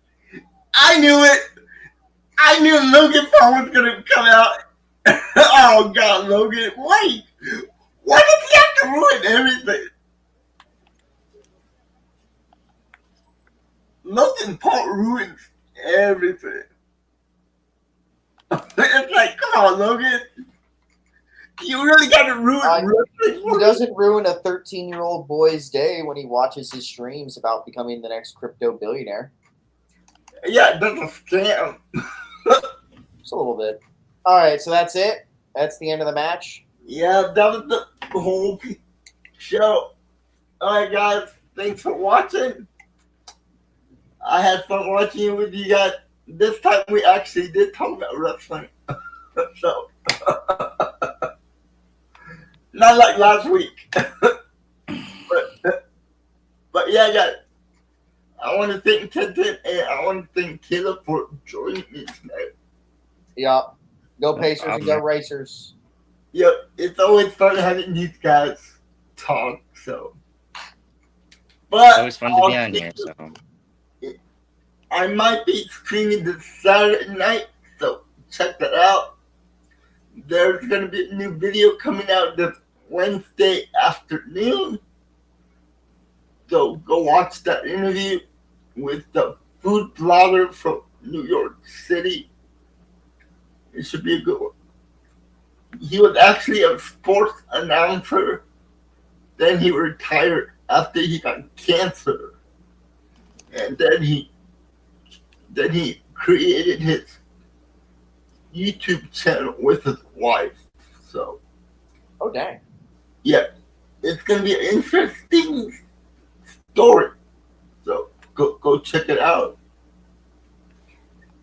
I knew Logan Paul was going to come out. Oh, God, Logan. Wait. Why does he have to ruin everything? Logan Paul ruins everything. It's like, come on, Logan. You really got to ruin wrestling. He doesn't ruin a 13-year-old boy's day when he watches his streams about becoming the next crypto billionaire. Yeah, that's a scam. Just a little bit. All right, so that's it. That's the end of the match. Yeah, that was the whole show. All right, guys. Thanks for watching. I had fun watching it with you guys. This time we actually did talk about wrestling. So, not like last week. but yeah, guys. I want to thank Tenten and I want to thank Caleb for joining me tonight. Yep. Go Pacers and go Racers. Yep, it's always fun having these guys talk. So, but It's always fun to be on here. So I might be streaming this Saturday night, so check that out. There's going to be a new video coming out this Wednesday afternoon. So go watch that interview with the food blogger from New York City. It should be a good one. He was actually a sports announcer. Then he retired after he got cancer. And then he created his YouTube channel with his wife. So, oh dang, yeah, it's gonna be an interesting story. So go check it out.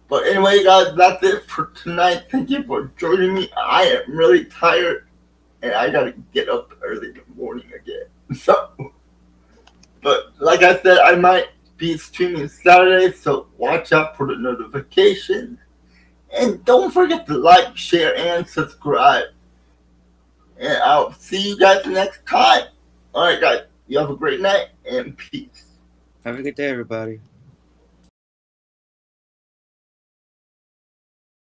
But anyway, guys, that's it for tonight. Thank you for joining me. I am really tired, and I gotta get up early in the morning again. So, but like I said, I might be streaming Saturday, so watch out for the notification. And don't forget to like, share, and subscribe. And I'll see you guys next time. All right, guys. You have a great night, and peace. have a good day, everybody.